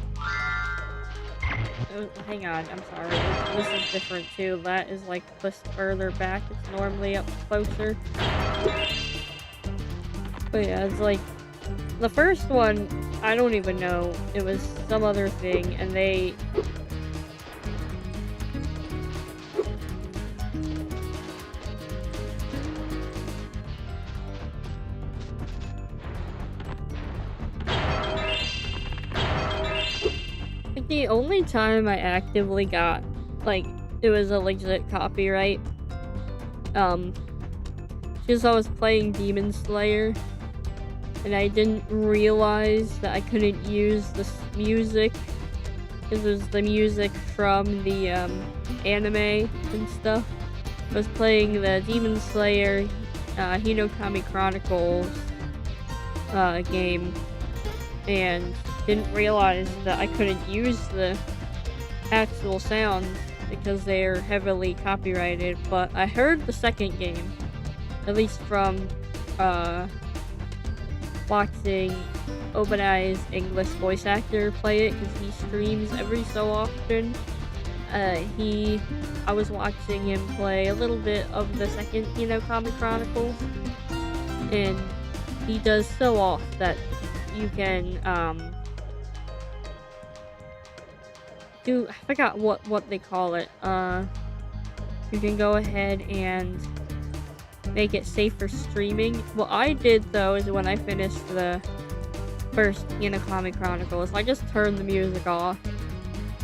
hang on, I'm sorry, this is different too, that is like pushed further back, it's normally up closer. But yeah, it's like, the first one, I don't even know, it was some other thing, and they... The only time I actively got, like, it was a legit copyright, because I was playing Demon Slayer, and I didn't realize that I couldn't use this music, because it was the music from the, anime and stuff. I was playing the Demon Slayer, Hinokami Chronicles, game, and didn't realize that I couldn't use the actual sounds because they're heavily copyrighted, but I heard the second game, at least from watching Obadiah's English voice actor play it, because he streams every so often. I was watching him play a little bit of the second Hinokami Chronicles, and he does so off that you can, I forgot what they call it. You can go ahead and make it safe for streaming. What I did, though, is when I finished the first Hinokami Chronicles, I just turned the music off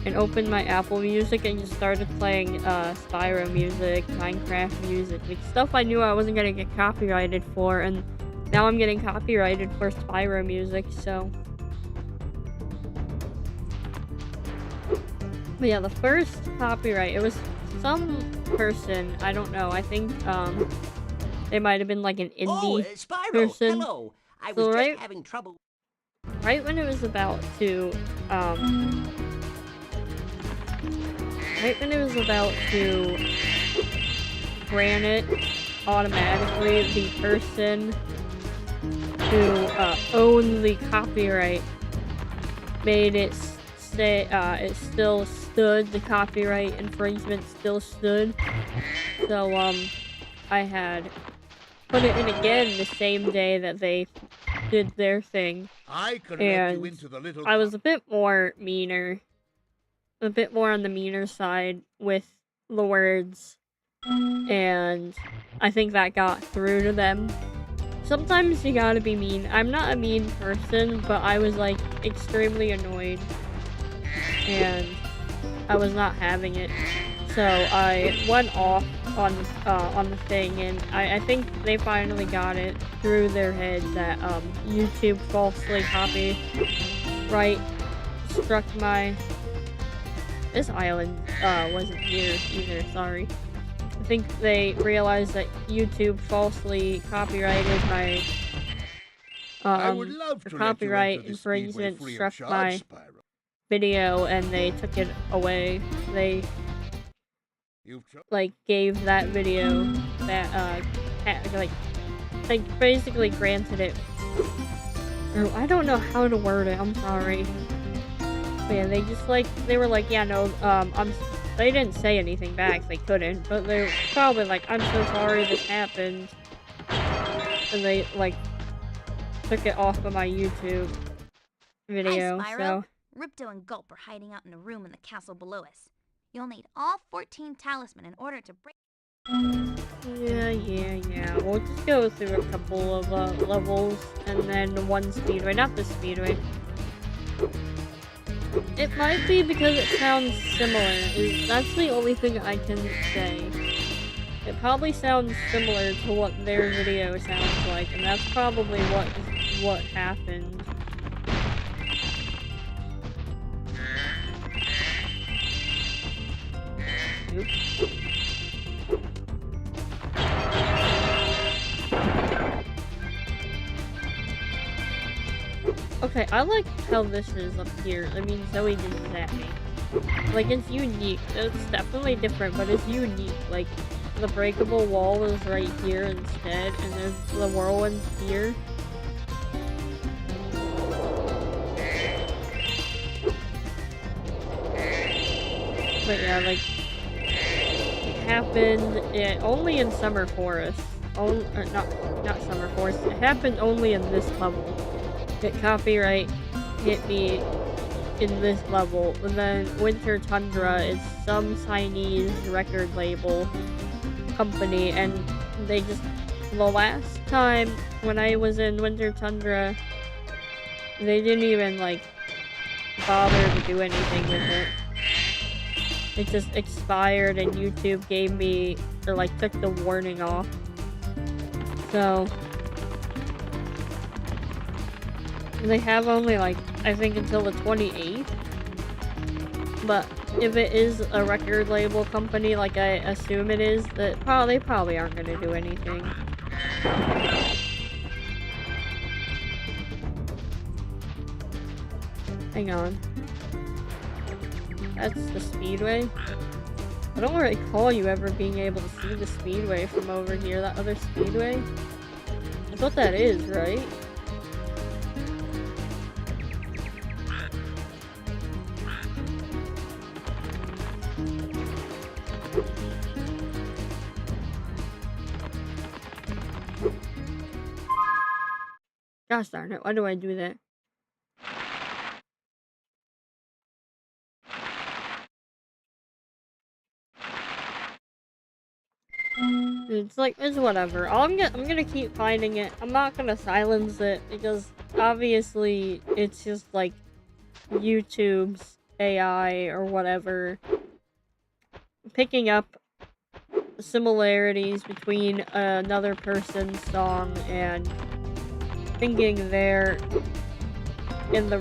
and opened my Apple Music and just started playing Spyro music, Minecraft music, like stuff I knew I wasn't gonna get copyrighted for, and now I'm getting copyrighted for Spyro music, so... But yeah, the first copyright, it was some person, I don't know, I think, they might have been like an Oh, indie Spyro, person. hello. I So was right- just having trouble. Right when it was about to, right when it was about to grant it automatically, the person who owned the copyright made it say it still stood, the copyright infringement still stood. So I had put it in again the same day that they did their thing. I can let you And into the little I was a bit more meaner, a bit more on the meaner side with the words, and I think that got through to them. Sometimes you gotta be mean. I'm not a mean person, but I was like extremely annoyed, and I was not having it. So I went off on the thing, and I think they finally got it through their head that YouTube falsely copyright struck my. This island wasn't here either. Sorry. I think they realized that YouTube falsely copyrighted my I would love to copyright let you enter the Speedway infringement free of struck charge, my Spyro. video, and they took it away. They like gave that video that like basically granted it. Or I don't know how to word it. I'm sorry. But yeah, they were like, yeah, no, they didn't say anything back. They couldn't, but they were probably like, I'm so sorry this happened. And they like took it off of my YouTube video. Hi, Spyro. So Ripto and Gulp are hiding out in a room in the castle below us. You'll need all 14 talisman in order to break. yeah. We'll just go through a couple of levels and then one speedway, not the speedway. It might be because it sounds similar. That's the only thing I can say. It probably sounds similar to what their video sounds like, and that's probably what happened. Oops. Okay, I like how this is up here. I mean, Zoe didn't zap me. Like, it's unique. It's definitely different, but it's unique. Like, the breakable wall is right here instead, and there's the whirlwind here. But yeah, like, it happened only in Summer Forest. Not Summer Forest. It happened only in this level. It copyright hit me in this level, and then Winter Tundra is some Chinese record label company, and they just, the last time when I was in Winter Tundra, they didn't even like bother to do anything with it. It just expired, and YouTube gave me, or like took the warning off. So they have only like, I think until the 28th. But if it is a record label company, like I assume it is, that they probably aren't gonna do anything. Hang on. That's the speedway? I don't recall you ever being able to see the speedway from over here, that other speedway. That's what that is, right? Gosh darn it, why do I do that? It's like, it's whatever. I'm gonna keep finding it. I'm not gonna silence it, because obviously it's just like YouTube's AI or whatever picking up similarities between another person's song and thinking they're in the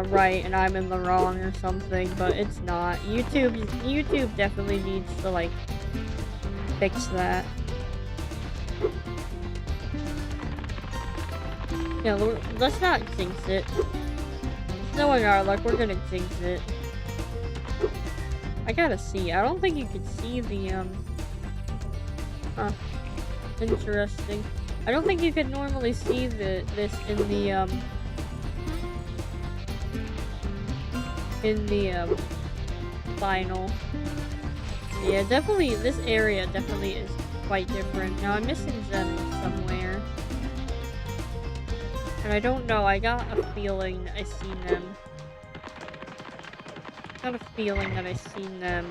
right and I'm in the wrong or something, but it's not. YouTube definitely needs to like fix that. Yeah, let's not jinx it. Knowing our luck, we're gonna jinx it. I gotta see. I don't think you can see the interesting. I don't think you could normally see this in the final. Yeah, definitely this area definitely is quite different. Now I'm missing gems somewhere. And I don't know, I got a feeling I seen them. Got a feeling that I seen them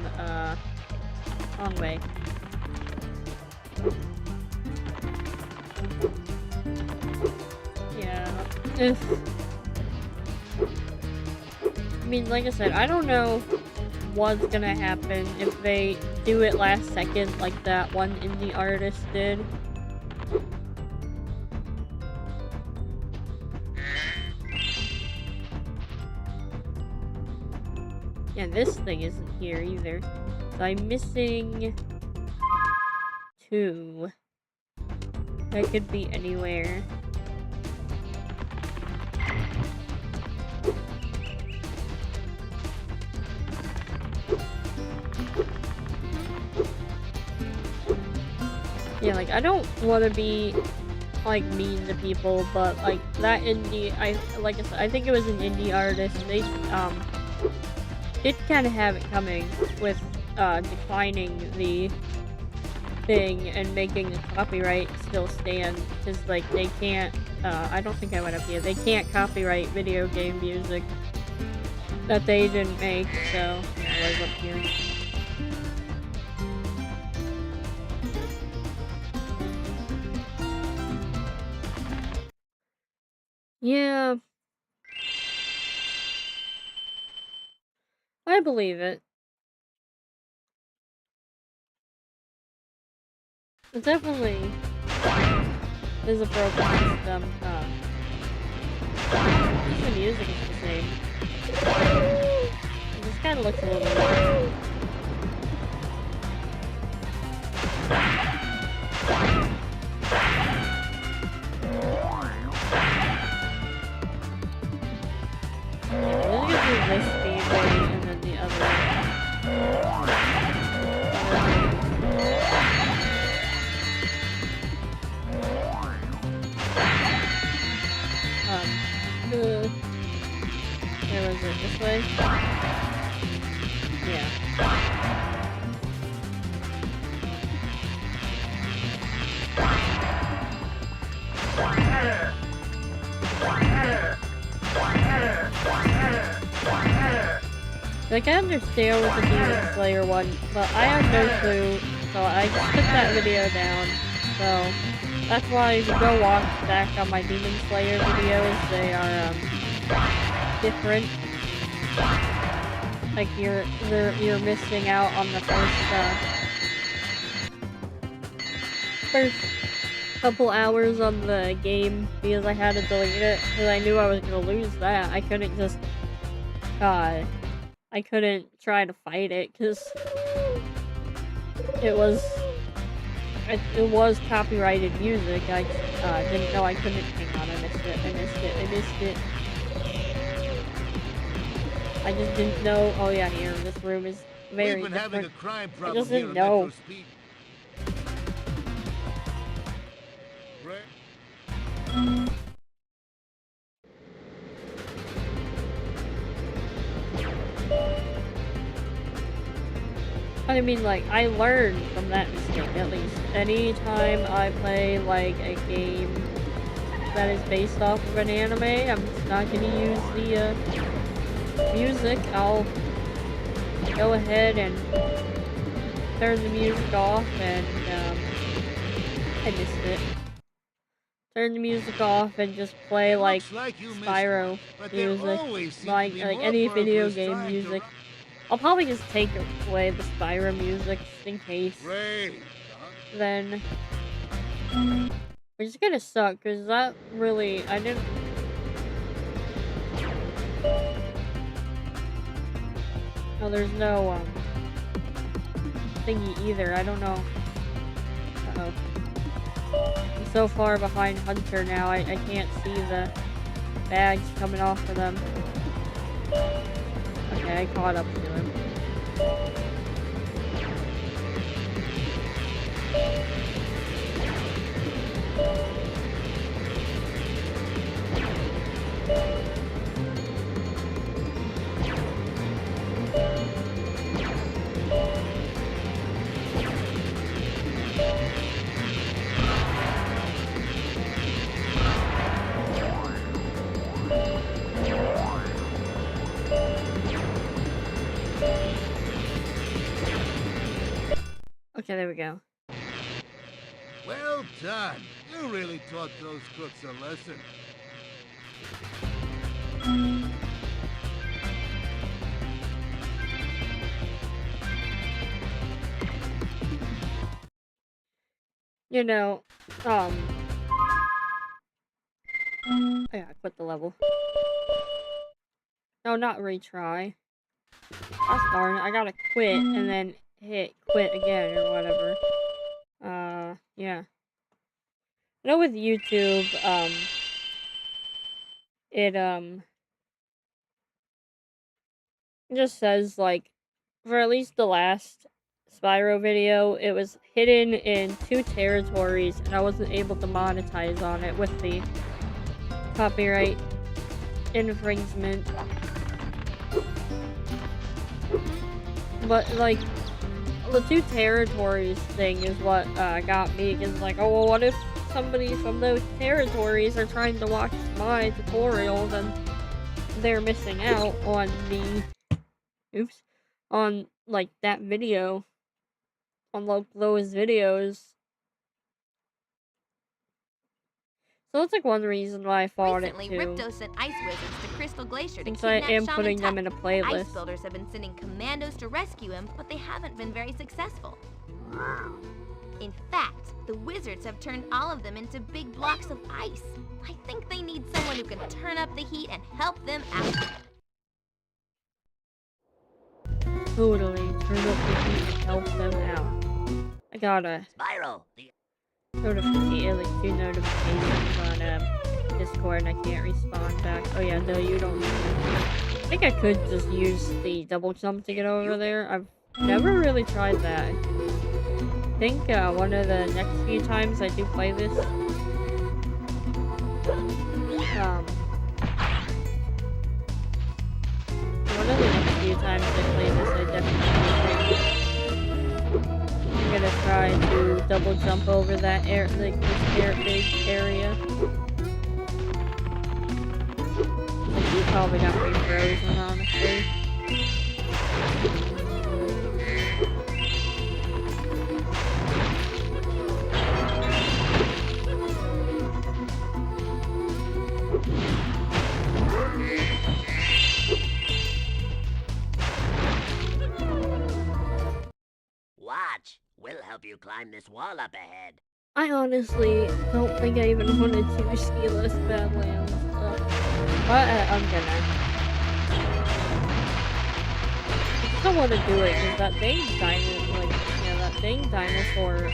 wrong way. Yeah. I mean, like I said, I don't know what's gonna happen if they do it last second like that one indie artist did. Yeah, this thing isn't here either. So I'm missing 2. That could be anywhere. Yeah, like, I don't want to be, like, mean to people, but, like, that indie, like I said, I think it was an indie artist. They, did kind of have it coming with, declining the thing and making the copyright still stand, because, like, they can't, I don't think I went up here, they can't copyright video game music that they didn't make, so, yeah, I was up here. Yeah. I believe it. It definitely is a broken system. The music is the same. It just kind of looks a little weird. Yeah, we're gonna do this speedway and then the other. Where was it? This way? Yeah. Like, I understand with the Demon Slayer one, but I have no clue, so I just took that video down. So, that's why if you go watch back on my Demon Slayer videos, they are, different. Like, you're missing out on the first couple hours on the game, because I had to delete it, because I knew I was gonna lose that. I couldn't just, I couldn't try to fight it, because it was copyrighted music. I didn't know I couldn't. Hang on, I missed it. I just didn't know. Oh yeah, here, this room is very We've been different. having a crime I problem just here didn't in know. Metro Speed. I mean, like, I learned from that mistake, at least. Anytime I play, like, a game that is based off of an anime, I'm just not gonna use the, music. I'll go ahead and turn the music off, and, I missed it. Turn the music off and just play, like Spyro music, like any video game music. I'll probably just take away the Spyro music just in case. Then, which is gonna suck, because that really, I didn't Oh, there's no, thingy either. I don't know. Uh-oh. I'm so far behind Hunter now, I can't see the bags coming off of them. Okay, I caught up to him. Okay, there we go. Well done. You really taught those crooks a lesson. You know, I gotta quit the level. No, not retry. Gosh darn it, I gotta quit and then hit quit again or whatever. Yeah. I know with YouTube, it just says, like, for at least the last Spyro video, it was hidden in 2 territories, and I wasn't able to monetize on it with the copyright infringement. But, like, the 2 territories thing is what got me, because, like, oh, well, what if somebody from those territories are trying to watch my tutorial, then they're missing out on the, on, like, that video, on, like, those videos. So that's, like, one reason why I followed Recently, it, too. Ripto sent ice wizards to Crystal Glacier to Since I kidnap am Shaman putting them Tut. in a Ice playlist. builders have been sending commandos to rescue him, but they haven't been very successful. In fact, the wizards have turned all of them into big blocks of ice. I think they need someone who can turn up the heat and help them out. Totally, turn up the heat and help them out. I got a Spyro, the notification, like 2 notifications on Discord, and I can't respond back. Oh yeah, no, you don't. I think I could just use the double jump to get over there. I've never really tried that. I think one of the next few times I do play this, one of the next few times I play this, I definitely think I'm gonna try to double jump over that like this big area. Like, you probably got me frozen, honestly. watch. We'll help you climb this wall up ahead. I honestly don't think I even wanted to ski this Badlands. But I'm gonna. I still want to do it because that dang dinosaur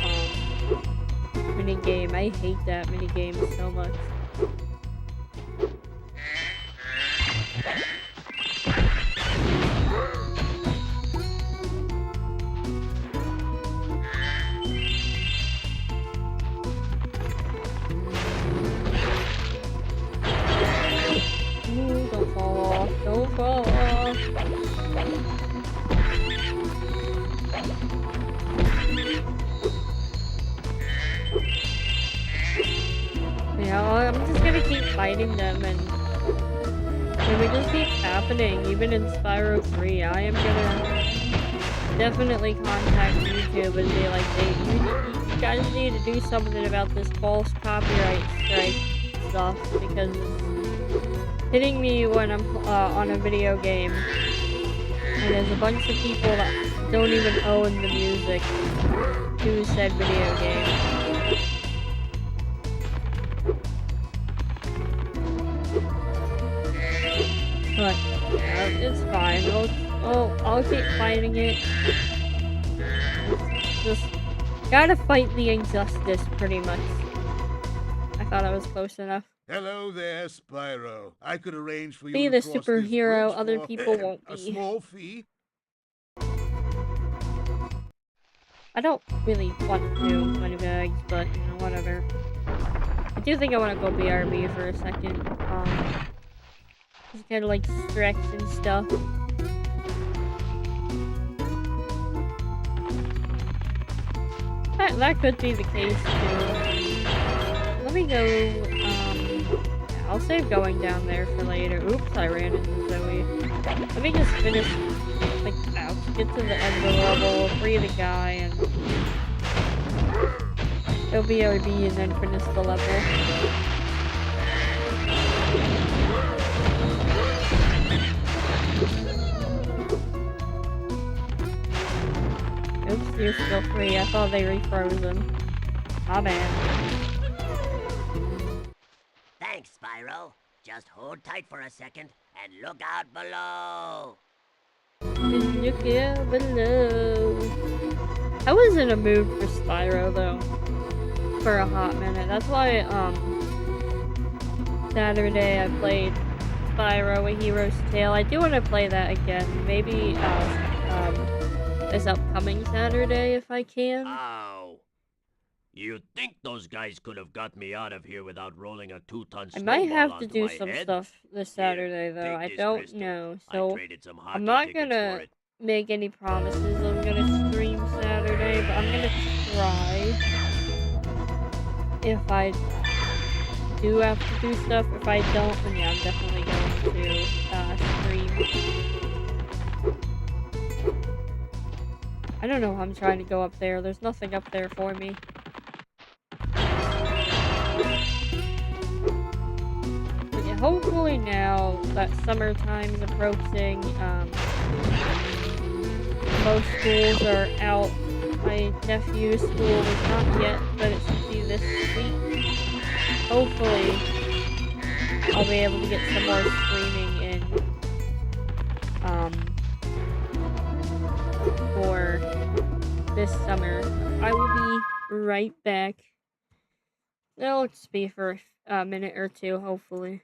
mini game. I hate that mini game so much. Ooh, don't fall off. Don't fall off. Yeah, I'm just gonna keep fighting them, and if it just keeps happening, even in Spyro 3, I am gonna definitely contact YouTube and be like, hey, you guys need to do something about this false copyright strike stuff, because it's hitting me when I'm on a video game, and there's a bunch of people that don't even own the music to said video game. But it's fine. Oh, I'll keep fighting it. Just gotta fight the injustice, pretty much. I thought I was close enough. Hello there, Spyro. I could arrange for you Be to the cross this superhero bridge other for people won't a be. small fee. I don't really want to, Moneybags, but, you know, whatever. I do think I want to go BRB for a second. Just kind of like stretch and stuff. That could be the case, too. Let me go, yeah, I'll save going down there for later. Oops, I ran into Zoe. Let me just finish, like, ouch, get to the end of the level, free the guy, and it'll be RB and then finish the level. Oops, you're still free. I thought they refrozen. My bad. Thanks, Spyro. Just hold tight for a second and look out below. Look out below. I was in a mood for Spyro, though. For a hot minute. That's why, Saturday I played Spyro, A Hero's Tale. I do want to play that again. Maybe, this upcoming Saturday if I can. Ow. You'd think those guys could have got me out of here without rolling a 2-ton I snowball might have to onto do my some head. stuff this Saturday, though. I Take this don't crystal. know. I So, traded some hockey I'm not tickets gonna for it. make any promises I'm gonna stream Saturday, but I'm gonna try. If I do have to do stuff, if I don't, then yeah, I'm definitely going to stream. I don't know how I'm trying to go up there. There's nothing up there for me. But yeah, hopefully now that summertime is approaching, most schools are out. My nephew's school is not yet, but it should be this week. Hopefully, I'll be able to get some more streaming in, for this summer. I will be right back. It'll just be for a minute or two, hopefully.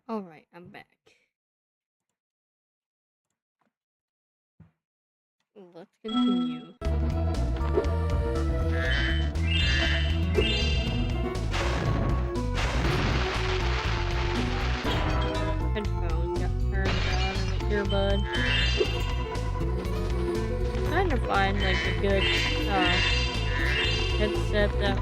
Alright, I'm back. Let's continue. Headphone got turned on in the earbud. Trying to find like a good headset that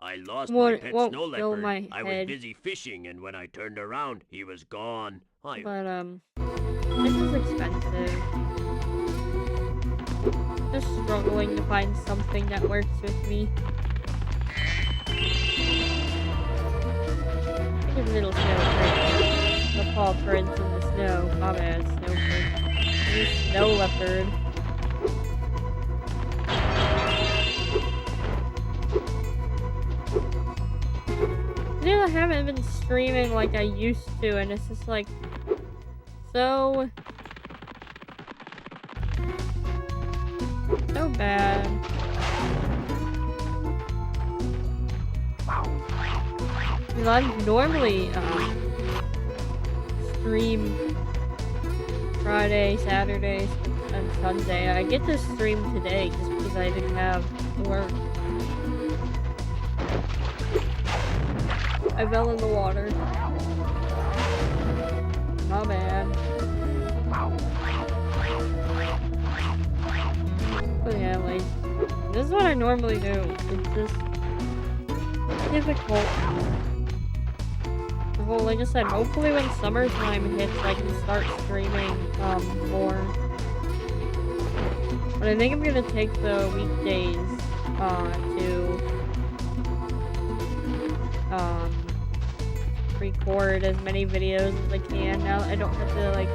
I lost my won't pet snow fill leopard. my I was head. busy fishing, and when I turned around, he was gone. But this is expensive. Just struggling to find something that works with me. Look at the little snow prince. The paw prints in the snow. My bad, snow prince. This snow leopard. Yeah, I haven't been streaming like I used to, and it's just like so bad. Because I normally stream Friday, Saturday, and Sunday. I get to stream today just because I didn't have work. I fell in the water. My bad. But yeah, like, this is what I normally do. It's just difficult. Well, like I said, hopefully when summertime hits, I can start streaming more. But I think I'm gonna take the weekdays to record as many videos as I can now that I don't have to, like,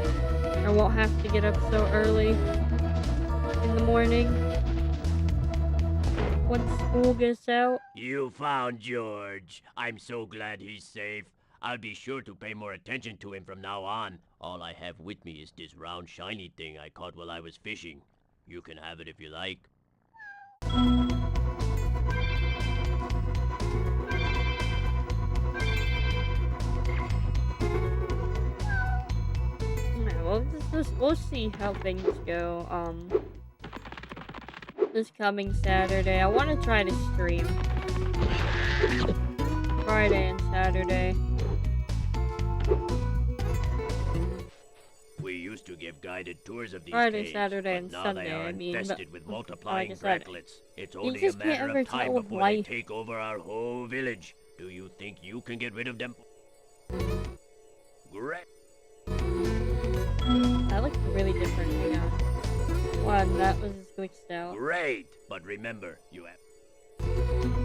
I won't have to get up so early in the morning once school gets out. You found George. I'm so glad he's safe. I'll be sure to pay more attention to him from now on. All I have with me is this round shiny thing I caught while I was fishing. You can have it if you like. Well, we'll see how things go, this coming Saturday. I want to try to stream Friday and Saturday. We used to give guided tours of these Friday, caves, Saturday, but and now Sunday, they are I mean, infested but with multiplying like I said, bracklets. It's only a just can't matter ever of time tell before why. they take over our whole village. Do you think you can get rid of them? Great. That looks really different. Hang on. One, that was glitched out. Great, but remember, you have.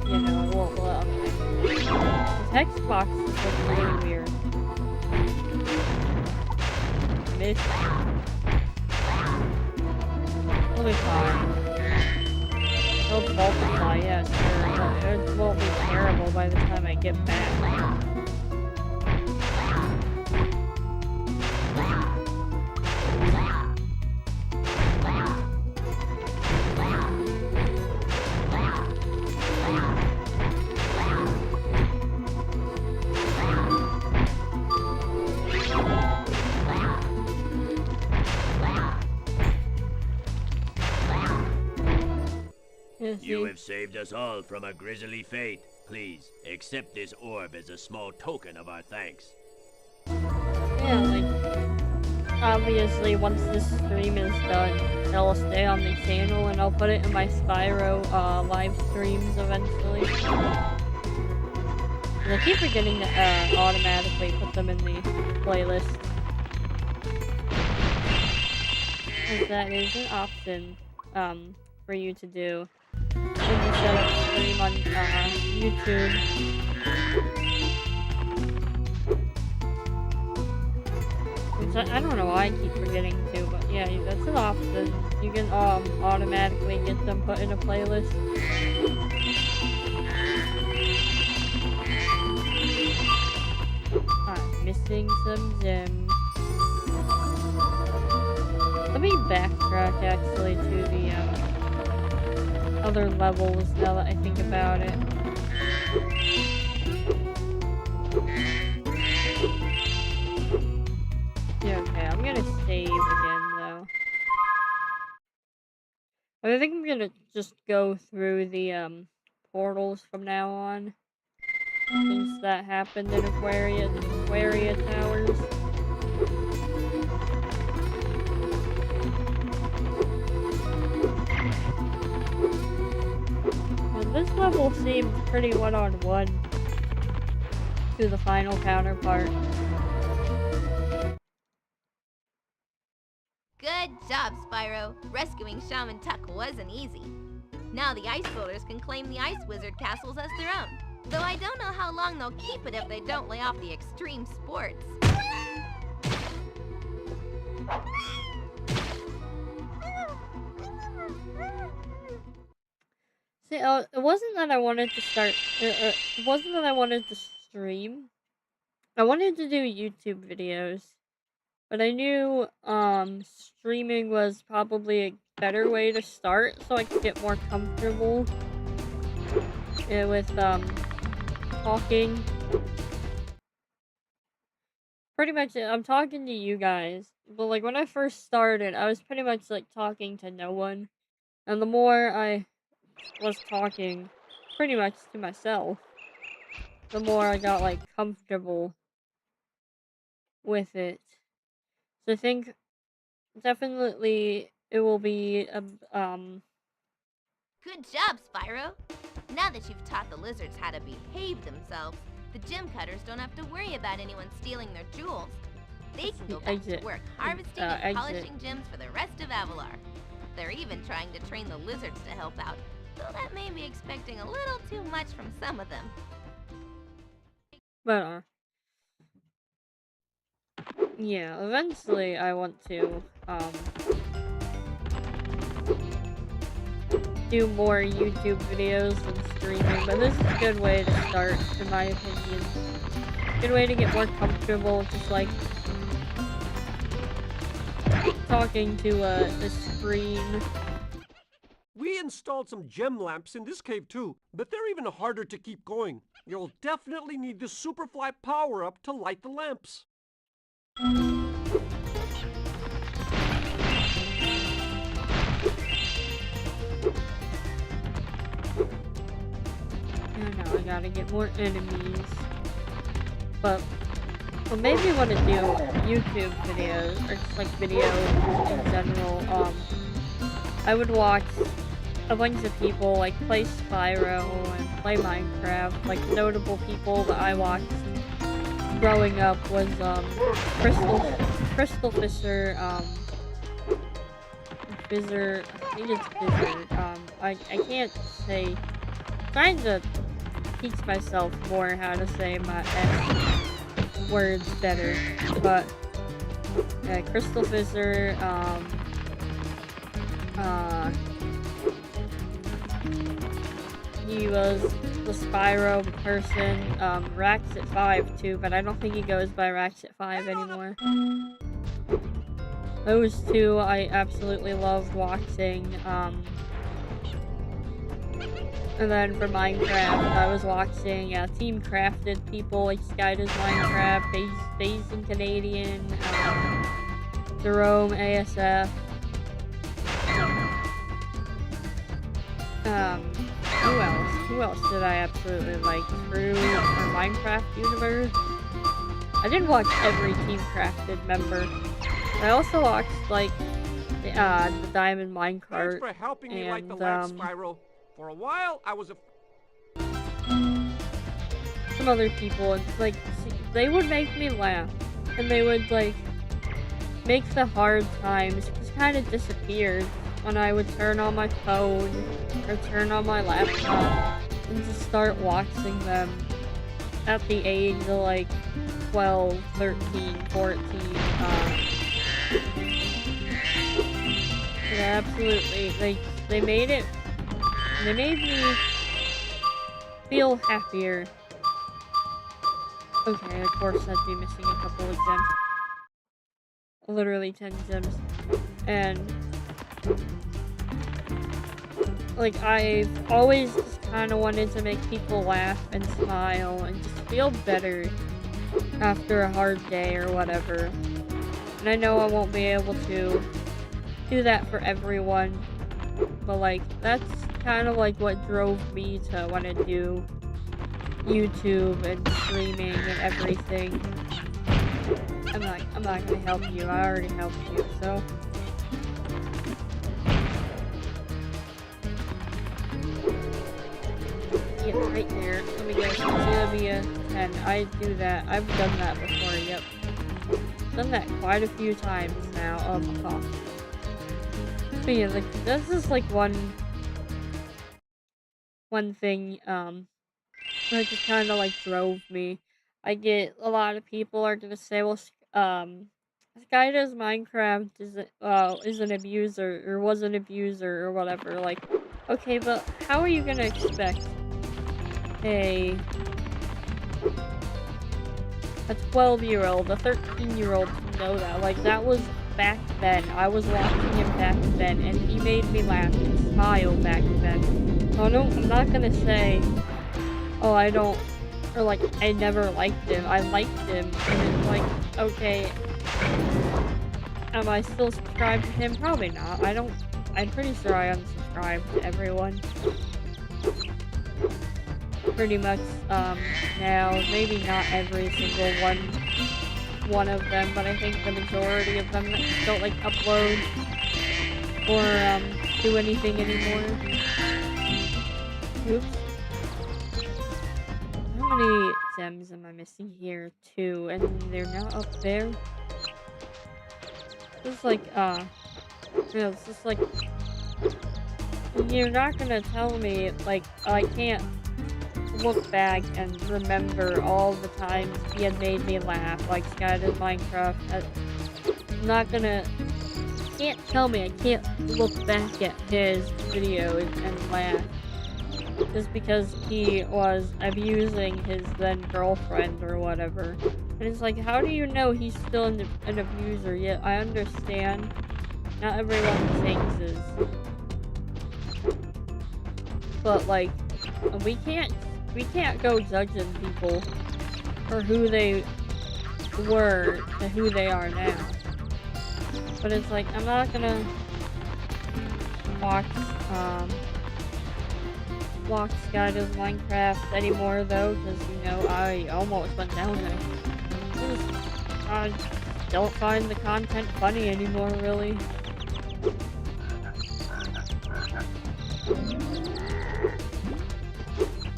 You know, it won't let me. The text box looks really weird. Missed. We'll be fine. It'll multiply, yeah, sure, but it won't be terrible by the time I get back. You have saved us all from a grisly fate. Please, accept this orb as a small token of our thanks. Yeah, like, obviously once this stream is done, it'll stay on the channel and I'll put it in my Spyro, live streams eventually. And I keep forgetting to, automatically put them in the playlist. Because that is an option, for you to do. When you set up stream on, YouTube. I don't know why I keep forgetting to, but yeah, that's an option. You can automatically get them put in a playlist. I'm missing some gems. Let me backtrack actually to the other levels now that I think about it. save again, though. I think I'm gonna just go through the, portals from now on. Since that happened in Aquaria Towers. And this level seemed pretty one-on-one to the final counterpart. Good job, Spyro. Rescuing Shaman Tuck wasn't easy. Now the Ice Builders can claim the Ice Wizard castles as their own. Though I don't know how long they'll keep it if they don't lay off the extreme sports. See, it wasn't that I wanted to start. It wasn't that I wanted to stream. I wanted to do YouTube videos, but I knew streaming was probably a better way to start, so I could get more comfortable with talking. Pretty much, I'm talking to you guys, but like when I first started, I was pretty much like talking to no one, and the more I was talking pretty much to myself, the more I got like comfortable with it. So I think definitely it will be Good job, Spyro. Now that you've taught the lizards how to behave themselves, the gem cutters don't have to worry about anyone stealing their jewels. They can go back to work harvesting and polishing gems for the rest of Avalar. They're even trying to train the lizards to help out, though that may be expecting a little too much from some of them. But yeah, eventually I want to do more YouTube videos and streaming, but this is a good way to start, in my opinion. Good way to get more comfortable, just like talking to a screen. We installed some gem lamps in this cave too, but they're even harder to keep going. You'll definitely need the Superfly power-up to light the lamps. I know, I gotta get more enemies. But maybe want to do YouTube videos, or just like videos in general. I would watch a bunch of people like play Spyro and play Minecraft. Like notable people that I watched growing up was Crystal Fisher, Fizzer, I think it's Fizzer. I can't say, trying to teach myself more how to say my S words better, but Crystal Fizzer, he was the Spyro person, Ratchet 5 too, but I don't think he goes by Ratchet 5 anymore. Those two I absolutely loved watching, and then for Minecraft, I was watching Team Crafted people like Sky Does Minecraft, Bayesian Canadian, Jerome ASF. Who else did I absolutely like? True or Minecraft Universe? I didn't watch every Team Crafted member. I also watched like the Diamond Minecart. Thanks for helping me light the lamp, Spyro. For a while, I was some other people, and like they would make me laugh, and they would like make the hard times just kind of disappear when I would turn on my phone or turn on my laptop and just start watching them at the age of like 12, 13, 14. Yeah, absolutely. They made me feel happier. Okay, of course I'd be missing a couple of gems. Literally 10 gems. And like I've always just kind of wanted to make people laugh and smile and just feel better after a hard day or whatever. And I know I won't be able to do that for everyone, but like that's kind of like what drove me to want to do YouTube and streaming and everything. I'm not gonna help you. I already helped you, so. Yeah, right there. Let me guess. It's gonna be a 10. I do that. I've done that before. Yep. Done that quite a few times now. But yeah, like this is like one thing that just kind of like drove me. I get a lot of people are gonna say, well, this guy does Minecraft is an abuser or was an abuser or whatever. Like, okay, but how are you gonna expect a 12-year-old, a 13-year-old to know that? Like, that was back then. I was watching him back then, and he made me laugh and smile back then. Oh no, I'm not gonna say, oh, I don't, or like, I never liked him. I liked him, and it's like, okay, am I still subscribed to him? Probably not. I'm pretty sure I unsubscribed to everyone. Pretty much, now, maybe not every single one of them, but I think the majority of them don't, like, upload or, do anything anymore. Oops. How many gems am I missing here? 2, and they're not up there? It's like, it's just like, you're not gonna tell me, like, I can't look back and remember all the times he had made me laugh, like Sky does Minecraft. I'm not gonna, can't tell me I can't look back at his videos and laugh just because he was abusing his then girlfriend or whatever. And it's like, how do you know he's still an abuser? Yet I understand not everyone thinks is, but like, we can't go judging people for who they were to who they are now. But it's like, I'm not gonna watch Sky does Minecraft anymore though, because you know, I almost went down there. I don't find the content funny anymore, really.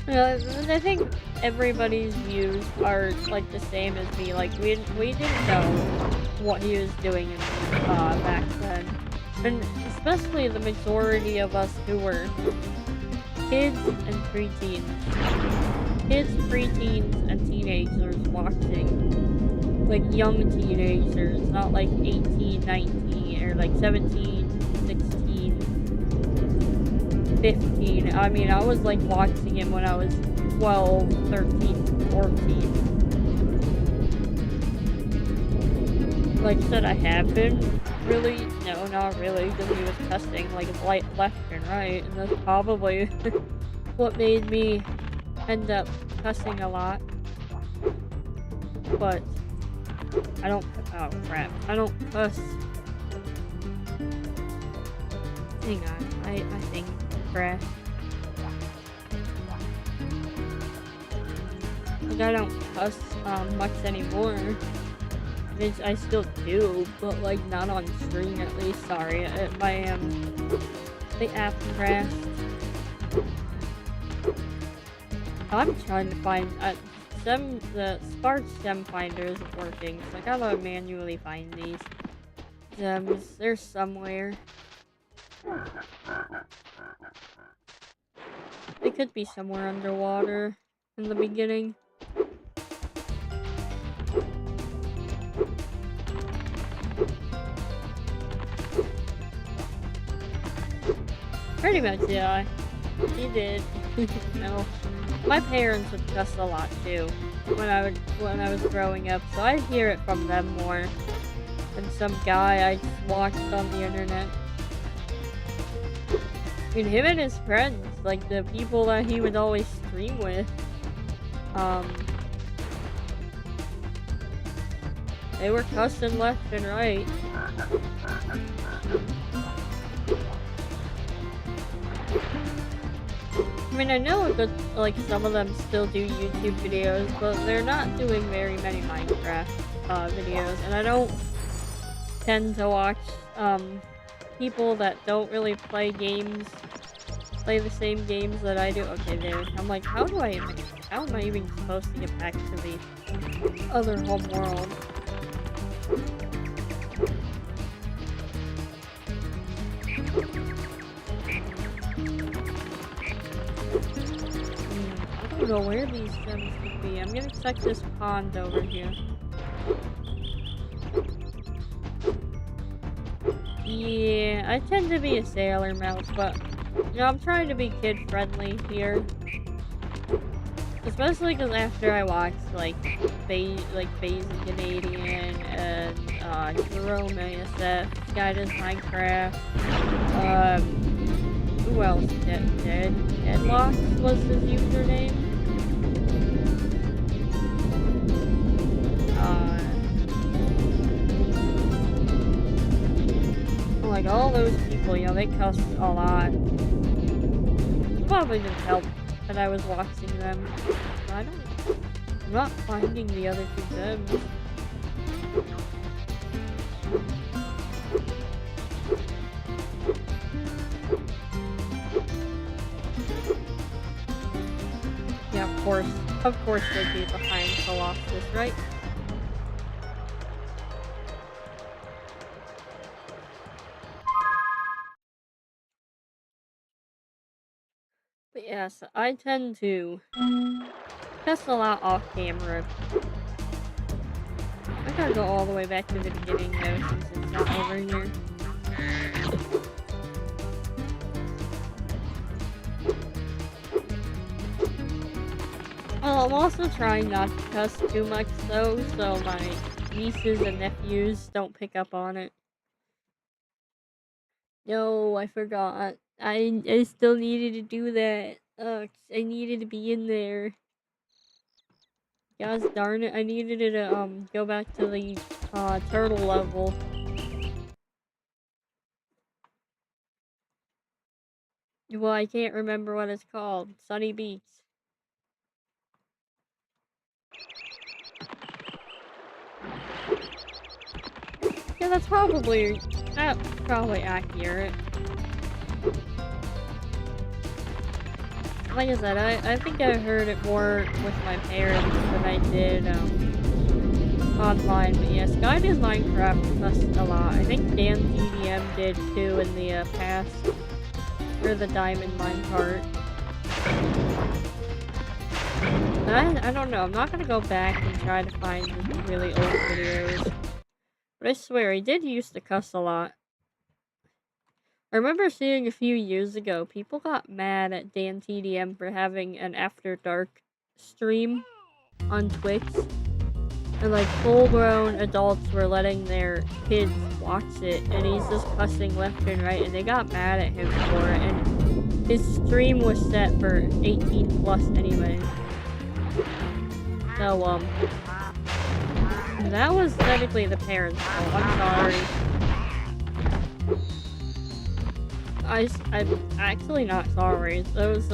I think everybody's views are like the same as me. Like we didn't know what he was doing back then, and especially the majority of us who were kids and preteens, and teenagers watching, like young teenagers, not like 18, 19, or like 17, 16. 15. I mean, I was like watching him when I was 12, 13, 14. Like, should I have been? Really? No, not really, because he was cussing like left and right, and that's probably what made me end up cussing a lot. But I don't, oh crap, I don't cuss. Hang on, I think crash. Like, I don't cuss much anymore. I still do, but like not on stream at least. Sorry, the app crashed. I'm trying to find the Spark gem finder isn't working, so I gotta manually find these gems. They're somewhere. They could be somewhere underwater in the beginning. Pretty much, yeah. He did. No. My parents would cuss a lot too when I was growing up, so I'd hear it from them more than some guy I just watched on the internet. I mean, him and his friends, like the people that he would always stream with, They were cussing left and right. I mean, I know that, like, some of them still do YouTube videos, but they're not doing very many Minecraft videos, and I don't tend to watch people that don't really play the same games that I do. Okay, there. I'm like, how am I even supposed to get back to the other home world? I don't know where these gems could be. I'm gonna check this pond over here. Yeah, I tend to be a sailor mouse, but you know, I'm trying to be kid-friendly here. Especially because after I watched like Phase Canadian and Jerome ASF, Sky does Minecraft, who else? Deadlock was his username. Like all those people, you know, they cuss a lot. Probably didn't help that I was watching them. I'm not finding the other two gems. Yeah, of course they'd be behind Colossus, right? But yes, I tend to test a lot off camera. I gotta go all the way back to the beginning though, since it's not over here. Well, I'm also trying not to cuss too much though, so my nieces and nephews don't pick up on it. No, I forgot. I still needed to do that. I needed to be in there. Gosh darn it, I needed to go back to the turtle level. Well, I can't remember what it's called. Sunny Beach. Yeah, that's probably accurate. Like I said, I think I heard it more with my parents than I did online. But yeah, Sky does Minecraft cussed a lot. I think Dan DDM did too in the past. Or the diamond mine part. I don't know. I'm not gonna go back and try to find the really old videos. But I swear, he did used to cuss a lot. I remember seeing a few years ago, people got mad at Dan TDM for having an After Dark stream on Twitch. And like full-grown adults were letting their kids watch it, and he's just cussing left and right, and they got mad at him for it, and his stream was set for 18 plus anyway. So, that was technically the parents' fault. I'm sorry. I'm actually not sorry. Those,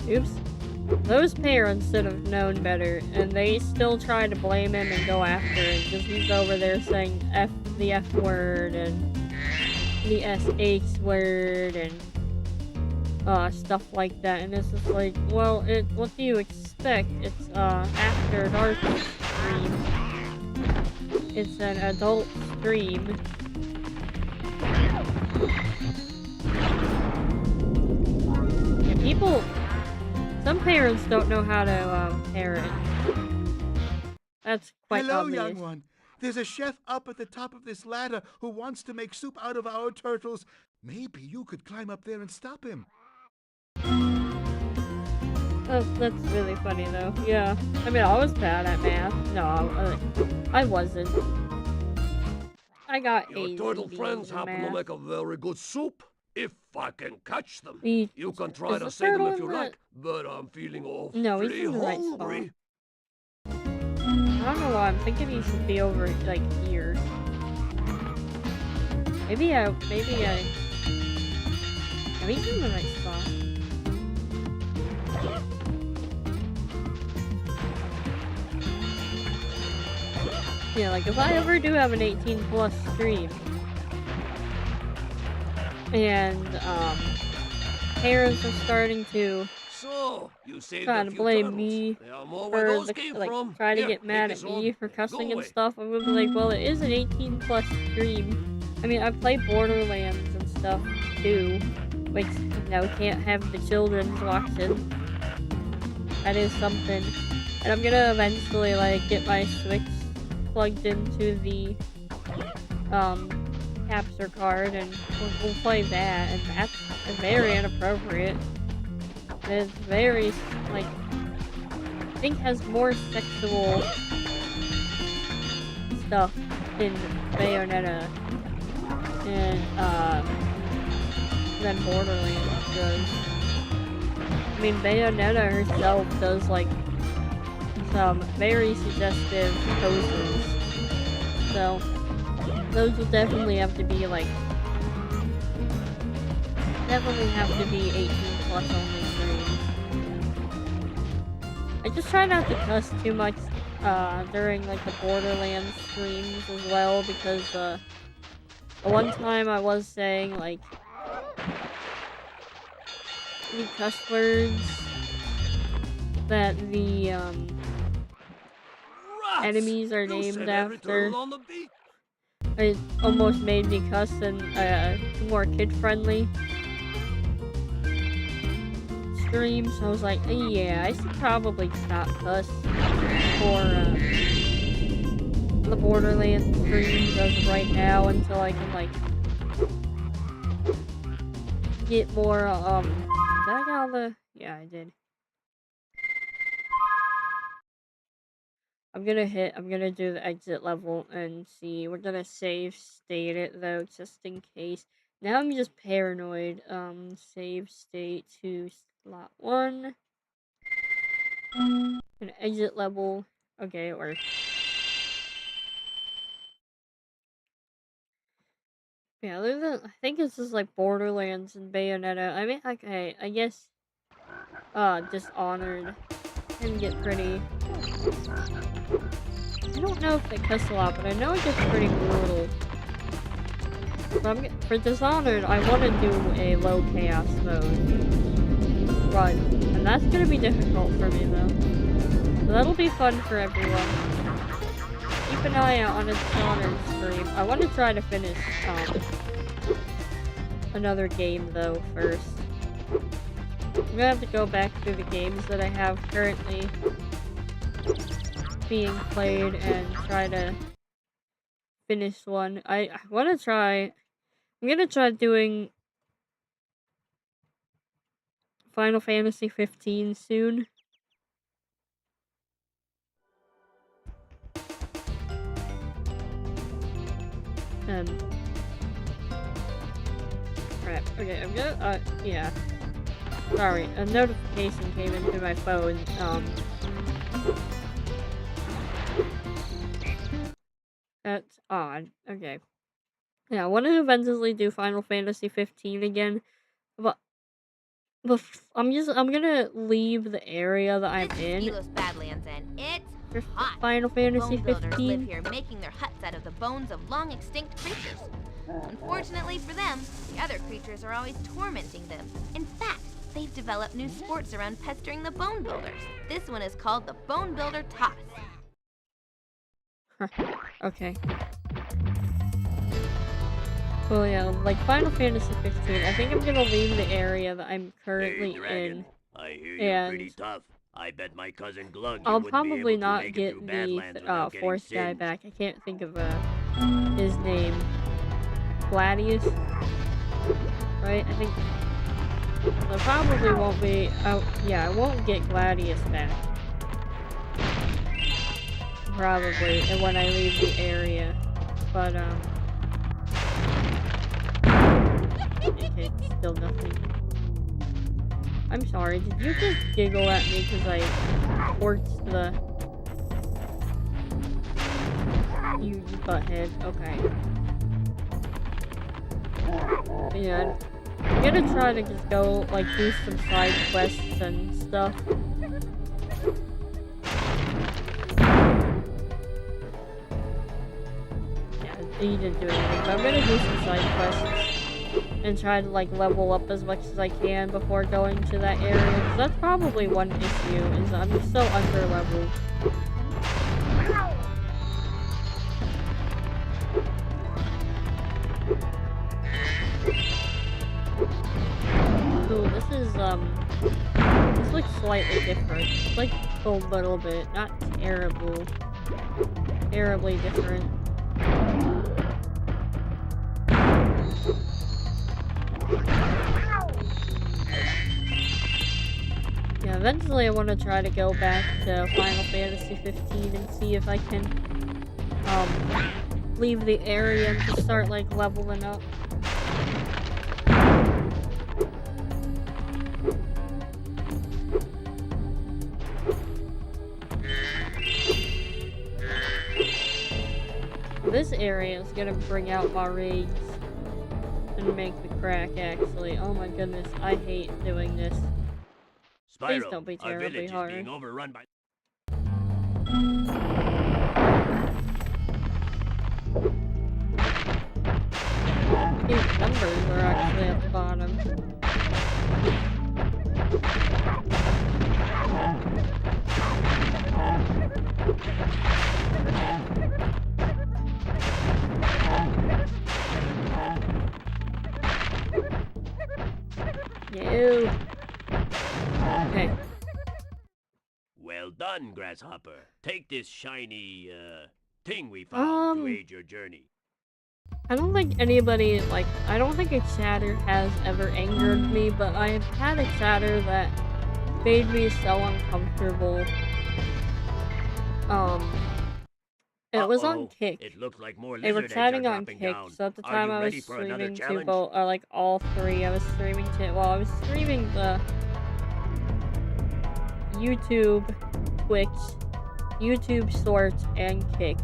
oops. Those parents should have known better, and they still try to blame him and go after him, because he's over there saying the F word, and the SH word, and, stuff like that, and it's just like, well, what do you expect? It's, After Dark stream. It's an adult stream. Yeah, people... Some parents don't know how to, parent. That's quite Hello, obvious. young one. There's a chef up at the top of this ladder who wants to make soup out of our turtles. Maybe you could climb up there and stop him. That's really funny, though. Yeah. I mean, I was bad at math. No, I wasn't. I got Your A's turtle and B's friends in happen to math. make a very good soup. If I can catch them. The- You can try is to the say them turtle if you in the- like, but I'm feeling awfully No, he's in the right spot. hungry. I don't know why I'm thinking he should be over like here. Maybe I he's in the right spot. Yeah, like if I ever do have an 18+ stream and parents are starting to So, you saved try a to few blame turtles. me There are more where for those the, came like from. try to Here, get mad take at this me orb. for Go cussing and away. stuff. I'm gonna be like, well, it is an 18+ stream. I mean, I play Borderlands and stuff too, which can't have the children's watching. That is something. And I'm gonna eventually like get my Switch plugged into the capture card and we'll play that, and that's very inappropriate. It's very like I think has more sexual stuff in Bayonetta and than Borderlands does. I mean, Bayonetta herself does like some very suggestive poses, so those will definitely have to be like 18+ only streams. I just try not to cuss too much during like the Borderlands streams as well, because the one time I was saying like the cuss words that the enemies are named after. It almost made me cuss and more kid-friendly stream, so I was like, yeah, I should probably stop cuss for the Borderlands streams as of right now until I can like get more. Did I get all the? Yeah, I did. I'm gonna do the exit level and see. We're gonna save state it though, just in case. Now I'm just paranoid. Save state to slot 1. And exit level. Okay, it worked. Yeah, other than, I think it's just like Borderlands and Bayonetta. I mean, okay, I guess, Dishonored can get pretty. I don't know if they cuss a lot, but I know it gets pretty brutal. So for Dishonored, I want to do a low chaos mode run, and that's gonna be difficult for me though. So that'll be fun for everyone. Keep an eye out on a Dishonored stream. I want to try to finish another game though first. I'm gonna have to go back through the games that I have currently being played and try to finish one. I want to try. I'm gonna try doing Final Fantasy 15 soon. Crap. Okay, I'm gonna. Yeah. Sorry, a notification came into my phone. That's odd. Okay. Yeah, I want to eventually do Final Fantasy 15 again, but I'm gonna leave the area that I'm in. This is Badlands, and it's For hot. Final Fantasy Bone builders 15. live here, making their huts out of the bones of long extinct creatures. Unfortunately for them, the other creatures are always tormenting them. In fact, they've developed new sports around pestering the bone builders. This one is called the Bone Builder Toss. Okay. Well, yeah, like Final Fantasy 15, I think I'm gonna leave the area that I'm currently Hey, Dragon, in. I hear you're And pretty tough. I bet my cousin Glug I'll wouldn't be probably able to not make it get through the Badlands without getting fourth guy singed. back. I can't think of his name. Gladius? Right? I think there probably won't be. Oh, yeah, I won't get Gladius back. Probably, and when I leave the area. But, okay, still nothing. I'm sorry, did you just giggle at me because I worked the You butthead. Okay. Yeah. I'm gonna try to just go, like, do some side quests and stuff. Yeah, he didn't do anything, but I'm gonna do some side quests and try to, like, level up as much as I can before going to that area. 'Cause that's probably one issue, is I'm so under-leveled. Ooh, this looks slightly different. It's like a little bit, not terribly different. Yeah, eventually I want to try to go back to Final Fantasy 15 and see if I can, leave the area and just start, like, leveling up. This area is gonna bring out my rage and make the crack, actually. Oh my goodness, I hate doing this. Please Spyro, don't be our terribly village hard. is being overrun by... These numbers are actually at the bottom. No. Okay. Well done, Grasshopper. Take this shiny, thing we found to aid your journey. I don't think anybody, like, I don't think a chatter has ever angered me, but I've had a chatter that made me so uncomfortable. It was on Kick. It looks like more They were lizard eggs are chatting on dropping Kick, down. so at the Are time you I was ready for another streaming to challenge? both, like, all three. I was streaming to, well, I was streaming the YouTube, Twitch, YouTube Shorts, and Kick.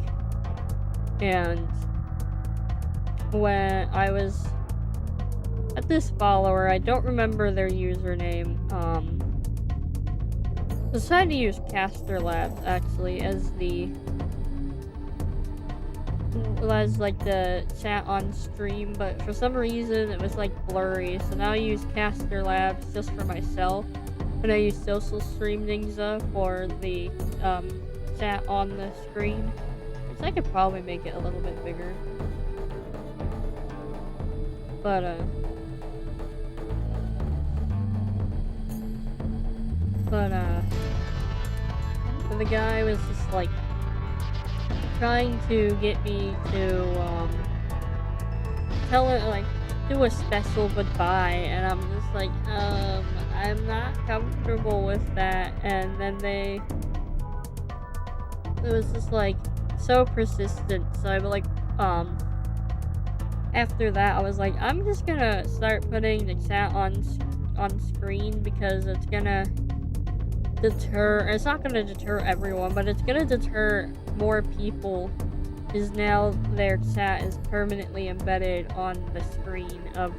And when I was at this follower, I don't remember their username, I was trying to use Caster Labs, actually, as like the chat on stream, but for some reason it was like blurry, so now I use Caster Labs just for myself, and I use Social Stream Ninja for the chat on the screen, which I could probably make it a little bit bigger. But the guy was just like trying to get me to tell it, like, do a special goodbye, and I'm just like, I'm not comfortable with that. And then it was just like so persistent, so I'm like, after that I was like, I'm just gonna start putting the chat on screen, because it's gonna deter, it's not gonna deter everyone, but it's gonna deter more people, because now their chat is permanently embedded on the screen of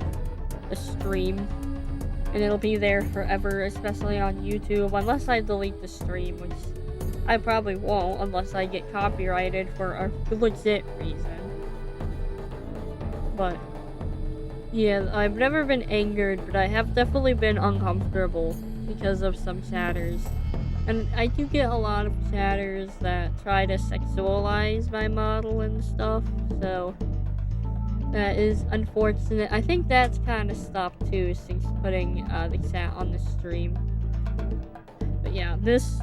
the stream, and it'll be there forever, especially on YouTube, unless I delete the stream, which I probably won't unless I get copyrighted for a legit reason. But yeah, I've never been angered, but I have definitely been uncomfortable because of some chatters. And I do get a lot of chatters that try to sexualize my model and stuff, so that is unfortunate. I think that's kind of stopped too since putting the chat on the stream. But yeah, this...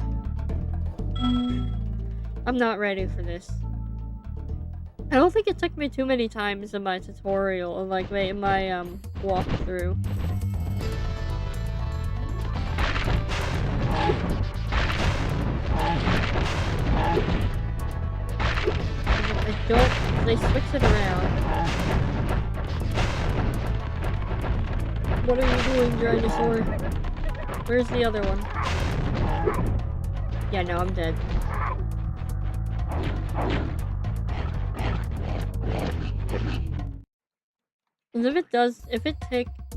I'm not ready for this. I don't think it took me too many times in my tutorial, or like in my walkthrough. They switch it around. What are you doing, dinosaur? Where's the other one? Yeah, no, I'm dead. And if it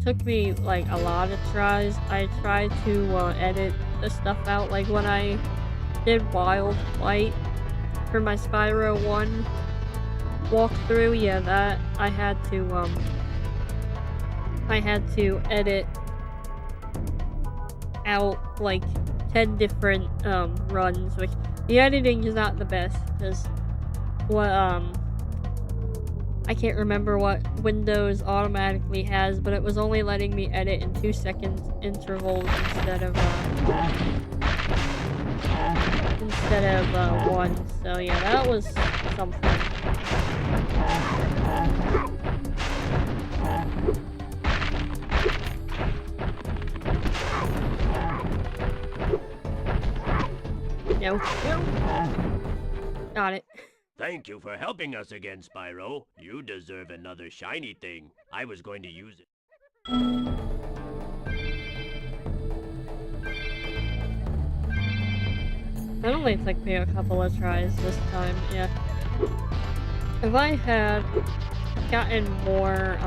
took me like a lot of tries, I try to edit the stuff out. Like when I did Wild Flight for my Spyro 1 walkthrough, yeah, that I had to edit out like 10 different runs, which the editing is not the best because what I can't remember what Windows automatically has, but it was only letting me edit in 2-second intervals instead of one. So yeah, that was something. No. Got it. Thank you for helping us again, Spyro. You deserve another shiny thing. I was going to use it. That only took me a couple of tries this time, yeah. If I had gotten more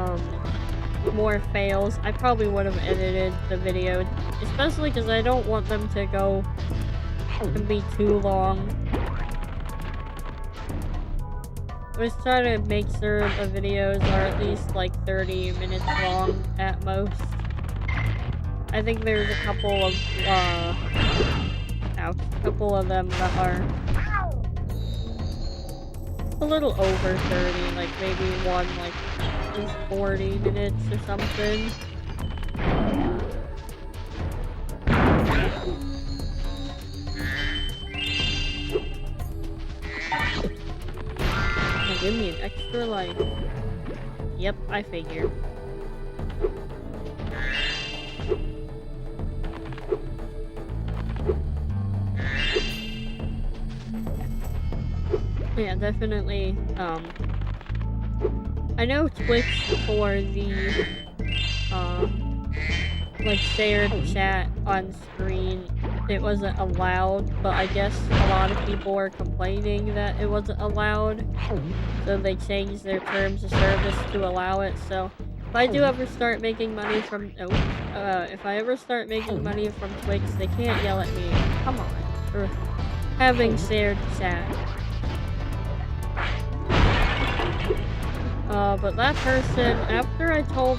fails, I probably would have edited the video. Especially because I don't want them to go and be too long. I was trying to make sure the videos are at least like 30 minutes long at most. I think there's a couple of them that are a little over 30, like maybe one like is 40 minutes or something. Give me an extra life. Yep, I figured. Yeah, definitely, I know Twitch for the, like, shared chat on screen, it wasn't allowed, but I guess a lot of people were complaining that it wasn't allowed, so they changed their terms of service to allow it. So if I do ever start making money from if I ever start making money from Twitch, they can't yell at me, come on, for having shared chat. But that person, after I told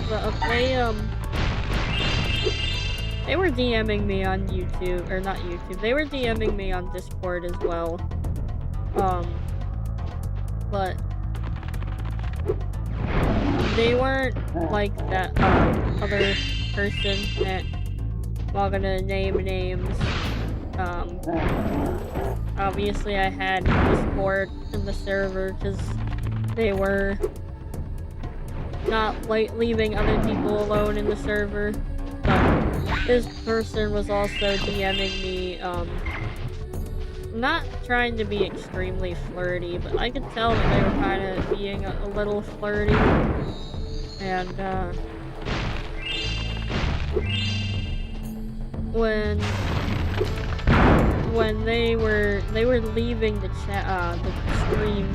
they were DMing me on YouTube, or not YouTube, they were DMing me on Discord as well. But they weren't like that, other person that, I'm not gonna name names. Obviously I had Discord in the server because they were not leaving other people alone in the server. But this person was also DMing me, not trying to be extremely flirty, but I could tell that they were kind of being a little flirty. And, when they were leaving the chat, the stream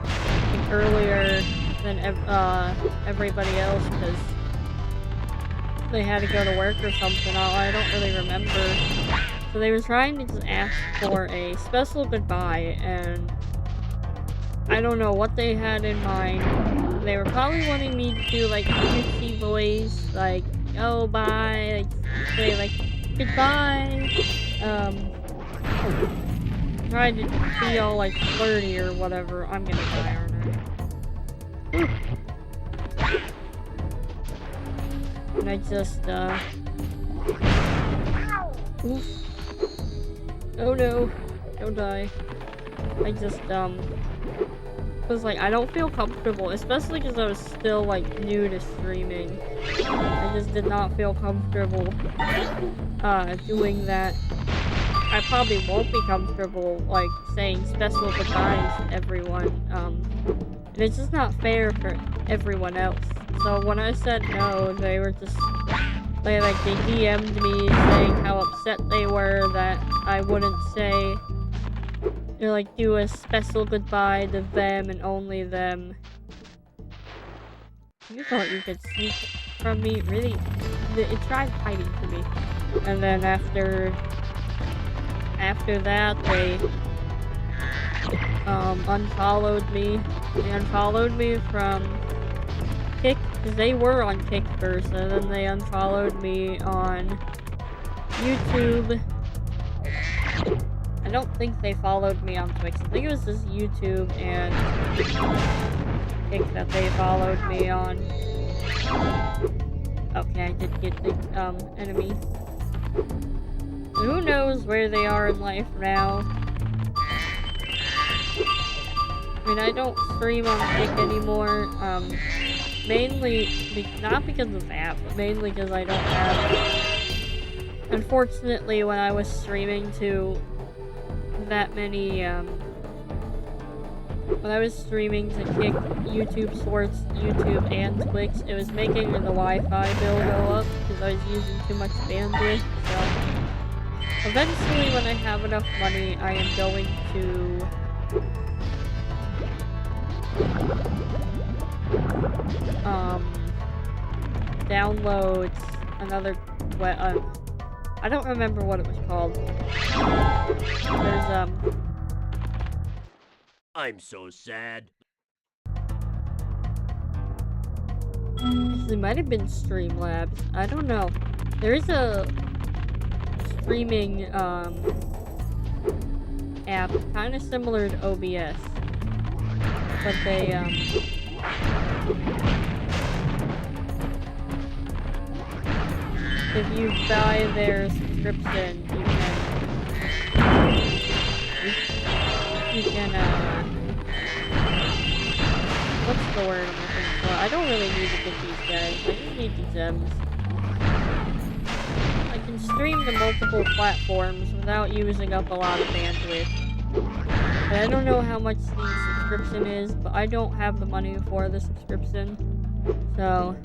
like, earlier than everybody else because they had to go to work or something. I don't really remember. So they were trying to just ask for a special goodbye, and I don't know what they had in mind. They were probably wanting me to do like a cutesy voice, like, oh bye, like say like goodbye. Trying to be all like flirty or whatever. I'm gonna die, aren't I? And I just, oof. Oh no, don't die. I just, was like, I don't feel comfortable, especially because I was still, like, new to streaming. I just did not feel comfortable, doing that. I probably won't be comfortable, like, saying special goodbyes to everyone, and it's just not fair for everyone else. So when I said no, they were just, they DM'd me saying how upset they were that I wouldn't say, or like do a special goodbye to them and only them. You thought you could sneak from me? Really? It tried hiding from me. And then after that, they unfollowed me. They unfollowed me from Kick, because they were on Kick first, and then they unfollowed me on YouTube. I don't think they followed me on Twitch. I think it was just YouTube and Kick that they followed me on. Okay, I did get the enemy. Who knows where they are in life now? I mean, I don't stream on Kick anymore. Mainly, not because of that, but mainly because I don't have... Unfortunately, when I was streaming to that many, when I was streaming to Kick, YouTube Shorts, YouTube, and Twitch, it was making the Wi-Fi bill go up because I was using too much bandwidth, so... Eventually, when I have enough money, I am going to... download another... I don't remember what it was called. There's, I'm so sad. It might have been Streamlabs. I don't know. There is a streaming, app kind of similar to OBS. But they, if you buy their subscription, you can, what's the word I'm looking for? I don't really need to get these guys. I just need the gems. I can stream to multiple platforms without using up a lot of bandwidth. And I don't know how much the subscription is, but I don't have the money for the subscription. So...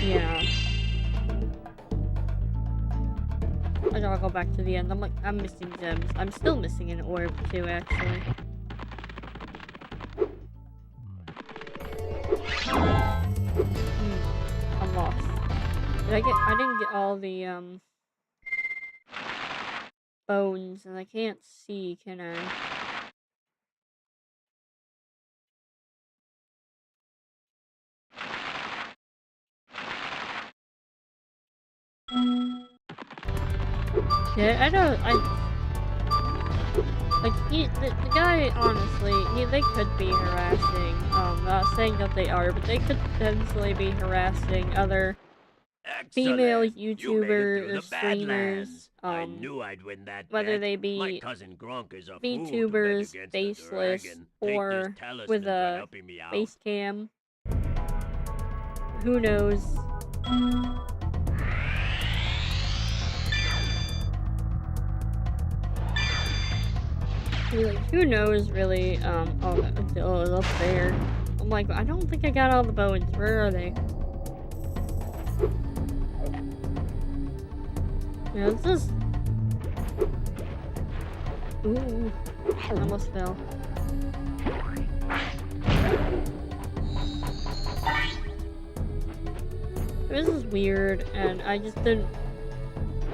yeah. I gotta go back to the end. I'm missing gems. I'm still missing an orb too, actually. I'm lost. I didn't get all the, bones, and I can't see, can I? Yeah, like, the guy, honestly, they could be harassing, not saying that they are, but they could potentially be harassing other female YouTubers or streamers, I knew I'd win that whether bet. they be My cousin Gronk is a fool to bet VTubers, against the faceless, dragon. Take or this talisman with for a helping me out. face cam. Who knows? Like, who knows, really? Oh, it's up there. I'm like, I don't think I got all the bones. Where are they? Yeah, it's just... ooh, I almost fell. This is weird, and I just didn't...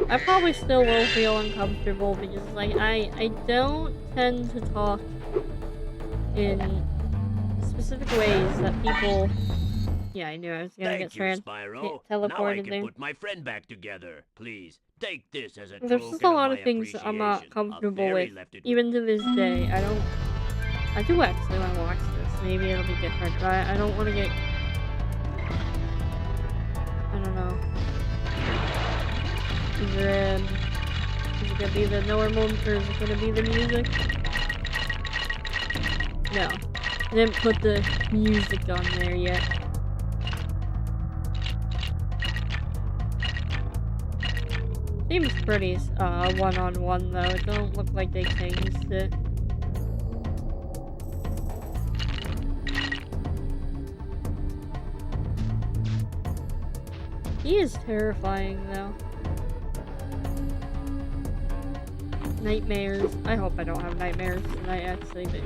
I probably still will feel uncomfortable because, like, I don't tend to talk in specific ways that people... Yeah, I knew I was gonna get Spyro. Now I teleported can there. put my friend back together. Please, take this as a There's token just a lot of of my things that I'm not appreciation. comfortable A fairy with, left it even to this day. I do actually want to watch this. Maybe it'll be different, but I don't want to get... I don't know. Is it gonna be the normal, or is it gonna be the music? No. I didn't put the music on there yet. Seems pretty, one-on-one though. It don't look like they changed it. He is terrifying though. Nightmares. I hope I don't have nightmares tonight, actually, but...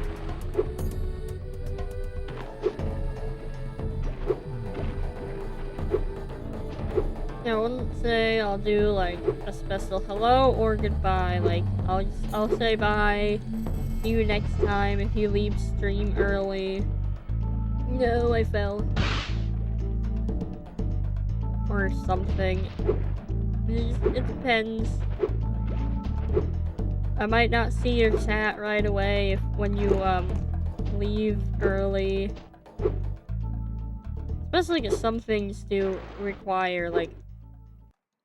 I wouldn't say I'll do like a special hello or goodbye. Like I'll say bye. See you next time if you leave stream early. No, I fell. Or something. It depends. I might not see your chat right away when you leave early. Especially because some things do require like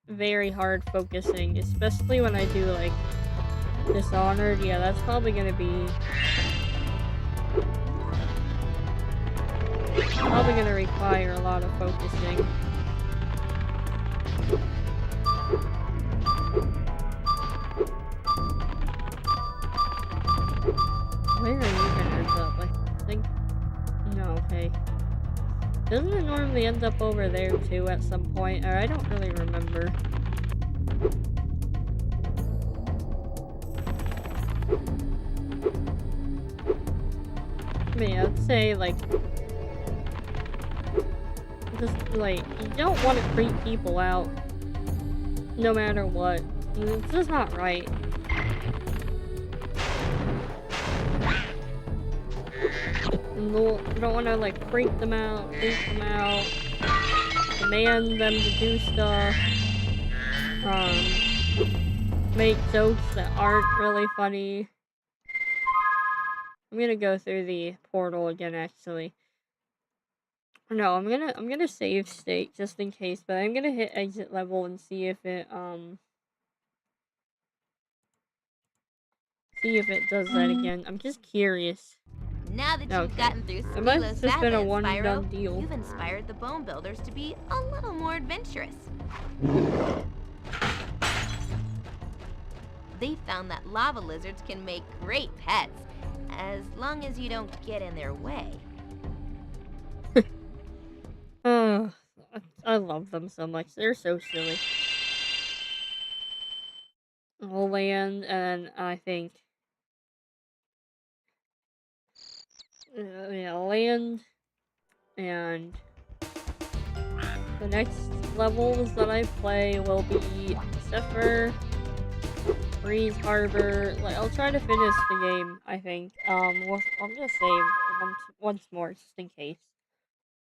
very hard focusing, especially when I do like Dishonored. Yeah, that's probably gonna require a lot of focusing. Where are you gonna end up? I think... No, okay. Doesn't it normally end up over there too at some point? Or I don't really remember. I mean, I'd say like... Just like, you don't want to creep people out. No matter what. It's just not right. You don't want to like freak them out, demand them to do stuff, make jokes that aren't really funny. I'm gonna go through the portal again, actually. No, I'm gonna save state just in case, but I'm gonna hit exit level and see if it does that again. I'm just curious. Now that you've gotten through It must Spilo's have just been a Labyrinth, one-and-done Spyro, deal. you've inspired the Bone Builders to be a little more adventurous. They found that lava lizards can make great pets, as long as you don't get in their way. I love them so much. They're so silly. We'll land, and I think... yeah, land, and... the next levels that I play will be Zephyr, Breeze Harbor. Like, I'll try to finish the game, I think. I'm gonna save once more, just in case.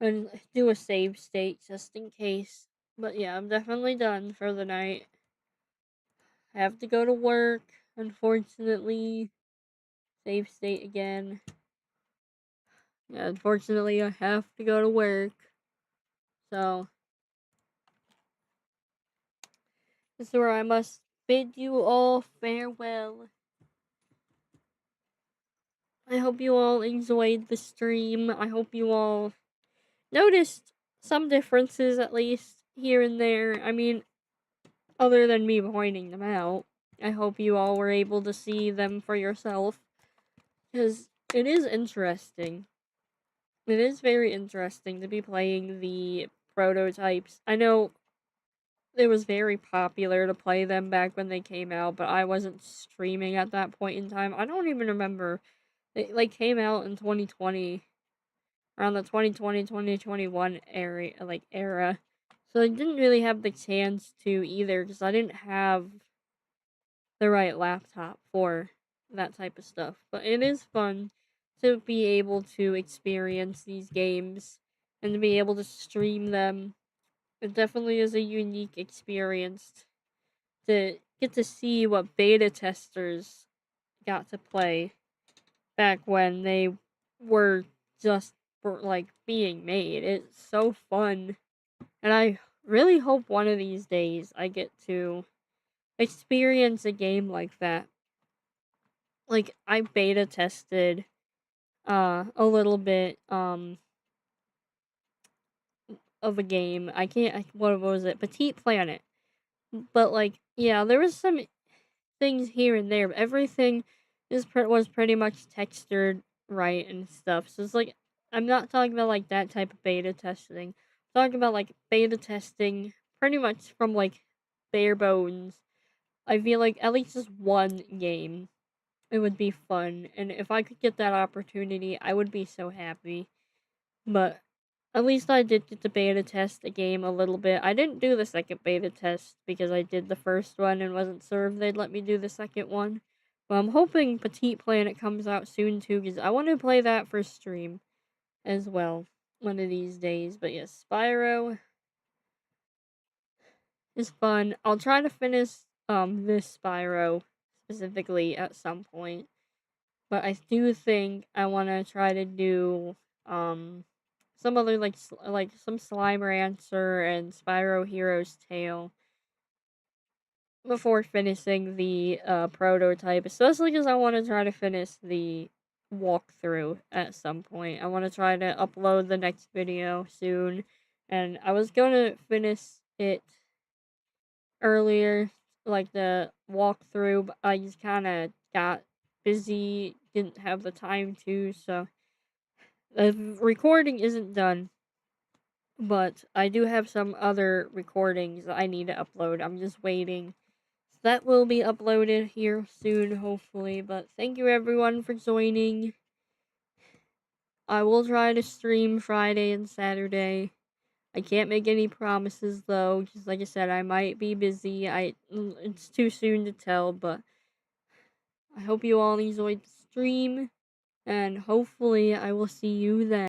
And do a save state, just in case. But yeah, I'm definitely done for the night. I have to go to work, unfortunately. Save state again. Yeah, unfortunately, I have to go to work. So, this is where I must bid you all farewell. I hope you all enjoyed the stream. I hope you all noticed some differences, at least, here and there. I mean, other than me pointing them out. I hope you all were able to see them for yourself. Because it is interesting. It is very interesting to be playing the prototypes. I know it was very popular to play them back when they came out, but I wasn't streaming at that point in time. I don't even remember. They like came out in 2020, around the 2020-2021 era. So I didn't really have the chance to either, because I didn't have the right laptop for that type of stuff. But it is fun to be able to experience these games and to be able to stream them. It definitely is a unique experience to get to see what beta testers got to play back when they were just like being made. It's so fun. And I really hope one of these days I get to experience a game like that. Like, I beta tested a little bit of a game. What was it? Petite Planet. But like, yeah, there was some things here and there, but everything was pretty much textured right and stuff. So it's like, I'm not talking about like that type of beta testing. I'm talking about like beta testing pretty much from like bare bones. I feel like at least just one game, it would be fun. And if I could get that opportunity, I would be so happy. But At least I did get to beta test the game a little bit. I didn't do the second beta test because I did the first one and wasn't certain they'd let me do the second one. But I'm hoping Petite Planet comes out soon too, because I want to play that for stream as well one of these days. But yes, Spyro is fun. I'll try to finish this Spyro specifically at some point. But I do think I want to try to do some other like some Slime Rancher and Spyro Hero's Tale before finishing the prototype, especially because I want to try to finish the walkthrough at some point. I want to try to upload the next video soon, and I was gonna finish it earlier, like the walkthrough, but I just kind of got busy, didn't have the time to, so the recording isn't done. But I do have some other recordings that I need to upload. I'm just waiting. So that will be uploaded here soon, hopefully. But thank you everyone for joining. I will try to stream Friday and Saturday. I can't make any promises though. Just like I said, I might be busy. It's too soon to tell, but I hope you all enjoyed the stream. And hopefully I will see you then.